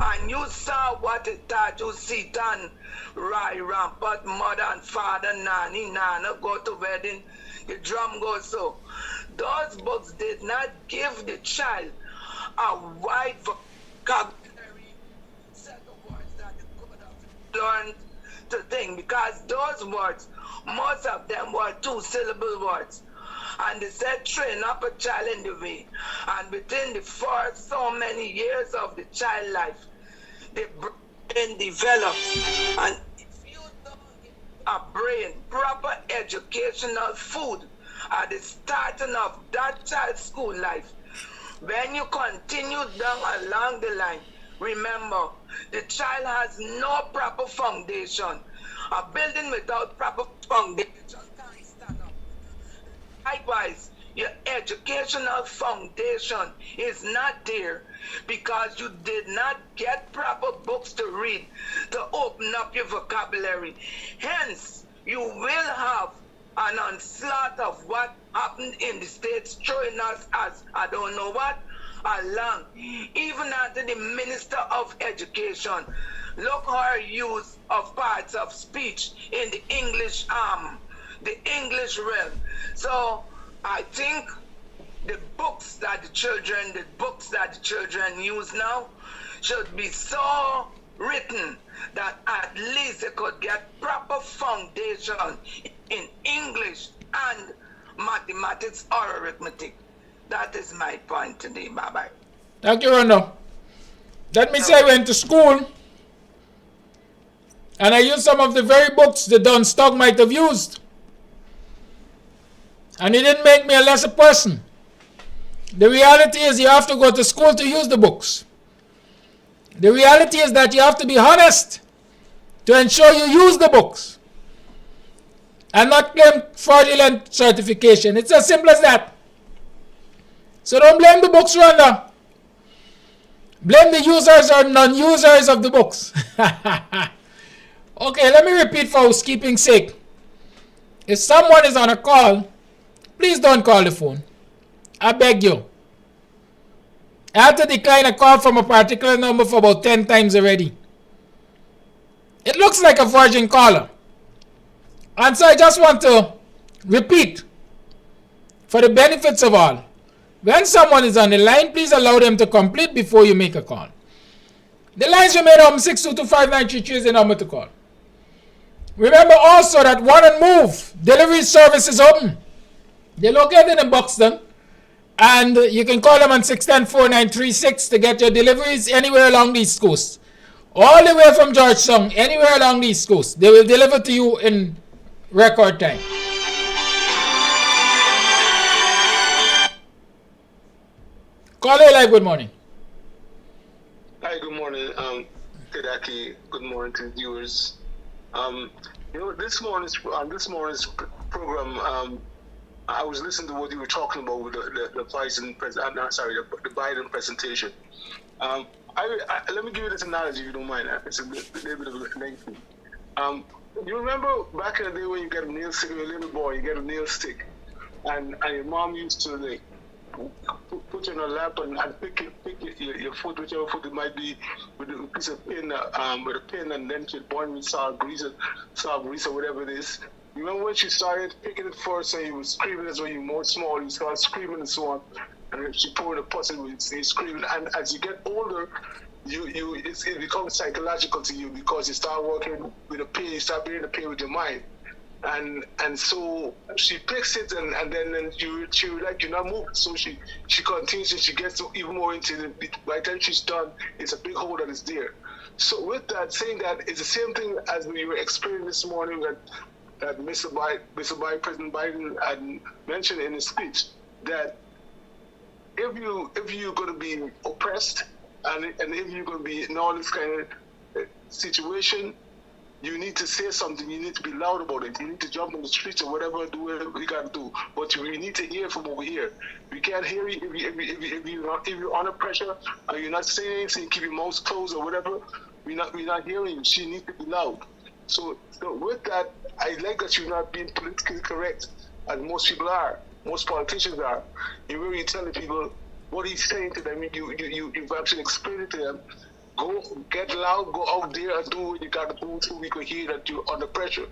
and you saw what it taught you. See done right, Rampart, mother and father, nanny, nana, go to wedding, the drum goes so. Those books did not give the child a wide vocabulary set of words that it could have learned to think, because those words, most of them were 2-syllable words. And they said train up a child in the way. And within the first so many years of the child life, the brain develops. And if you don't give a brain proper educational food at the starting of that child's school life, when you continue down along the line, remember, the child has no proper foundation. A building without proper foundation can't stand up. Likewise, your educational foundation is not there because you did not get proper books to read to open up your vocabulary. Hence, you will have an onslaught of what happened in the States, throwing us as, I don't know what, along. Even after the Minister of Education, look her use of parts of speech in the English realm. So I think the books that the children use now should be so written that at least they could get proper foundation in English and mathematics or arithmetic. That is my point today. Bye-bye. Thank you, Rondo. Let me say I went to school and I used some of the very books that Don Stock might have used. And it didn't make me a lesser person. The reality is you have to go to school to use the books. The reality is that you have to be honest to ensure you use the books and not claim fraudulent certification. It's as simple as that. So don't blame the books, Rhonda. Blame the users or non-users of the books. Okay, let me repeat for housekeeping's sake. If someone is on a call, please don't call the phone. I beg you. I had to decline a call from a particular number for about 10 times already. It looks like a virgin caller. And so I just want to repeat, for the benefits of all, when someone is on the line, please allow them to complete before you make a call. The lines remain open. 6225933 is the number to call. Remember also that One and Move delivery service is open. They're located in Buxton, and you can call them on 610-4936 to get your deliveries anywhere along the East Coast. All the way from Georgetown, anywhere along the East Coast. They will deliver to you in record time. Caller live, good morning. Hi, good morning, Kedaki. Good morning to the viewers. This morning's program, I was listening to what you were talking about with the Biden presentation. Let me give you this analogy, if you don't mind. It's a little bit of a lengthy. You remember back in the day when you get a nail stick, you're a little boy, you get a nail stick, and your mom used to like put you on her lap and pick your foot, whichever foot it might be, with a piece of pin, with a pin, and then she'd burn with sour grease or whatever it is. You remember when she started picking it first, and you were screaming as when you were more small, you started screaming and so on, and then she poured a puzzle with you screaming, and as you get older, it becomes psychological to you because you start working with a pain, you start bearing the pain with your mind. And so she picks it, and then she like, you're not moving. So she continues, and she gets even more into it. By the time she's done, it's a big hole that is there. So with that, saying that, it's the same thing as we were experiencing this morning that President Biden had mentioned in his speech, that if you're going to be oppressed and if you're going to be in all this kind of situation, you need to say something. You need to be loud about it. You need to jump on the streets or whatever, do whatever you got to do. But we need to hear from over here. We can't hear you if you're under pressure or you're not saying anything, keep your mouth closed or whatever. We're not hearing you. She needs to be loud. So with that, I like that you're not being politically correct, as most people are, most politicians are. You're really telling people what he's saying to them. You've actually explained it to them. Go get loud, go out there and do what you got to do so we can hear that you're under pressure.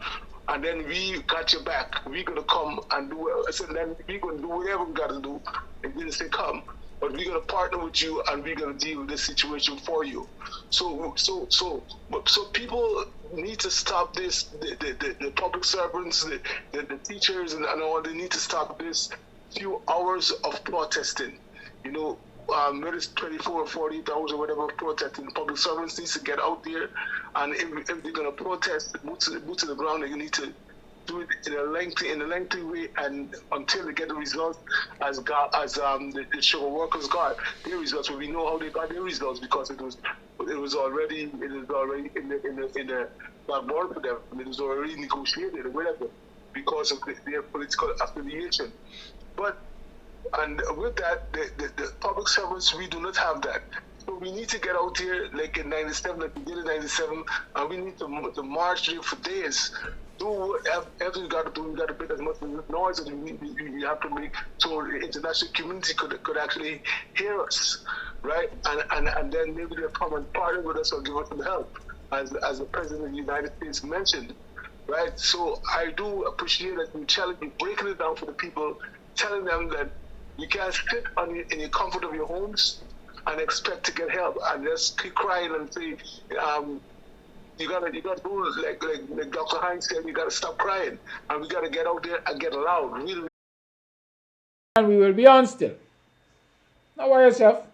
And then we got your back. We're going to come and do it. So then we're going to do whatever we got to do. It didn't say come. But we're going to partner with you and we're going to deal with this situation for you. So people need to stop this. The public servants, the teachers and all, they need to stop this few hours of protesting. Whether it's 24 or 48 hours or whatever protesting, public servants needs to get out there, and if they're going to protest, boots to the ground, they need to do it in a lengthy way, and until they get the results as the sugar workers got their results. But we know how they got their results because it was already in the backboard for them. It was already negotiated or whatever because of their political affiliation. And with that, the public servants, we do not have that. So we need to get out here like in 97, like we did in 97, and we need to march there for days. Do whatever you got to do. You got to make as much noise as you have to make so the international community could actually hear us, right? And then maybe they'll come and partner with us or give us some help, as the President of the United States mentioned, right? So I do appreciate that you're breaking it down for the people, telling them that you can't sit in your comfort of your homes and expect to get help and just keep crying and say, you gotta do like Dr. Hines said, you gotta stop crying and we gotta get out there and get loud. Really. And we will be on still. Don't worry yourself.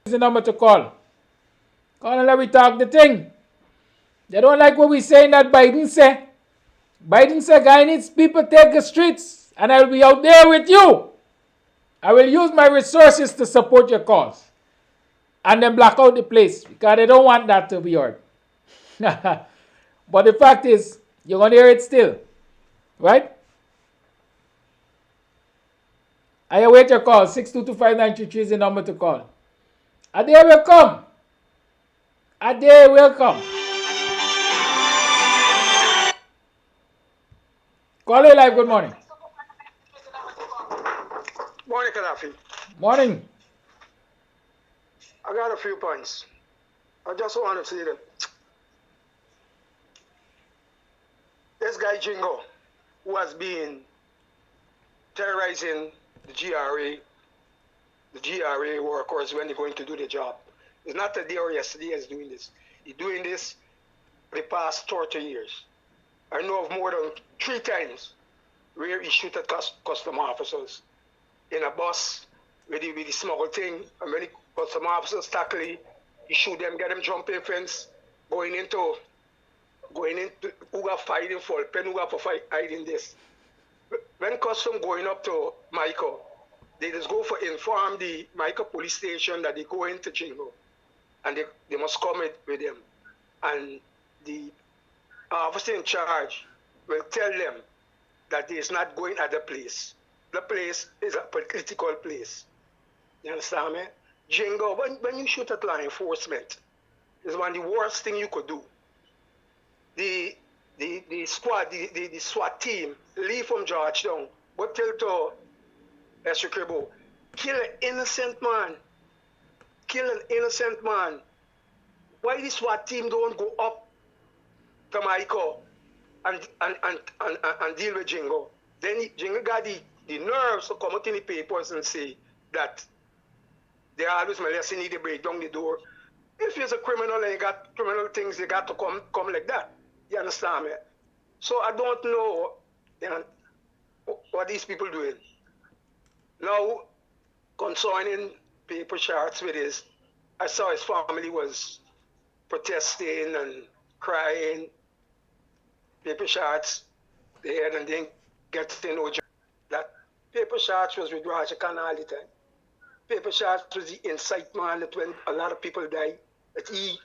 This is the number to call. Call and let me talk the thing. They don't like what we saying that Biden said. Biden said, Guyanese people take the streets and I'll be out there with you. I will use my resources to support your cause. And then block out the place because they don't want that to be heard. But the fact is, you're going to hear it still. Right? I await your call. 6225933 is the number to call. A day will come. A day will come. Call live. Good morning. Morning, Gaddafi. Morning. I got a few points. I just want to say that this guy Jingo, who has been terrorizing the GRA workers when they're going to do the job. It's not today or yesterday he's doing this. He's doing this for the past 30 years. I know of more than 3 times where he shoot at custom officers in a bus with the smuggle thing, and when the custom officers tackle it, he shoot them, get them jumping fence, going into who got fighting for pen, who got for hiding this. When custom going up to Michael, they just go for inform the Michael police station that they go into Jingo, and they must come with them. And the officer in charge will tell them that he is not going at the place. The place is a political place. You understand me? Jingo, when you shoot at law enforcement, is one of the worst thing you could do. The squad, the SWAT team leave from Georgetown, but tell to Essequibo, kill an innocent man. Kill an innocent man. Why the SWAT team don't go up to Michael and deal with Jingo? Then Jingo got the nerves to come out in the papers and say that they are always molesting, they break down the door. If you're a criminal and you got criminal things, they got to come like that. You understand me? So I don't know, what these people doing. Now, concerning paper charts with his, I saw his family was protesting and crying. Paper charts, they had and didn't get to know that paper charts was with Roger Khan all the time. Paper charts was the incitement that when a lot of people died, that he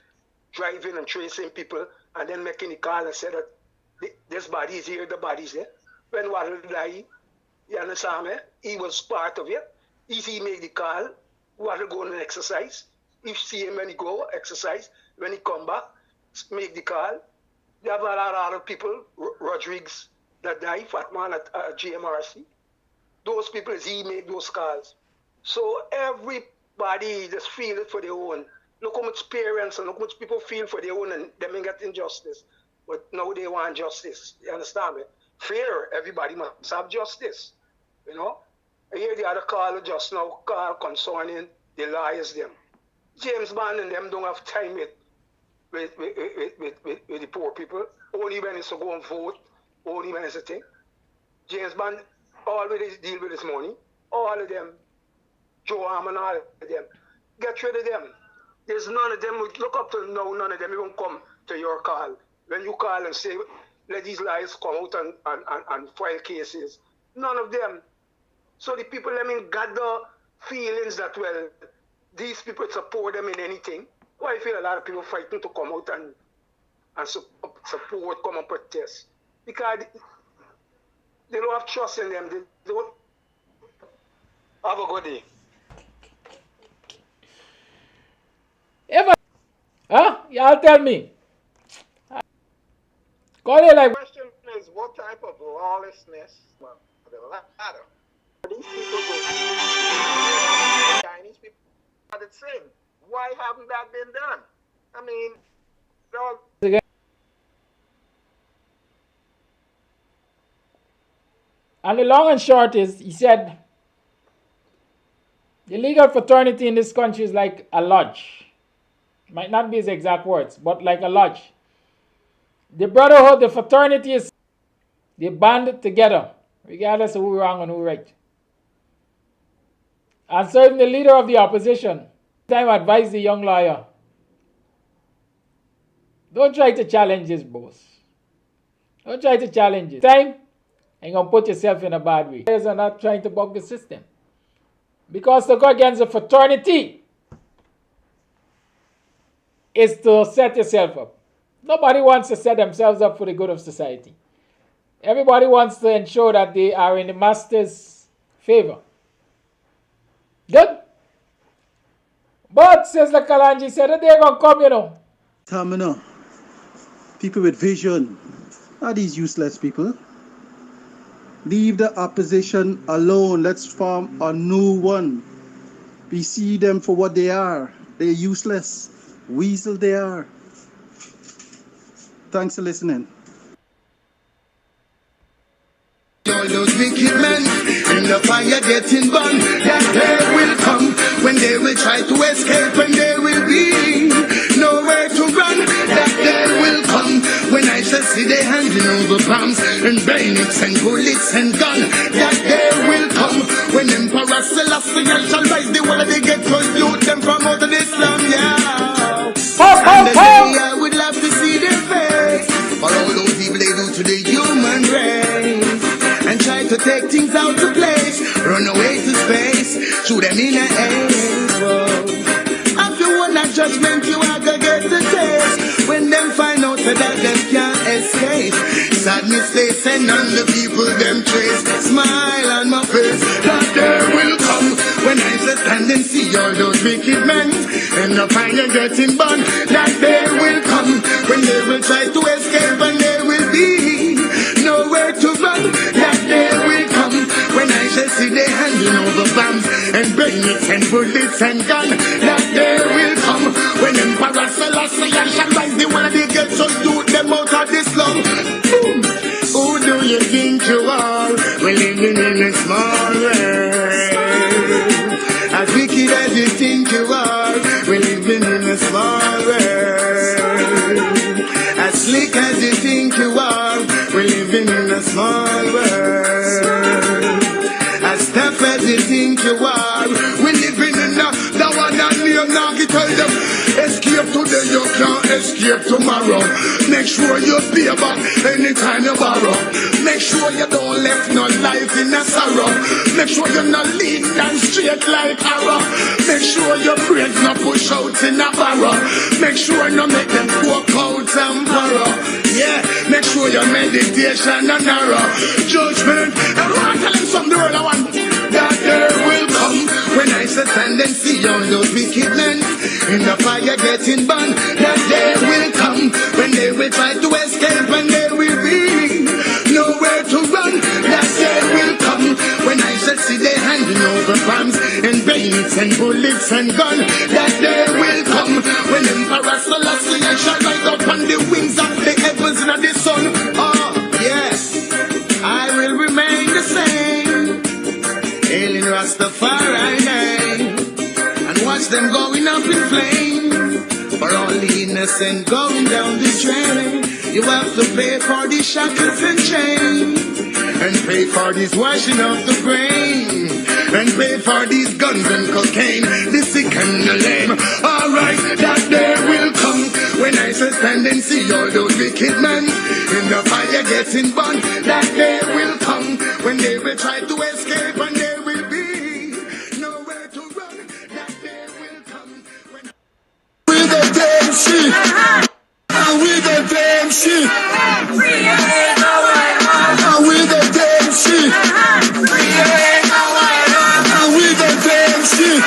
driving and tracing people and then making the call and said that this body is here, the body is there. When Waddle died, you understand me? He was part of it. If he made the call, Waddle go and exercise. If you see him when he go, exercise. When he come back, make the call. There have a lot of other people, Rodriguez, that died, fat man at GMRC. Those people, he made those calls. So everybody just feel it for their own. Look how much parents and look how much people feel for their own and them ain't get injustice. But now they want justice. You understand me? Fair, everybody must have justice. You know? I hear the other call just now, call concerning the lawyers them. James Bond and them don't have time with the poor people. Only when it's to go and vote, only when it's a thing. James Bond always deal with his money. All of them. Joe Arm and all of them. Get rid of them. There's none of them, look up to now, none of them even come to your call. When you call and say, let these lies come out and file cases. None of them. So the people, gather feelings that, well, these people support them in anything. Why I feel a lot of people fighting to come out and support, come and protest. Because they don't have trust in them. They don't. Have a good day. Y'all tell me. Call it like. The question is, what type of lawlessness? Well, the latter. These people go. Chinese people are the same. Why haven't that been done? I mean, they're all. And the long and short is, he said, the legal fraternity in this country is like a lodge. Might not be his exact words, but like a lodge. The brotherhood, the fraternity is, they band together, regardless of who wrong and who right. And so even the leader of the opposition, time advised the young lawyer, don't try to challenge his boss. Don't try to challenge it. Time, and you're going to put yourself in a bad way. Lawyers are not trying to bug the system. Because to go against the fraternity is to set yourself up. Nobody wants to set themselves up for the good of society. Everybody wants to ensure that they are in the master's favor. Good. But, says the Kalanji, said that they're going to come, you know. Tamina, people with vision are these useless people. Leave the opposition alone. Let's form a new one. We see them for what they are. They're useless. Weasel they are. Thanks for listening. All those wicked men in the fire getting burned, that day will come when they will try to escape and there will be nowhere to run. That day will come when I shall see they handing over bombs and bayonets and bullets and guns. That day will come when Emperor Selassie shall rise the world they get to youth them from out of Islam, yeah. And the day I would love to see their face for all those evil they do to the human race. And try to take things out of place, run away to space, shoot them in the air. After one night judgment, you are gonna get the taste. When them find out that them can't escape, sadness they send on the people them trace. Smile on my face, that day will come when I shall stand and see all those wicked men and the fire getting burned. That day will come when they will try to escape and there will be nowhere to run. That day will come when I shall see they handing over bombs and bayonets and bullets and guns. That day will come when Emperor Selassie shall rise the world they get so do them out of this slum. Boom. Who do you think you are? We're living in a small world. As wicked as you think you are, we're living in a small world. As slick as you think you are, we're living in a small world. As tough as you think you are, we're living in the one and near now. Tell them, escape today, you can't escape tomorrow. Make sure you pay back anytime you borrow. Make sure you don't left no life in a sorrow. Make sure you're not lean and straight like arrow. Make sure your brains not push out in a barrow. Make sure you make them walk out and borrow. Yeah, make sure your meditation and narrow. Judgment, everyone tell them something the world I want. That day will come when I shall stand and see all those wicked men in the fire getting burned. That day will come when they will try to escape and there will be nowhere to run. That day will come when I shall see they handing over bombs and bayonets and bullets and guns. That day will come when Emperor Selassie shall rise up on the wings of the heavens and the sun. Oh, yes, I will remain the same. Hailing Rastafari name and watch them going up in flames. For all the innocent going down the drain, you have to pay for the shackles and chains, and pay for this washing of the brain, and pay for these guns and cocaine, the sick and the lame. Alright, that day will come when I shall stand and see all those wicked men in the fire getting burned. That day will come when they will try to escape and there will be nowhere to run. That day will come when we the damn shit. And we the damn shit. And we the damn shit. And we the damn shit. And we the damn shit.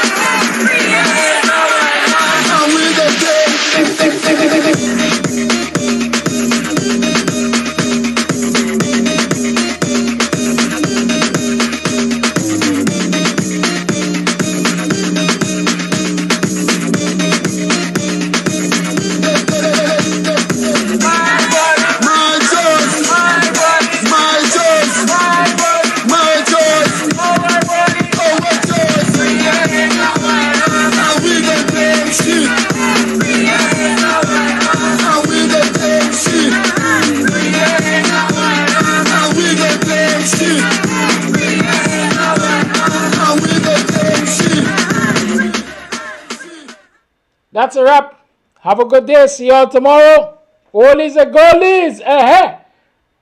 That's a wrap. Have a good day. See y'all tomorrow. Oldies and goldies.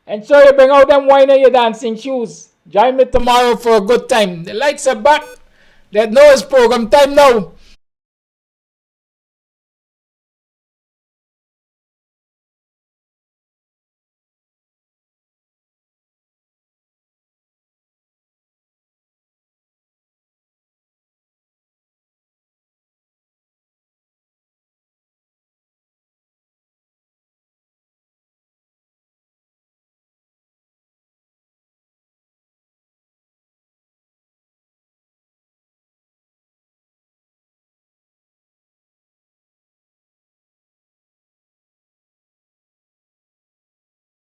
Ensure you bring out them wine and your dancing shoes. Join me tomorrow for a good time. The lights are back. Let know it's program time now.